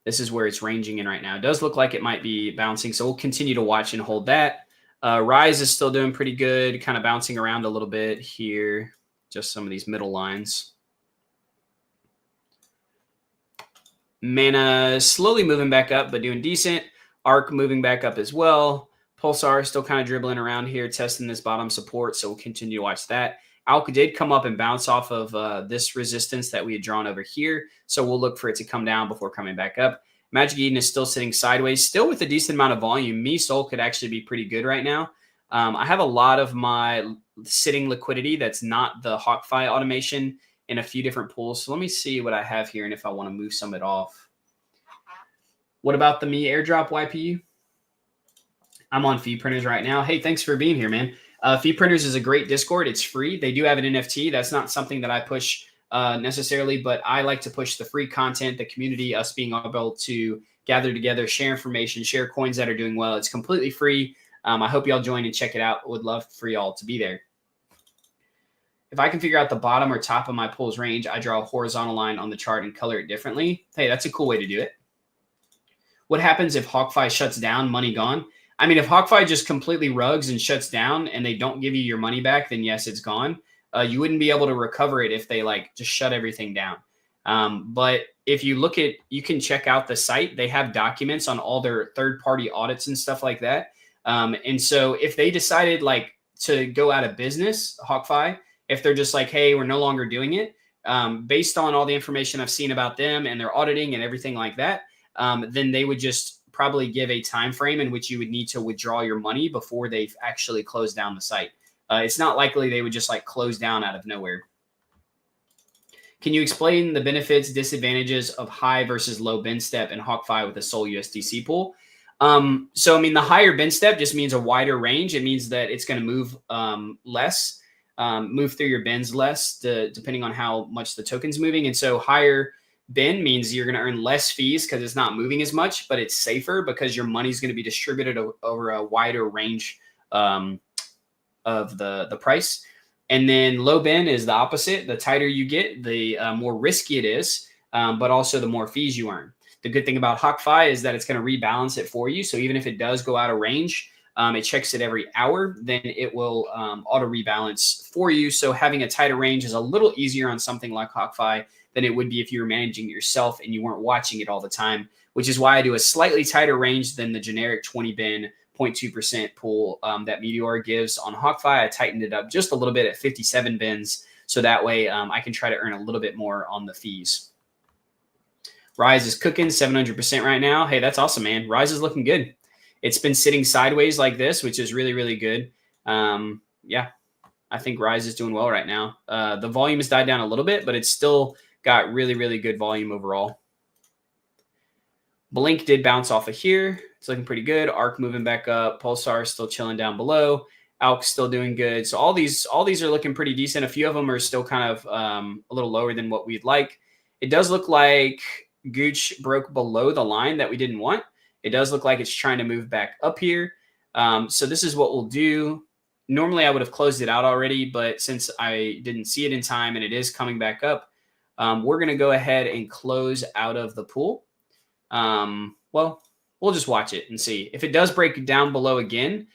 This is where it's ranging in right now. It does look like it might be bouncing, so we'll continue to watch and hold that. Rise is still doing pretty good, kind of bouncing around a little bit here. Just some of these middle lines. Mana slowly moving back up, but doing decent. Arc moving back up as well. Pulsar still kind of dribbling around here, testing this bottom support, so we'll continue to watch that. Alk did come up and bounce off of this resistance that we had drawn over here, so we'll look for it to come down before coming back up. Magic Eden is still sitting sideways, still with a decent amount of volume. Me Soul could actually be pretty good right now. I have a lot of my sitting liquidity that's not the Hawkfi automation in a few different pools. So let me see what I have here and if I want to move some of it off. What about the Me airdrop YPU? I'm on Fee Printers right now. Hey, thanks for being here, man. Fee Printers is a great Discord. It's free. They do have an NFT. That's not something that I push necessarily, but I like to push the free content, the community, us being able to gather together, share information, share coins that are doing well. It's completely free. I hope y'all join and check it out. Would love for y'all to be there. If I can figure out the bottom or top of my pool's range, I draw a horizontal line on the chart and color it differently. Hey, that's a cool way to do it. What happens if Hawkfi shuts down, money gone? I mean, if Hawkfi just completely rugs and shuts down and they don't give you your money back, then yes, it's gone. You wouldn't be able to recover it if they like just shut everything down. But if you look at, you can check out the site. They have documents on all their third-party audits and stuff like that. And so if they decided like to go out of business, Hawkfi, if they're just like, hey, we're no longer doing it, based on all the information I've seen about them and their auditing and everything like that, then they would just probably give a time frame in which you would need to withdraw your money before they've actually closed down the site. It's not likely they would just like close down out of nowhere. Can you explain the benefits, disadvantages of high versus low bin step and Hawkfi with a sole USDC pool? So, I mean, the higher bin step just means a wider range. It means that it's going to move less, move through your bins less, depending on how much the token's moving. And so higher bin means you're going to earn less fees because it's not moving as much, but it's safer because your money's going to be distributed over a wider range of the price. And then low bin is the opposite. The tighter you get, the more risky it is, but also the more fees you earn. The good thing about Hawkfi is that it's going to rebalance it for you. So even if it does go out of range, it checks it every hour, then it will auto rebalance for you. So having a tighter range is a little easier on something like Hawkfi than it would be if you were managing it yourself and you weren't watching it all the time, which is why I do a slightly tighter range than the generic 20 bin 0.2% pool that Meteora gives on Hawkfi. I tightened it up just a little bit at 57 bins. So that way I can try to earn a little bit more on the fees. Rise is cooking 700% right now. Hey, that's awesome, man. Rise is looking good. It's been sitting sideways like this, which is really, really good. Yeah, I think Rise is doing well right now. The volume has died down a little bit, but it's still got really, really good volume overall. Blink did bounce off of here. It's looking pretty good. ARC moving back up. Pulsar still chilling down below. ALK still doing good. So all these are looking pretty decent. A few of them are still kind of a little lower than what we'd like. It does look like Gooch broke below the line that we didn't want. It does look like it's trying to move back up here. So this is what we'll do. Normally I would have closed it out already, but since I didn't see it in time and it is coming back up, we're going to go ahead and close out of the pool. Well, we'll just watch it and see. If it does break down below again,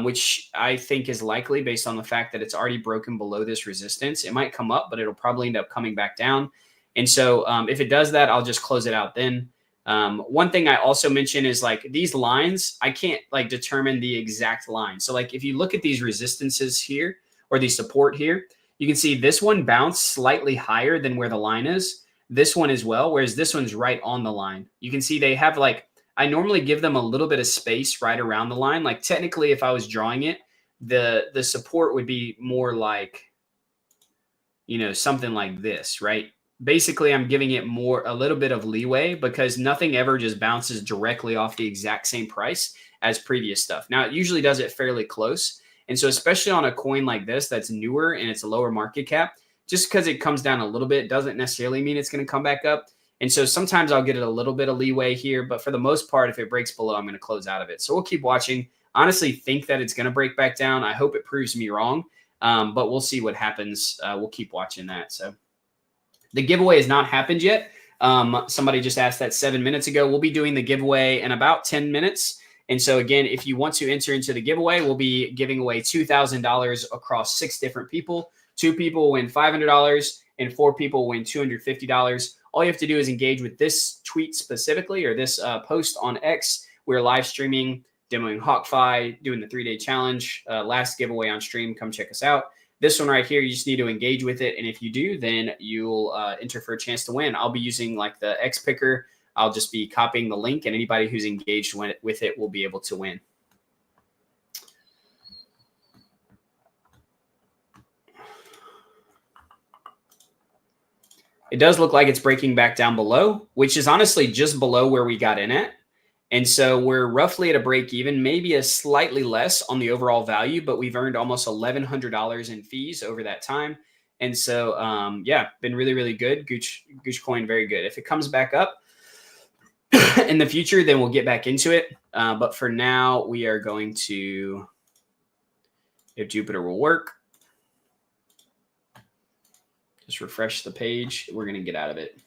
which I think is likely based on the fact that it's already broken below this resistance, it might come up, but it'll probably end up coming back down. And so if it does that, I'll just close it out then. One thing I also mentioned is like these lines, I can't like determine the exact line. So like if you look at these resistances here or the support here, you can see this one bounced slightly higher than where the line is. This one as well, whereas this one's right on the line. You can see they have like, I normally give them a little bit of space right around the line. Like technically if I was drawing it, the support would be more like, you know, something like this, right? Basically, I'm giving it a little bit of leeway because nothing ever just bounces directly off the exact same price as previous stuff. Now, it usually does it fairly close. And so especially on a coin like this that's newer and it's a lower market cap, just because it comes down a little bit doesn't necessarily mean it's going to come back up. And so sometimes I'll get it a little bit of leeway here, but for the most part, if it breaks below, I'm going to close out of it. So we'll keep watching. Honestly, think that it's going to break back down. I hope it proves me wrong, but we'll see what happens. We'll keep watching that. So the giveaway has not happened yet. Somebody just asked that 7 minutes ago. We'll be doing the giveaway in about 10 minutes. And so again, if you want to enter into the giveaway, we'll be giving away $2,000 across 6 different people. 2 people win $500 and 4 people win $250. All you have to do is engage with this tweet specifically or this post on X. We're live streaming, demoing Hawkfi, doing the 3-day challenge. Last giveaway on stream. Come check us out. This one right here, you just need to engage with it. And if you do, then you'll enter for a chance to win. I'll be using like the X picker. I'll just be copying the link and anybody who's engaged with it will be able to win. It does look like it's breaking back down below, which is honestly just below where we got in at. And so we're roughly at a break even, maybe a slightly less on the overall value, but we've earned almost $1,100 in fees over that time. And so, yeah, been really, really good. Gcoin, very good. If it comes back up in the future, then we'll get back into it. But for now, we are going to, if Jupiter will work, just refresh the page. We're going to get out of it.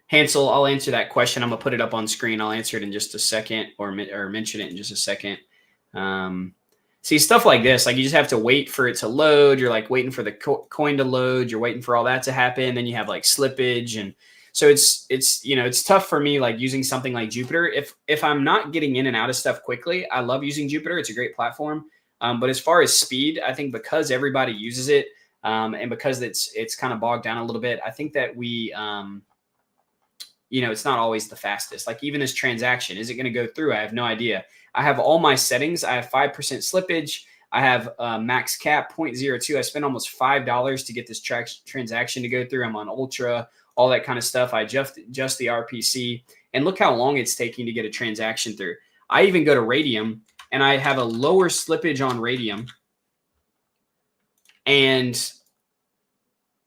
Hansel, I'll answer that question. I'm going to put it up on screen. I'll answer it in just a second or mention it in just a second. See, stuff like this, like you just have to wait for it to load. You're like waiting for the coin to load. You're waiting for all that to happen. Then you have like slippage. And so it's, you know, it's tough for me, like using something like Jupiter. If I'm not getting in and out of stuff quickly, I love using Jupiter. It's a great platform. But as far as speed, I think because everybody uses it, And because it's kind of bogged down a little bit, I think that we, it's not always the fastest. Like even this transaction, is it going to go through? I have no idea. I have all my settings. I have 5% slippage. I have max cap 0.02. I spent almost $5 to get this transaction to go through. I'm on Ultra, all that kind of stuff. I just the RPC, and look how long it's taking to get a transaction through. I even go to Radium, and I have a lower slippage on Radium, and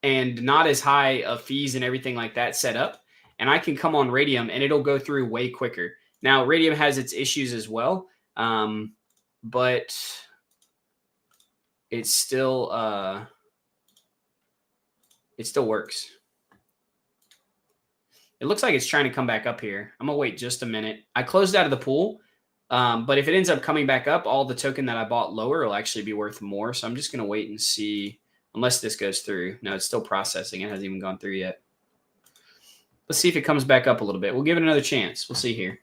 not as high of fees and everything like that set up. And I can come on Radium, and it'll go through way quicker. Now, Radium has its issues as well, but it still works. It looks like it's trying to come back up here. I'm gonna wait just a minute. I closed out of the pool, but if it ends up coming back up, all the token that I bought lower will actually be worth more. So I'm just gonna wait and see, unless this goes through. No, it's still processing. It hasn't even gone through yet. Let's see if it comes back up a little bit. We'll give it another chance. We'll see here.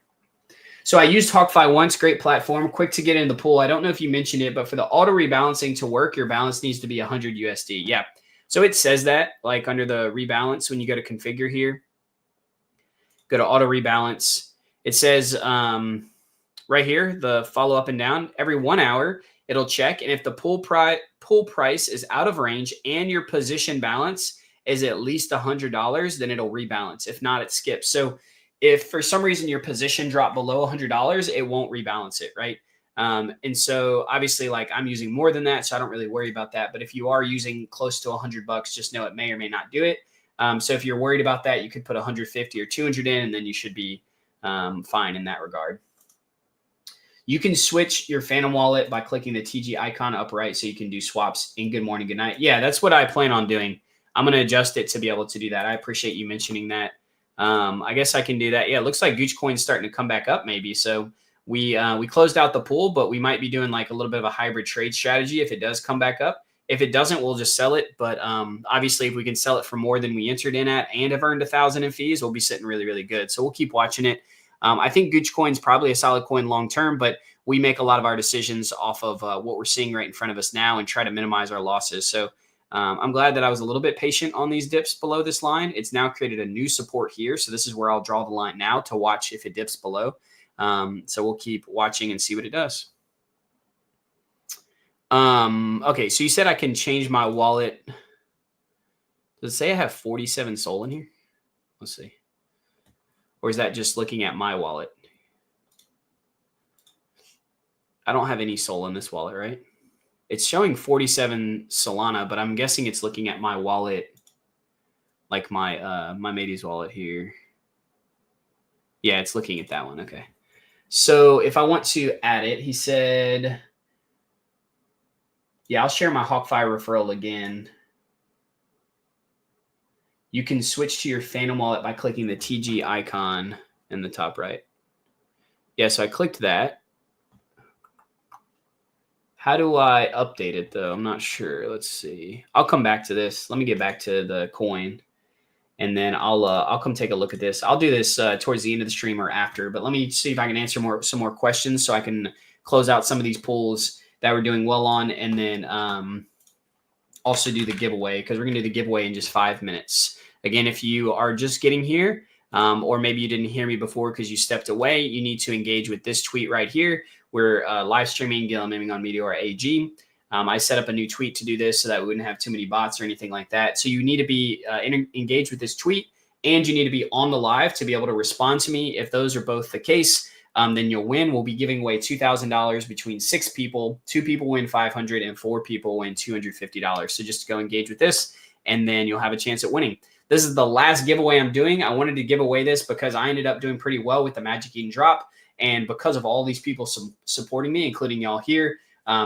So I used Hawkfi once, great platform, quick to get in the pool. I don't know if you mentioned it, but for the auto rebalancing to work, your balance needs to be 100 USD. Yeah. So it says that like under the rebalance, when you go to configure here, go to auto rebalance. It says right here, the follow up and down every 1 hour, it'll check. And if the pool price is out of range and your position balance is at least $100, then it'll rebalance. If not, it skips. So if for some reason your position dropped below $100, it won't rebalance it, right? And so obviously, like I'm using more than that, so I don't really worry about that. But if you are using close to $100, just know it may or may not do it. So if you're worried about that, you could put 150 or 200 in, and then you should be fine in that regard. You can switch your Phantom wallet by clicking the TG icon up right, so you can do swaps in good morning, good night. Yeah, that's what I plan on doing. I'm going to adjust it to be able to do that. I appreciate you mentioning that. I guess I can do that. Yeah, it looks like Gcoin's starting to come back up maybe. So we closed out the pool, but we might be doing like a little bit of a hybrid trade strategy if it does come back up. If it doesn't, we'll just sell it. But obviously, if we can sell it for more than we entered in at and have earned 1,000 in fees, we'll be sitting really, really good. So we'll keep watching it. I think Gcoin's probably a solid coin long term, but we make a lot of our decisions off of what we're seeing right in front of us now and try to minimize our losses. So I'm glad that I was a little bit patient on these dips below this line. It's now created a new support here. So this is where I'll draw the line now to watch if it dips below. So we'll keep watching and see what it does. Okay, so you said I can change my wallet. Does it say I have 47 SOL in here? Let's see. Or is that just looking at my wallet? I don't have any SOL in this wallet, right? It's showing 47 Solana, but I'm guessing it's looking at my wallet, like my my mate's wallet here. Yeah, it's looking at that one. Okay. So if I want to add it, he said, yeah, I'll share my Hawkfi referral again. You can switch to your Phantom wallet by clicking the TG icon in the top right. Yeah, so I clicked that. How do I update it though? I'm not sure. Let's see. I'll come back to this. Let me get back to the coin, and then I'll come take a look at this. I'll do this towards the end of the stream or after. But let me see if I can answer some more questions so I can close out some of these pools that we're doing well on, and then also do the giveaway, because we're gonna do the giveaway in just 5 minutes. Again, if you are just getting here, or maybe you didn't hear me before because you stepped away, you need to engage with this tweet right here. We're live streaming DLMMing on Meteora AG. I set up a new tweet to do this so that we wouldn't have too many bots or anything like that. So you need to be engaged with this tweet, and you need to be on the live to be able to respond to me. If those are both the case, then you'll win. We'll be giving away $2,000 between 6 people. 2 people win $500 and 4 people win $250. So just go engage with this, and then you'll have a chance at winning. This is the last giveaway I'm doing. I wanted to give away this because I ended up doing pretty well with the Magic Eden drop. And because of all these people supporting me, including y'all here,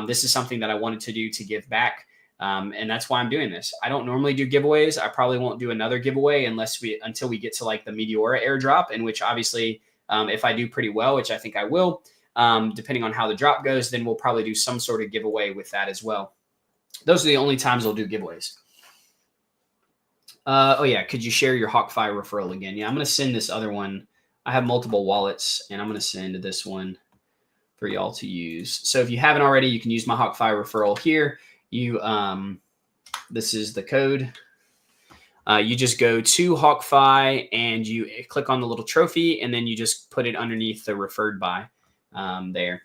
this is something that I wanted to do to give back. And that's why I'm doing this. I don't normally do giveaways. I probably won't do another giveaway until we get to like the Meteora airdrop, in which obviously if I do pretty well, which I think I will, depending on how the drop goes, then we'll probably do some sort of giveaway with that as well. Those are the only times I'll do giveaways. Oh yeah, could you share your Hawkfi referral again? Yeah, I'm going to send this other one. I have multiple wallets, and I'm going to send this one for y'all to use. So if you haven't already, you can use my Hawkfi referral here. You This is the code. You just go to Hawkfi and you click on the little trophy, and then you just put it underneath the referred by there.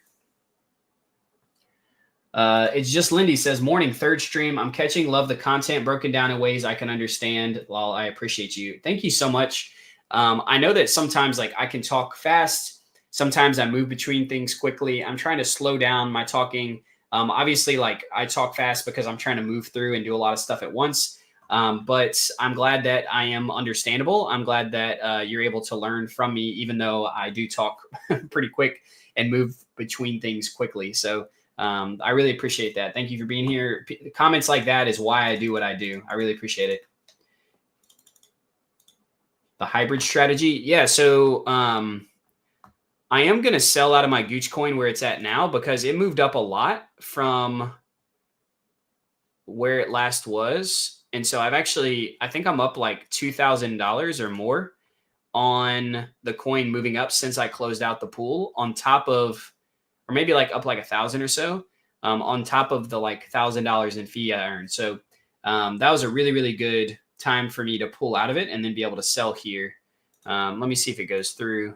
It's just Lindy says, morning, third stream. I'm catching, love the content broken down in ways I can understand. Well, I appreciate you. Thank you so much. I know that sometimes like I can talk fast. Sometimes I move between things quickly. I'm trying to slow down my talking. Obviously, like I talk fast because I'm trying to move through and do a lot of stuff at once. But I'm glad that I am understandable. I'm glad that you're able to learn from me, even though I do talk pretty quick and move between things quickly. So I really appreciate that. Thank you for being here. Comments like that is why I do what I do. I really appreciate it. The hybrid strategy. Yeah. So I am going to sell out of my Gcoin where it's at now because it moved up a lot from where it last was. And so I think I'm up like $2,000 or more on the coin moving up since I closed out the pool, on top of, or maybe like up like 1,000 or so, on top of the like $1,000 in fee I earned. So that was a really, really good time for me to pull out of it and then be able to sell here. Let me see if it goes through.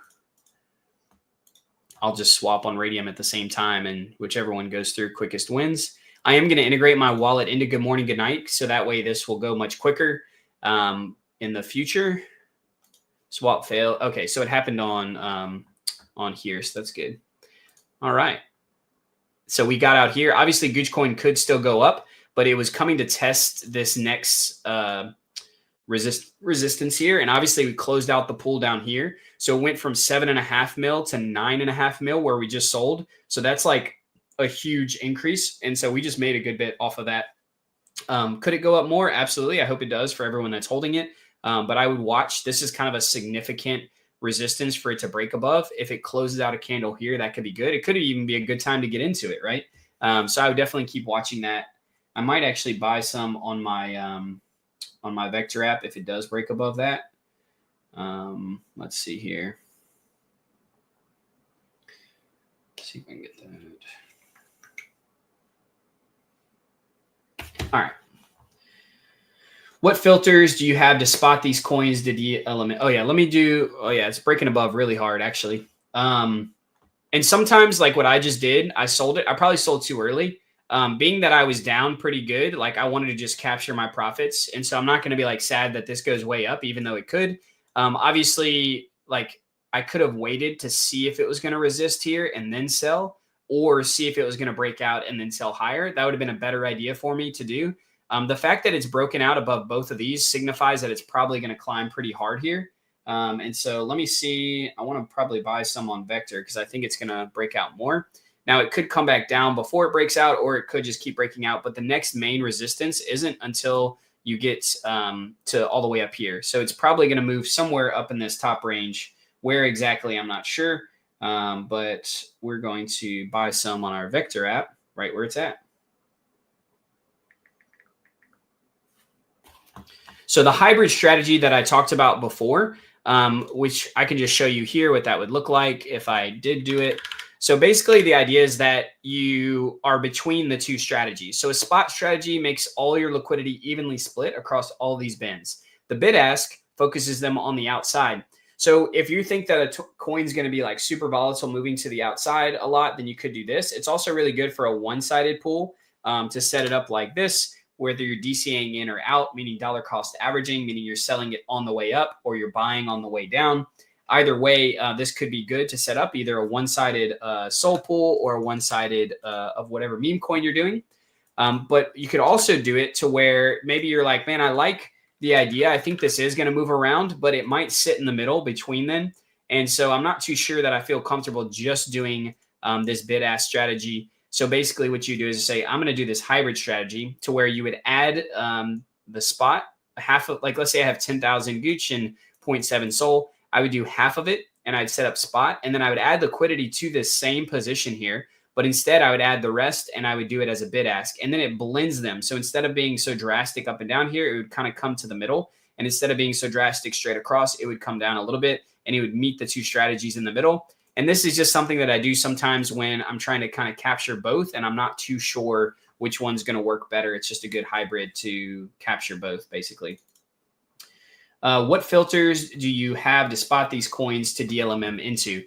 I'll just swap on Radium at the same time, and whichever one goes through quickest wins. I am going to integrate my wallet into Good Morning, Good Night, so that way this will go much quicker in the future. Swap fail. Okay, so it happened on here, so that's good. All right. So we got out here. Obviously, Gcoin could still go up, but it was coming to test this next resistance here. And obviously, we closed out the pool down here. So it went from 7.5 mil to 9.5 mil where we just sold. So that's like a huge increase. And so we just made a good bit off of that. Could it go up more? Absolutely. I hope it does for everyone that's holding it. But I would watch. This is kind of a significant resistance for it to break above. If it closes out a candle here, that could be good. It could even be a good time to get into it, right? So I would definitely keep watching that. I might actually buy some on my Vector app if it does break above that. Let's see here. Let's see if I can get that. All right. What filters do you have to spot these coins to DLMM? Oh yeah, let me do. Oh yeah, it's breaking above really hard actually. And sometimes like what I just did, I sold it. I probably sold too early. Being that I was down pretty good, like I wanted to just capture my profits. And so I'm not going to be like sad that this goes way up, even though it could. Obviously, like I could have waited to see if it was going to resist here and then sell, or see if it was going to break out and then sell higher. That would have been a better idea for me to do. The fact that it's broken out above both of these signifies that it's probably going to climb pretty hard here. And so let me see. I want to probably buy some on Vector because I think it's going to break out more. Now, it could come back down before it breaks out, or it could just keep breaking out. But the next main resistance isn't until you get to all the way up here. So it's probably going to move somewhere up in this top range. Where exactly, I'm not sure. But we're going to buy some on our Vector app right where it's at. So the hybrid strategy that I talked about before, which I can just show you here what that would look like if I did do it. So basically the idea is that you are between the two strategies. So a spot strategy makes all your liquidity evenly split across all these bins. The bid ask focuses them on the outside. So if you think that a coin's going to be like super volatile moving to the outside a lot, then you could do this. It's also really good for a one-sided pool to set it up like this, whether you're DCAing in or out, meaning dollar cost averaging, meaning you're selling it on the way up or you're buying on the way down. Either way, this could be good to set up either a one-sided SOL pool or a one-sided of whatever meme coin you're doing. But you could also do it to where maybe you're like, man, I like the idea. I think this is going to move around, but it might sit in the middle between them. And so I'm not too sure that I feel comfortable just doing this bid-ask strategy. So basically what you do is say, I'm going to do this hybrid strategy to where you would add the spot, half of, like, let's say I have 10,000 Gooch and 0.7 SOL. I would do half of it and I'd set up spot. And then I would add liquidity to this same position here. But instead I would add the rest and I would do it as a bid ask. And then it blends them. So instead of being so drastic up and down here, it would kind of come to the middle. And instead of being so drastic straight across, it would come down a little bit and it would meet the two strategies in the middle. And this is just something that I do sometimes when I'm trying to kind of capture both and I'm not too sure which one's going to work better. It's just a good hybrid to capture both, basically. What filters do you have to spot these coins to DLMM into?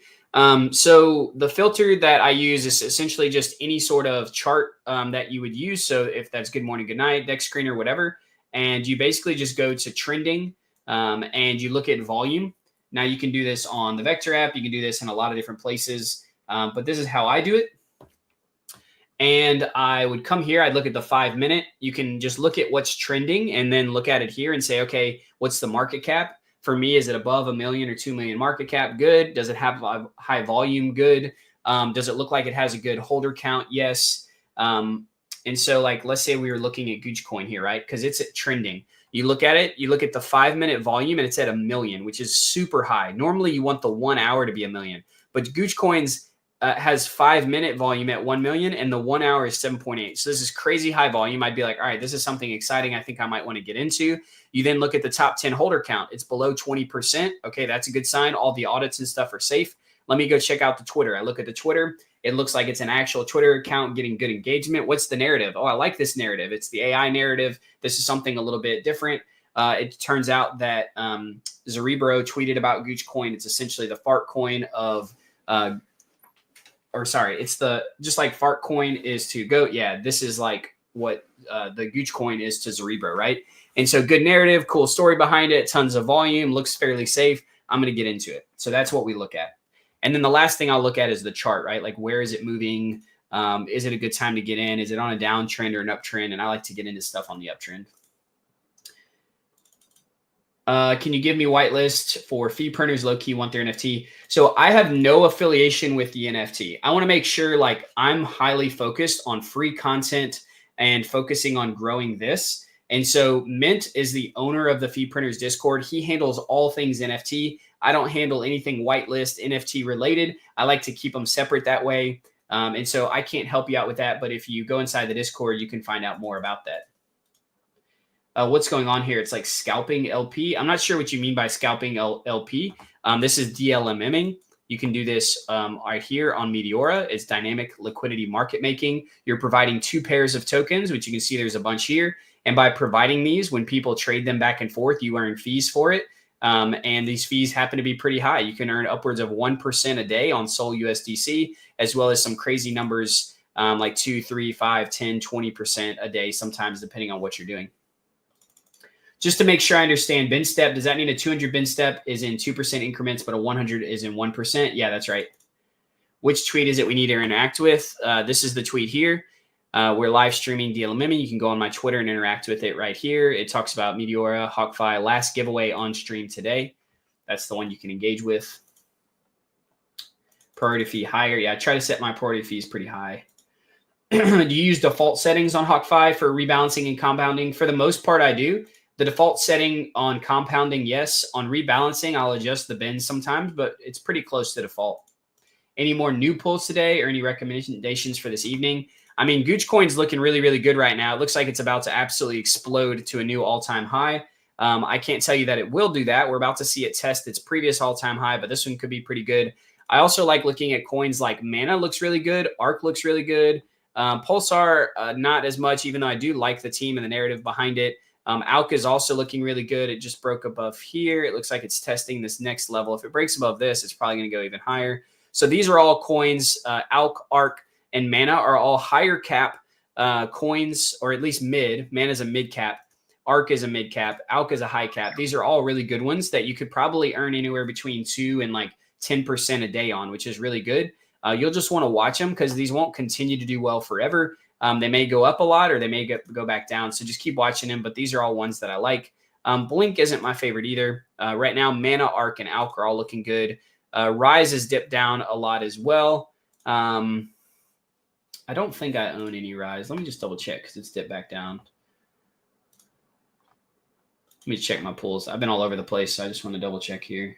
So the filter that I use is essentially just any sort of chart that you would use. So if that's good morning, good night, deck screener, whatever, and you basically just go to trending and you look at volume. Now you can do this on the Vector app. You can do this in a lot of different places, but this is how I do it. And I would come here, I'd look at the 5 minute. You can just look at what's trending and then look at it here and say, okay, what's the market cap? For me, is it above 1 million or 2 million market cap? Good. Does it have a high volume? Good. Does it look like it has a good holder count? Yes. And so like, let's say we were looking at Gcoin here, right? Because it's at trending. You look at it, you look at the 5 minute volume and it's at 1 million, which is super high. Normally you want the 1 hour to be 1 million, but Gcoin's has 5 minute volume at 1 million and the 1 hour is 7.8. So this is crazy high volume. I'd be like, all right, this is something exciting. I think I might want to get into. You then look at the top 10 holder count. It's below 20%. Okay, that's a good sign. All the audits and stuff are safe. Let me go check out the Twitter. I look at the Twitter. It looks like it's an actual Twitter account getting good engagement. What's the narrative? Oh, I like this narrative. It's the AI narrative. This is something a little bit different. It turns out that Cerebro tweeted about Gcoin. It's essentially the fart coin of it's the just like fart coin is to goat. Yeah, this is like what the Gcoin is to Cerebro, right? And so good narrative, cool story behind it, tons of volume, looks fairly safe. I'm going to get into it. So that's what we look at. And then the last thing I'll look at is the chart, right? Like where is it moving? Is it a good time to get in? Is it on a downtrend or an uptrend? And I like to get into stuff on the uptrend. Can you give me whitelist for fee printers low-key want their NFT? So I have no affiliation with the NFT. I want to make sure like I'm highly focused on free content and focusing on growing this. And so Mint is the owner of the Fee Printers Discord. He handles all things NFT. I don't handle anything whitelist NFT related. I like to keep them separate that way. And so I can't help you out with that. But if you go inside the Discord, you can find out more about that. What's going on here? It's like scalping LP. I'm not sure what you mean by scalping LP. This is DLMMing. You can do this right here on Meteora. It's dynamic liquidity market making. You're providing 2 pairs of tokens, which you can see there's a bunch here. And by providing these, when people trade them back and forth, you earn fees for it. And these fees happen to be pretty high. You can earn upwards of 1% a day on Sol USDC, as well as some crazy numbers like 2, 3, 5, 10, 20% a day, sometimes depending on what you're doing. Just to make sure I understand, bin step, does that mean a 200 bin step is in 2% increments, but a 100 is in 1%? Yeah, that's right. Which tweet is it we need to interact with? This is the tweet here. We're live streaming DLMMing. You can go on my Twitter and interact with it right here. It talks about Meteora, Hawkfi, last giveaway on stream today. That's the one you can engage with. Priority fee higher. Yeah, I try to set my priority fees pretty high. Do you use default settings on Hawkfi for rebalancing and compounding? For the most part, I do. The default setting on compounding, yes. On rebalancing, I'll adjust the bins sometimes, but it's pretty close to default. Any more new pulls today or any recommendations for this evening? I mean, Gcoin's looking really, really good right now. It looks like it's about to absolutely explode to a new all-time high. I can't tell you that it will do that. We're about to see it test its previous all-time high, but this one could be pretty good. I also like looking at coins like Mana looks really good. ARK looks really good. Pulsar, not as much, even though I do like the team and the narrative behind it. ALK is also looking really good. It just broke above here. It looks like it's testing this next level. If it breaks above this, it's probably going to go even higher. So these are all coins. ALK, ARK, and Mana are all higher cap coins, or at least mid. Mana is a mid cap. ARK is a mid cap. ALK is a high cap. These are all really good ones that you could probably earn anywhere between 2 and like 10% a day on, which is really good. You'll just want to watch them because these won't continue to do well forever. They may go up a lot or they may go back down. So just keep watching them. But these are all ones that I like. Blink isn't my favorite either. Right now, Mana, ARK, and ALK are all looking good. Rise has dipped down a lot as well. I don't think I own any Rise. Let me just double check because it's dipped back down. Let me check my pools. I've been all over the place, so I just want to double check here.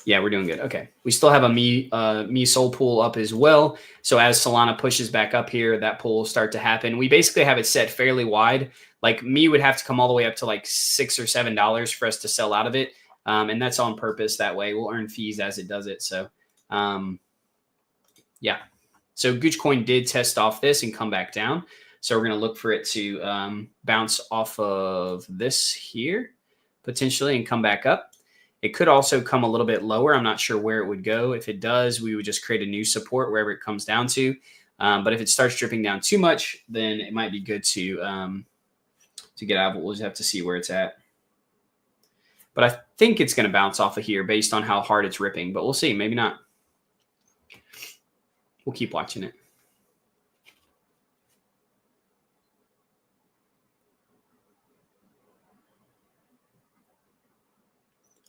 Yeah, we're doing good. Okay. We still have a Me Sol pool up as well. So as Solana pushes back up here, that pool will start to happen. We basically have it set fairly wide. Like Me would have to come all the way up to like $6 or $7 for us to sell out of it. And that's on purpose. That way we'll earn fees as it does it. So Yeah. So Gcoin did test off this and come back down. So we're going to look for it to bounce off of this here potentially and come back up. It could also come a little bit lower. I'm not sure where it would go. If it does, we would just create a new support wherever it comes down to. But if it starts dripping down too much, then it might be good to get out of it. We'll just have to see where it's at. But I think it's going to bounce off of here based on how hard it's ripping. But we'll see. Maybe not. We'll keep watching it.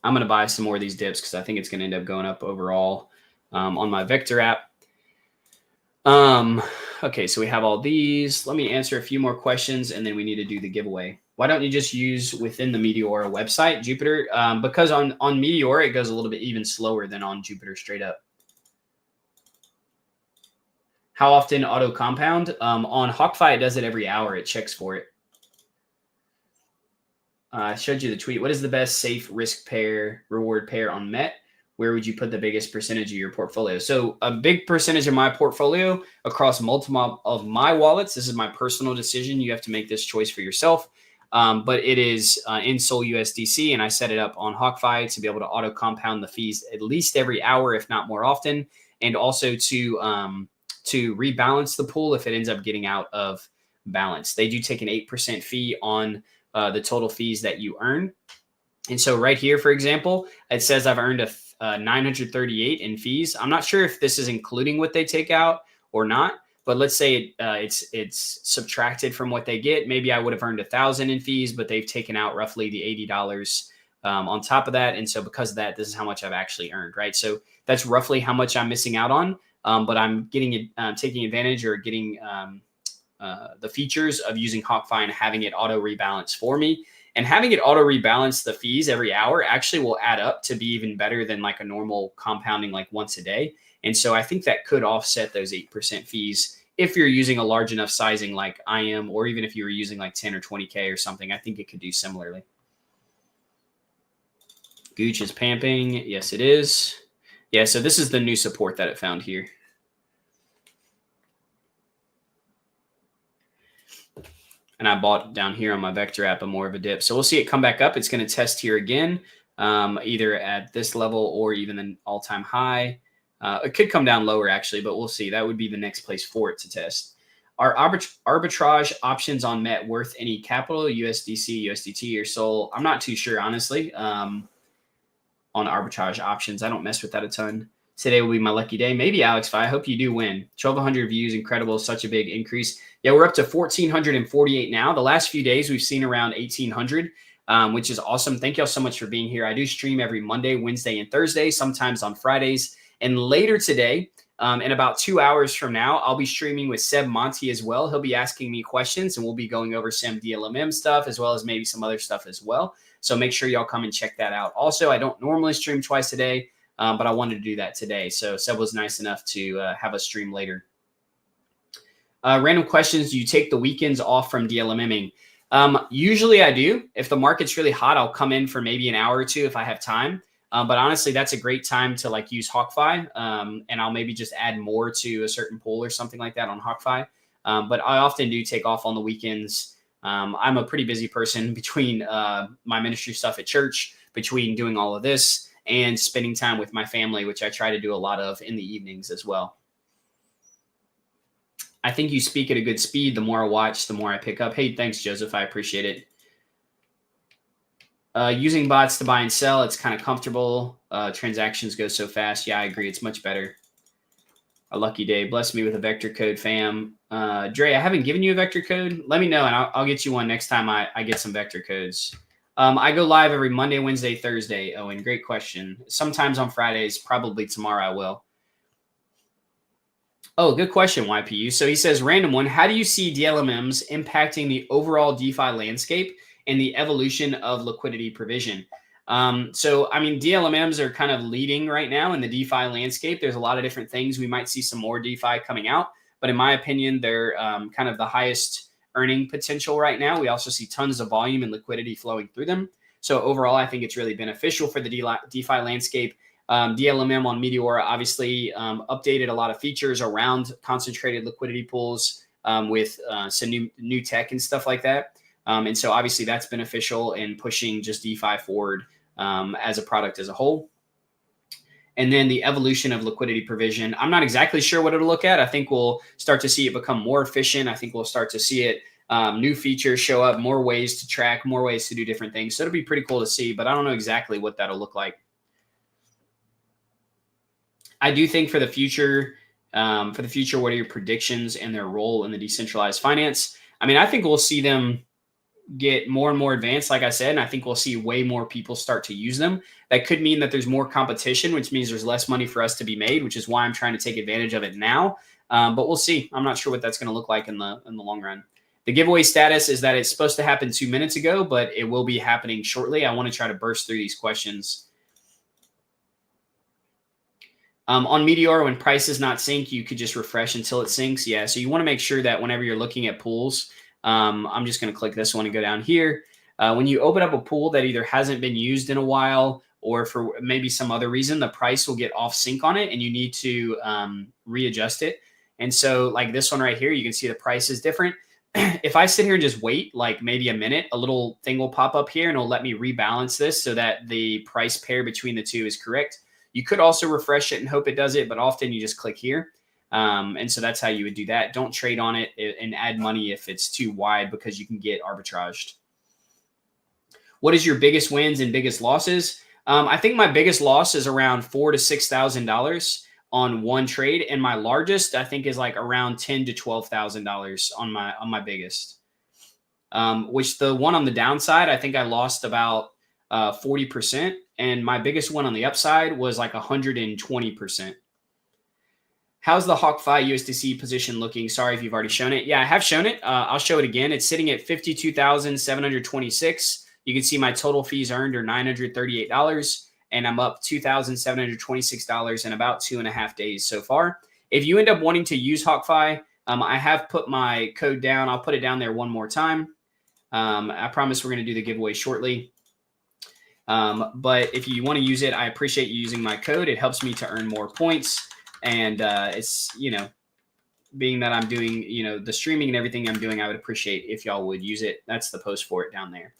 I'm going to buy some more of these dips because I think it's going to end up going up overall on my Vector app. Okay, so we have all these. Let me answer a few more questions, and then we need to do the giveaway. Why don't you just use within the Meteora website, Jupiter? Because on Meteora, it goes a little bit even slower than on Jupiter straight up. How often auto compound? On Hawkfi, it does it every hour. It checks for it. I showed you the tweet. What is the best safe risk pair, reward pair on Met? Where would you put the biggest percentage of your portfolio? So a big percentage of my portfolio across multiple of my wallets. This is my personal decision. You have to make this choice for yourself. But it is in Sol USDC, and I set it up on Hawkfi to be able to auto compound the fees at least every hour, if not more often, and also to rebalance the pool if it ends up getting out of balance. They do take an 8% fee on the total fees that you earn. And so right here, for example, it says I've earned a 938 in fees. I'm not sure if this is including what they take out or not, but let's say it's subtracted from what they get. Maybe I would have earned 1,000 in fees, but they've taken out roughly the $80 on top of that. And so because of that, this is how much I've actually earned, right? So that's roughly how much I'm missing out on, but I'm getting taking advantage or getting the features of using Hawkfi and having it auto rebalance for me. And having it auto rebalance the fees every hour actually will add up to be even better than like a normal compounding like once a day. And so I think that could offset those 8% fees if you're using a large enough sizing like I am, or even if you were using like 10 or 20K or something. I think it could do similarly. Gooch is pamping. Yes, it is. Yeah, so this is the new support that it found here. And I bought down here on my Vector app a more of a dip. So we'll see it come back up. It's going to test here again, either at this level or even an all-time high. It could come down lower, actually, but we'll see. That would be the next place for it to test. Are arbitrage options on Met worth any capital, USDC, USDT, or Sol? I'm not too sure, honestly, on arbitrage options. I don't mess with that a ton. Today will be my lucky day. Maybe, Alex, I hope you do win. 1,200 views, incredible. Such a big increase. Yeah, we're up to 1,448 now. The last few days, we've seen around 1,800, which is awesome. Thank y'all so much for being here. I do stream every Monday, Wednesday, and Thursday, sometimes on Fridays. And later today, in about 2 hours from now, I'll be streaming with Seb Monty as well. He'll be asking me questions, and we'll be going over some DLMM stuff as well as maybe some other stuff as well. So make sure y'all come and check that out. Also, I don't normally stream twice a day, but I wanted to do that today. So Seb was nice enough to have us stream later. Random questions. Do you take the weekends off from DLMMing? Usually I do. If the market's really hot, I'll come in for maybe an hour or two if I have time. But honestly, that's a great time to like use Hawkfi. And I'll maybe just add more to a certain pool or something like that on Hawkfi. But I often do take off on the weekends. I'm a pretty busy person between my ministry stuff at church, between doing all of this and spending time with my family, which I try to do a lot of in the evenings as well. I think you speak at a good speed. The more I watch, the more I pick up. Hey, thanks, Joseph. I appreciate it. Using bots to buy and sell, it's kind of comfortable. Transactions go so fast. Yeah, I agree. It's much better. A lucky day. Bless me with a vector code, fam. Dre, I haven't given you a vector code. Let me know, and I'll get you one next time I get some vector codes. I go live every Monday, Wednesday, Thursday. Owen, great question. Sometimes on Fridays, probably tomorrow I will. Oh, good question, YPU. So he says, random one, how do you see DLMMs impacting the overall DeFi landscape and the evolution of liquidity provision? So, I mean, DLMMs are kind of leading right now in the DeFi landscape. There's a lot of different things. We might see some more DeFi coming out, but in my opinion, they're kind of the highest earning potential right now. We also see tons of volume and liquidity flowing through them. So overall, I think it's really beneficial for the DeFi landscape. DLMM on Meteora obviously updated a lot of features around concentrated liquidity pools with some new tech and stuff like that. And so obviously that's beneficial in pushing just DeFi forward as a product as a whole. And then the evolution of liquidity provision. I'm not exactly sure what it'll look at. I think we'll start to see it become more efficient. I think we'll start to see it, new features show up, more ways to track, more ways to do different things. So it'll be pretty cool to see, but I don't know exactly what that'll look like. I do think for the future, what are your predictions and their role in the decentralized finance? I mean, I think we'll see them get more and more advanced, like I said, and I think we'll see way more people start to use them. That could mean that there's more competition, which means there's less money for us to be made, which is why I'm trying to take advantage of it now. But we'll see. I'm not sure what that's going to look like in the long run. The giveaway status is that it's supposed to happen 2 minutes ago, but it will be happening shortly. I want to try to burst through these questions. On Meteor, when prices not sync, you could just refresh until it syncs. Yeah, so you want to make sure that whenever you're looking at pools, I'm just going to click this one and go down here. When you open up a pool that either hasn't been used in a while or for maybe some other reason, the price will get off sync on it and you need to readjust it. And so like this one right here, you can see the price is different. If I sit here and just wait like maybe a minute, a little thing will pop up here and it'll let me rebalance this so that the price pair between the two is correct. You could also refresh it and hope it does it, but often you just click here. And so that's how you would do that. Don't trade on it and add money if it's too wide because you can get arbitraged. What is your biggest wins and biggest losses? I think my biggest loss is around $4,000 to $6,000 on one trade, and my largest I think is like around $10,000 to $12,000 on my biggest. Which the one on the downside, I think I lost about 40%, and my biggest one on the upside was like 120%. How's the Hawkfi USDC position looking? Sorry if you've already shown it. Yeah, I have shown it. I'll show it again. It's sitting at 52,726. You can see my total fees earned are $938, and I'm up $2,726 in about 2.5 days so far. If you end up wanting to use Hawkfi, I have put my code down. I'll put it down there one more time. I promise we're going to do the giveaway shortly. But if you want to use it, I appreciate you using my code. It helps me to earn more points. And it's, being that I'm doing, the streaming and everything I'm doing, I would appreciate if y'all would use it. That's the post for it down there.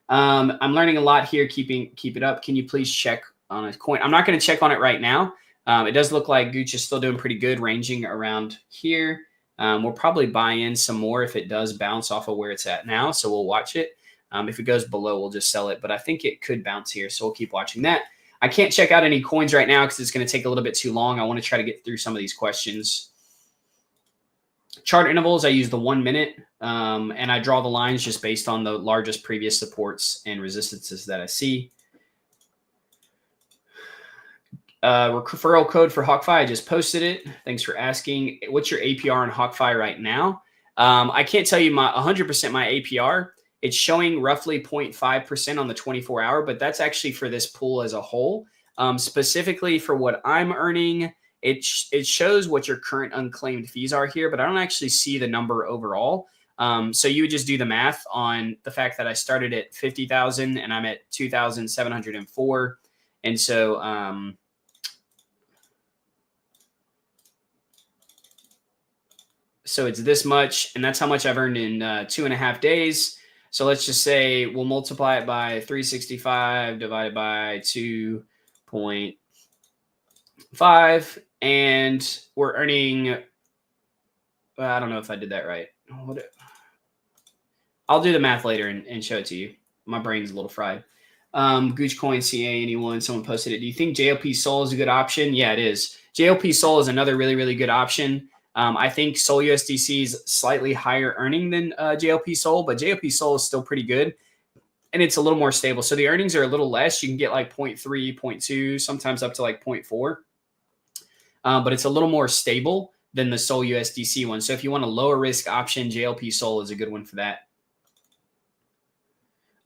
I'm learning a lot here. Keep it up. Can you please check on a coin? I'm not going to check on it right now. It does look like Gooch is still doing pretty good, ranging around here. We'll probably buy in some more if it does bounce off of where it's at now. So we'll watch it. If it goes below, we'll just sell it. But I think it could bounce here. So we'll keep watching that. I can't check out any coins right now because it's going to take a little bit too long. I want to try to get through some of these questions. Chart intervals, I use the 1 minute, and I draw the lines just based on the largest previous supports and resistances that I see. Referral code for Hawkfi, I just posted it. Thanks for asking. What's your APR on Hawkfi right now? I can't tell you 100% my APR. It's showing roughly 0.5% on the 24-hour, but that's actually for this pool as a whole. Specifically for what I'm earning, it shows what your current unclaimed fees are here, but I don't actually see the number overall. So you would just do the math on the fact that I started at 50,000 and I'm at 2,704. And so so it's this much, and that's how much I've earned in 2.5 days. So let's just say we'll multiply it by 365 divided by 2.5, and we're earning, I don't know if I did that right. I'll do the math later and show it to you. My brain's a little fried. Gcoin CA, anyone? Someone posted it. Do you think JLP Sol is a good option? Yeah, it is. JLP Sol is another really, really good option. I think Sol USDC is slightly higher earning than JLP Sol, but JLP Sol is still pretty good, and it's a little more stable. So the earnings are a little less. You can get like 0.3, 0.2, sometimes up to like 0.4, but it's a little more stable than the Sol USDC one. So if you want a lower risk option, JLP Sol is a good one for that.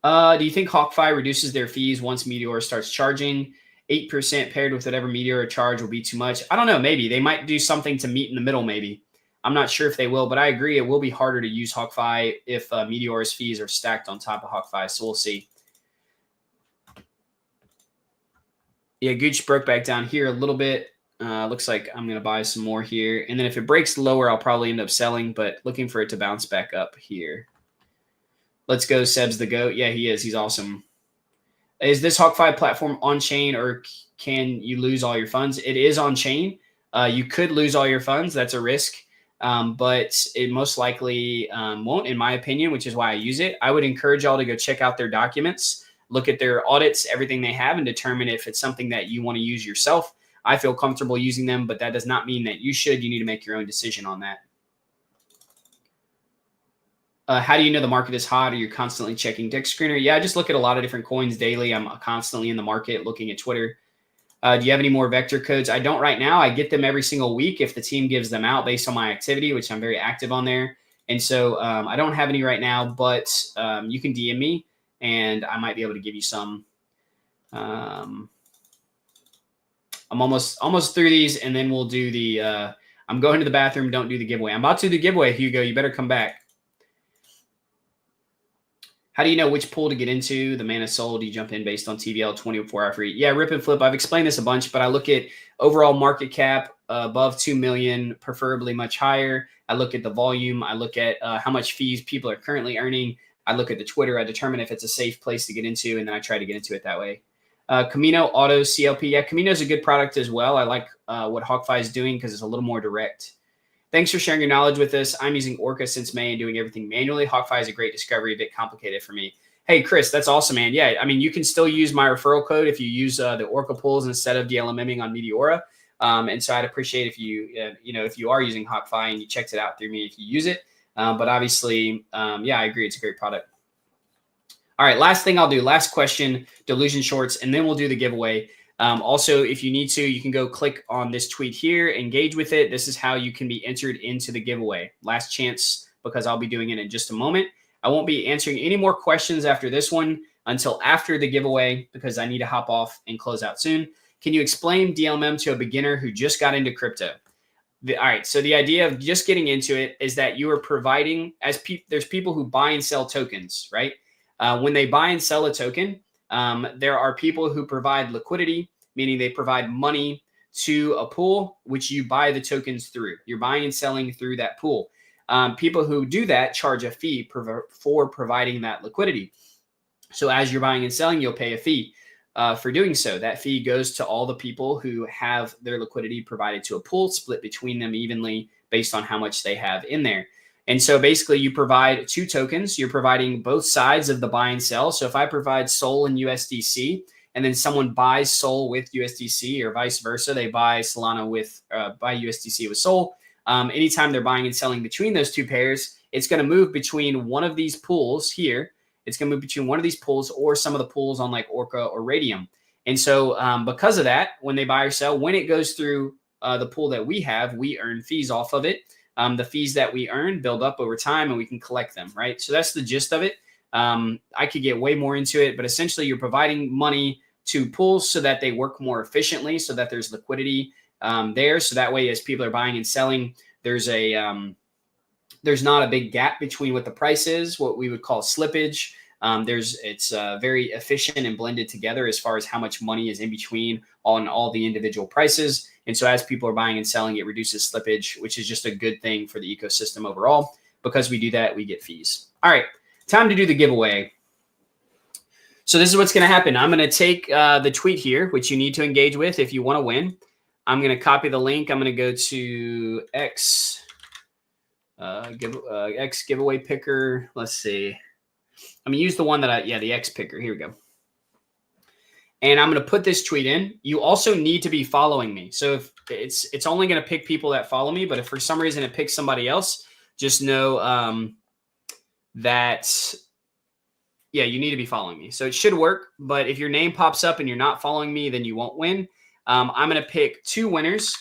Do you think Hawkfi reduces their fees once Meteor starts charging? 8% paired with whatever Meteor charge will be too much. I don't know. Maybe they might do something to meet in the middle. Maybe. I'm not sure if they will, but I agree it will be harder to use Hawkfi if Meteor's fees are stacked on top of Hawkfi. So we'll see. Yeah, Gooch broke back down here a little bit. Looks like I'm going to buy some more here. And then if it breaks lower, I'll probably end up selling, but looking for it to bounce back up here. Let's go, Seb's the GOAT. Yeah, he is. He's awesome. Is this Hawkfi platform on chain, or can you lose all your funds? It is on chain. You could lose all your funds. That's a risk. But it most likely won't, in my opinion, which is why I use it. I would encourage y'all to go check out their documents, look at their audits, everything they have, and determine if it's something that you want to use yourself. I feel comfortable using them, but that does not mean that you should. You need to make your own decision on that. How do you know the market is hot? Or you're constantly checking Dick Screener? Yeah, I just look at a lot of different coins daily. I'm constantly in the market looking at Twitter. Do you have any more vector codes? I don't right now. I get them every single week if the team gives them out based on my activity, which I'm very active on there. And so I don't have any right now, but you can DM me and I might be able to give you some. I'm almost through these, and then we'll do the I'm going to the bathroom. Don't do the giveaway. I'm about to do the giveaway, Hugo. You better come back. How do you know which pool to get into? The man is sold. You jump in based on TVL 24-hour free. Yeah, rip and flip. I've explained this a bunch, but I look at overall market cap above 2 million, preferably much higher. I look at the volume. I look at how much fees people are currently earning. I look at the Twitter. I determine if it's a safe place to get into, and then I try to get into it that way. Camino Auto CLP. Yeah, Camino is a good product as well. I like what Hawkfi is doing because it's a little more direct. Thanks for sharing your knowledge with us. I'm using Orca since May and doing everything manually. Hawkfi is a great discovery, a bit complicated for me. Hey, Chris, that's awesome, man. Yeah, I mean, you can still use my referral code if you use the Orca pools instead of DLMMing on Meteora. And so I'd appreciate if you, if you are using Hawkfi and you checked it out through me, if you use it. But obviously, yeah, I agree. It's a great product. All right, last thing I'll do, last question, Delusion Shorts, and then we'll do the giveaway. Also, if you need to, you can go click on this tweet here, engage with it. This is how you can be entered into the giveaway. Last chance, because I'll be doing it in just a moment. I won't be answering any more questions after this one until after the giveaway because I need to hop off and close out soon. Can you explain DLMM to a beginner who just got into crypto? All right, so the idea of just getting into it is that you are providing, there's people who buy and sell tokens, right? When they buy and sell a token, there are people who provide liquidity, meaning they provide money to a pool, which you buy the tokens through. You're buying and selling through that pool. People who do that charge a fee for providing that liquidity. So as you're buying and selling, you'll pay a fee for doing so. That fee goes to all the people who have their liquidity provided to a pool, split between them evenly based on how much they have in there. And so basically you provide two tokens. You're providing both sides of the buy and sell. So if I provide SOL and USDC, and then someone buys SOL with USDC or vice versa, they buy Solana with buy USDC with SOL. Anytime they're buying and selling between those two pairs, it's going to move between one of these pools here. It's going to move between one of these pools or some of the pools on like Orca or Radium. And so because of that, when they buy or sell, when it goes through the pool that we have, we earn fees off of it. The fees that we earn build up over time and we can collect them, right? So that's the gist of it. I could get way more into it, but essentially you're providing money to pools so that they work more efficiently, so that there's liquidity there. So that way, as people are buying and selling, there's not a big gap between what the price is, what we would call slippage. It's very efficient and blended together as far as how much money is in between on all the individual prices. And so as people are buying and selling, it reduces slippage, which is just a good thing for the ecosystem overall. Because we do that, we get fees. All right, time to do the giveaway. So this is what's going to happen. I'm going to take the tweet here, which you need to engage with if you want to win. I'm going to copy the link. I'm going to go to X giveaway picker. Let's see. I'm going to use the one that the X picker. Here we go. And I'm going to put this tweet in. You also need to be following me. So if it's only going to pick people that follow me, but if for some reason it picks somebody else, just know that, yeah, you need to be following me. So it should work. But if your name pops up and you're not following me, then you won't win. I'm going to pick two winners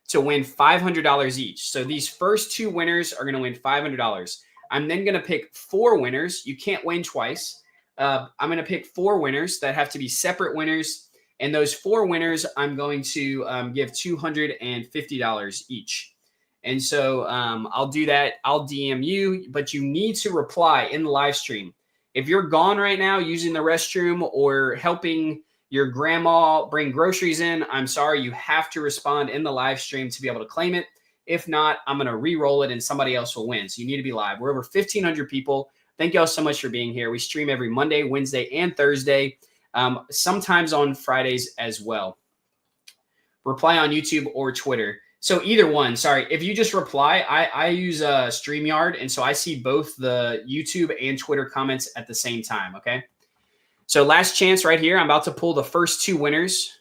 to win $500 each. So these first two winners are going to win $500. I'm then going to pick four winners. You can't win twice. I'm going to pick four winners that have to be separate winners. And those four winners, I'm going to give $250 each. And so I'll do that. I'll DM you, but you need to reply in the live stream. If you're gone right now using the restroom or helping your grandma bring groceries in, I'm sorry, you have to respond in the live stream to be able to claim it. If not, I'm going to re-roll it and somebody else will win. So you need to be live. We're over 1,500 people. Thank you all so much for being here. We stream every Monday, Wednesday, and Thursday, sometimes on Fridays as well. Reply on YouTube or Twitter. So either one, sorry. If you just reply, I use StreamYard, and so I see both the YouTube and Twitter comments at the same time, okay? So last chance right here. I'm about to pull the first 2 winners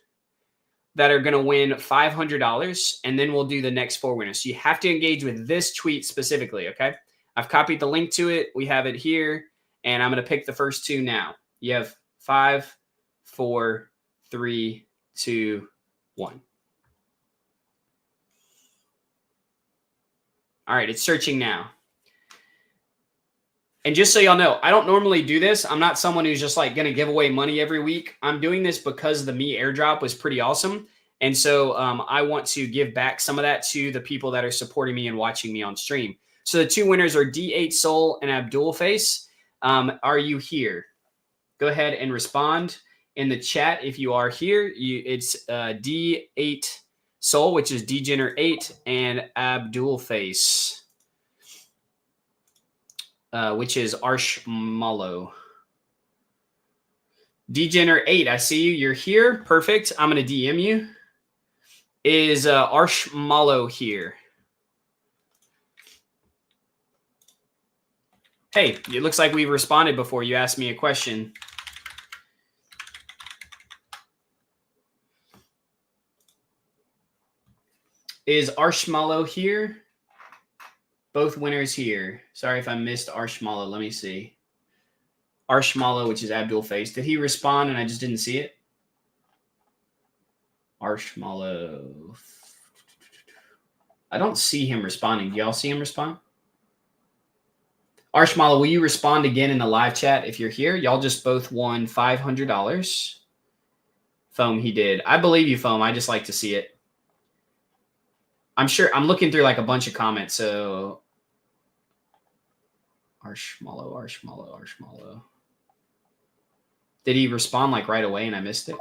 that are going to win $500, and then we'll do the next 4 winners. So you have to engage with this tweet specifically, okay? I've copied the link to it. We have it here, and I'm going to pick the first 2 now. You have 5, 4, 3, 2, 1. All right, it's searching now. And just so y'all know, I don't normally do this. I'm not someone who's just like going to give away money every week. I'm doing this because the Me airdrop was pretty awesome. And so I want to give back some of that to the people that are supporting me and watching me on stream. So the 2 winners are D8 Soul and Abdul Face. Are you here? Go ahead and respond in the chat if you are here. It's D8 Soul, which is Degener8, and Abdul Face, which is Arshmallow. Degener8, I see you. You're here. Perfect. I'm going to DM you. Is Arshmallow here? Hey, it looks like we've responded before you asked me a question. Is Arshmallow here? Both winners here. Sorry if I missed Arshmallow. Let me see. Arshmallow, which is Abdul Face. Did he respond and I just didn't see it? Arshmallow. I don't see him responding. Do y'all see him respond? Arshmallow, will you respond again in the live chat if you're here? Y'all just both won $500. Foam, he did. I believe you, Foam. I just like to see it. I'm sure I'm looking through like a bunch of comments. So Arshmallow. Did he respond like right away and I missed it?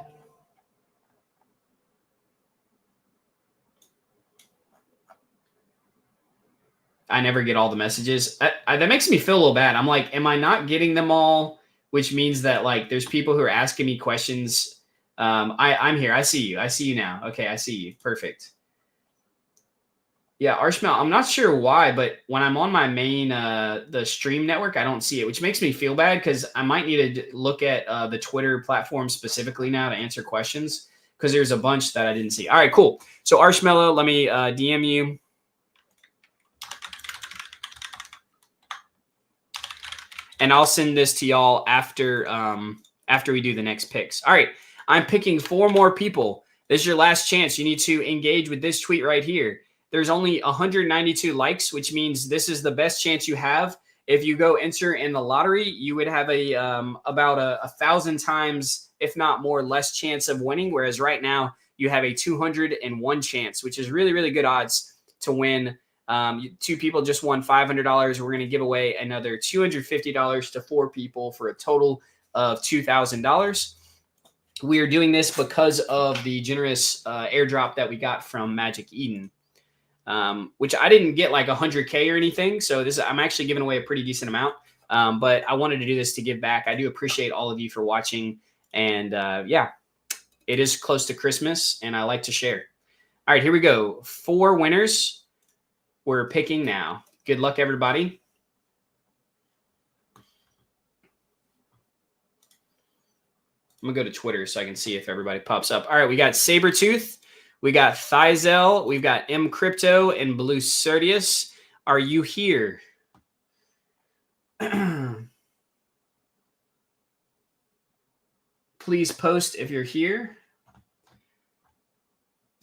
I never get all the messages. That makes me feel a little bad. I'm like, am I not getting them all? Which means that like there's people who are asking me questions. I'm here. I see you. I see you now. Okay, I see you. Perfect. Yeah, Arshmallow. I'm not sure why, but when I'm on my main the stream network, I don't see it, which makes me feel bad because I might need to look at the Twitter platform specifically now to answer questions because there's a bunch that I didn't see. All right, cool. So Arshmallow, let me DM you. And I'll send this to y'all after we do the next picks. All right, I'm picking 4 more people. This is your last chance. You need to engage with this tweet right here. There's only 192 likes, which means this is the best chance you have. If you go enter in the lottery, you would have a about 1,000 times, if not more, less chance of winning. Whereas right now you have a 201 chance, which is really, really good odds to win. 2 people just won $500. We're going to give away another $250 to 4 people for a total of $2,000. We are doing this because of the generous airdrop that we got from Magic Eden, which I didn't get like 100K or anything. So I'm actually giving away a pretty decent amount. But I wanted to do this to give back. I do appreciate all of you for watching. And yeah, it is close to Christmas and I like to share. All right, here we go. 4 winners. We're picking now. Good luck, everybody. I'm going to go to Twitter so I can see if everybody pops up. All right, we got Sabretooth. We got Thizel. We've got M Crypto and Blue Certius. Are you here? Please post if you're here.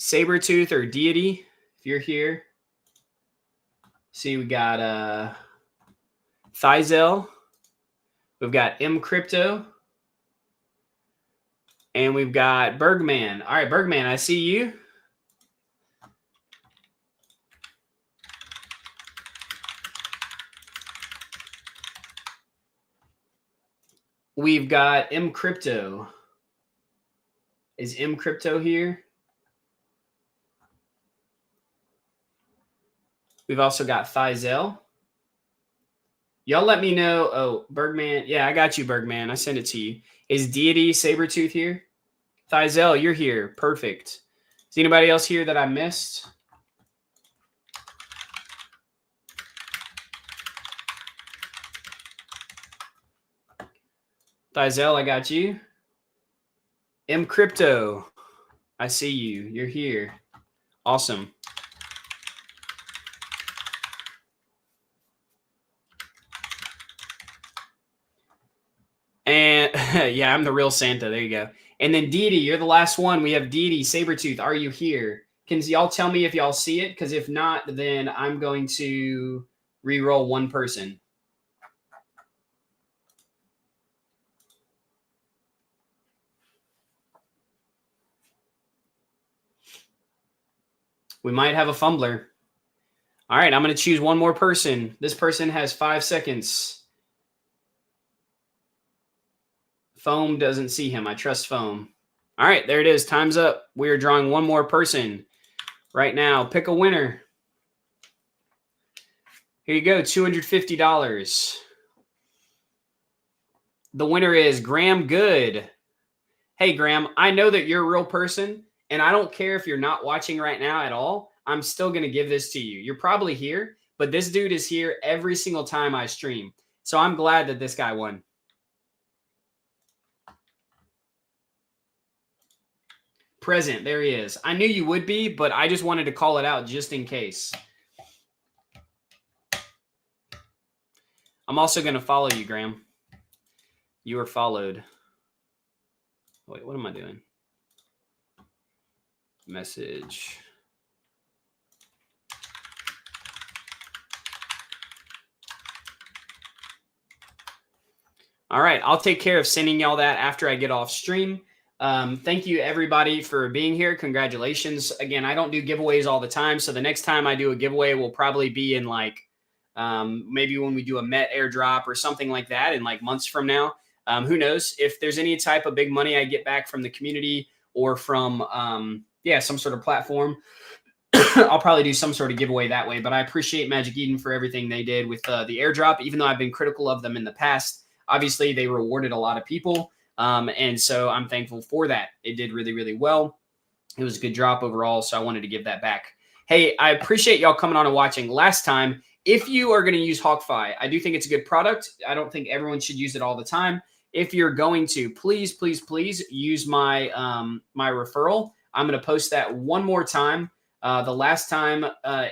Sabretooth or Deity, if you're here. See, we got Thizel. We've got M Crypto. And we've got Bergman. All right, Bergman, I see you. We've got M Crypto. Is M Crypto here? We've also got Thizel. Y'all let me know. Oh, Bergman. Yeah, I got you, Bergman. I sent it to you. Is Deity Sabretooth here? Thizel, you're here. Perfect. Is anybody else here that I missed? Thizel, I got you. M Crypto, I see you. You're here. Awesome. And yeah, I'm the real Santa. There you go. And then Deity, you're the last one. We have Deity, Sabretooth. Are you here? Can y'all tell me if y'all see it? Because if not, then I'm going to re-roll one person. We might have a fumbler. All right, I'm going to choose one more person. This person has 5 seconds. Foam doesn't see him. I trust Foam. All right, there it is. Time's up. We are drawing one more person right now. Pick a winner. Here you go, $250. The winner is Graham Good. Hey, Graham, I know that you're a real person, and I don't care if you're not watching right now at all. I'm still going to give this to you. You're probably here, but this dude is here every single time I stream. So I'm glad that this guy won. Present, there he is. I knew you would be, but I just wanted to call it out just in case. I'm also going to follow you, Graham. You are followed. Wait, what am I doing? Message. All right, I'll take care of sending y'all that after I get off stream. Thank you, everybody, for being here. Congratulations. Again, I don't do giveaways all the time, so the next time I do a giveaway will probably be in like maybe when we do a Met airdrop or something like that in like months from now. Who knows? If there's any type of big money I get back from the community or from, some sort of platform, I'll probably do some sort of giveaway that way. But I appreciate Magic Eden for everything they did with the airdrop, even though I've been critical of them in the past. Obviously, they rewarded a lot of people. And so I'm thankful for that. It did really, really well. It was a good drop overall, so I wanted to give that back. Hey, I appreciate y'all coming on and watching. Last time, if you are going to use Hawkfi, I do think it's a good product. I don't think everyone should use it all the time. If you're going to, please, please, please use my my referral. I'm going to post that one more time. The last time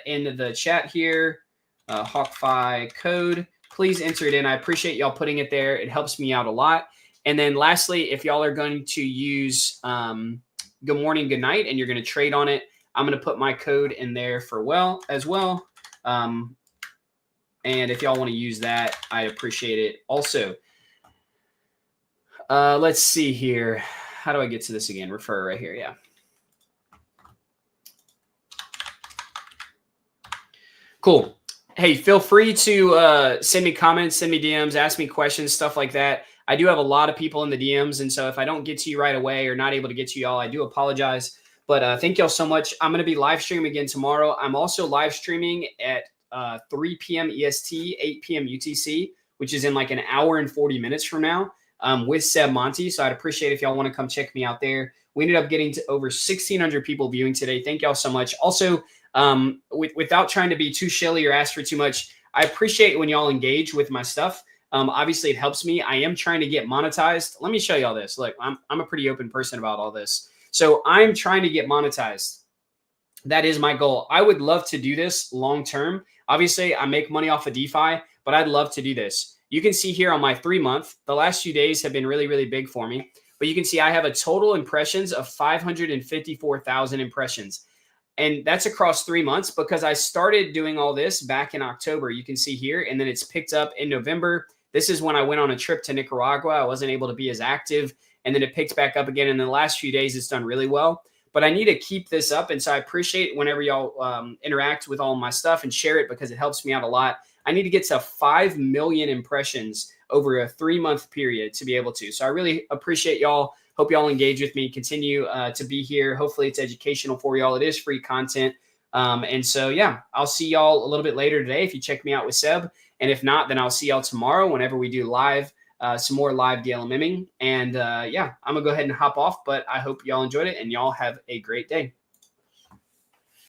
in the chat here, Hawkfi code. Please enter it in. I appreciate y'all putting it there. It helps me out a lot. And then lastly, if y'all are going to use good morning, good night, and you're going to trade on it, I'm going to put my code in there as well. And if y'all want to use that, I appreciate it also. Let's see here. How do I get to this again? Refer right here. Yeah. Cool. Hey, feel free to send me comments, send me DMs, ask me questions, stuff like that. I do have a lot of people in the DMs, and so if I don't get to you right away or not able to get to y'all, I do apologize. But thank y'all so much. I'm going to be live streaming again tomorrow. I'm also live streaming at 3 p.m. EST, 8 p.m. UTC, which is in like an hour and 40 minutes from now with Seb Monty. So I'd appreciate if y'all want to come check me out there. We ended up getting to over 1,600 people viewing today. Thank y'all so much. Also, without trying to be too shilly or ask for too much, I appreciate when y'all engage with my stuff. Obviously, it helps me. I am trying to get monetized. Let me show y'all this. Look, I'm a pretty open person about all this. So I'm trying to get monetized. That is my goal. I would love to do this long term. Obviously, I make money off of DeFi, but I'd love to do this. You can see here on my 3-month, the last few days have been really, really big for me. But you can see I have a total impressions of 554,000 impressions. And that's across 3 months because I started doing all this back in October. You can see here, and then it's picked up in November. This is when I went on a trip to Nicaragua. I wasn't able to be as active, and then it picked back up again. And in the last few days, it's done really well. But I need to keep this up, and so I appreciate whenever y'all interact with all my stuff and share it because it helps me out a lot. I need to get to 5 million impressions over a 3-month period to be able to. So I really appreciate y'all. Hope y'all engage with me. Continue to be here. Hopefully it's educational for y'all. It is free content. And so, yeah, I'll see y'all a little bit later today if you check me out with Seb. And if not, then I'll see y'all tomorrow whenever we do live, some more live DLMMing. And yeah, I'm going to go ahead and hop off, but I hope y'all enjoyed it and y'all have a great day.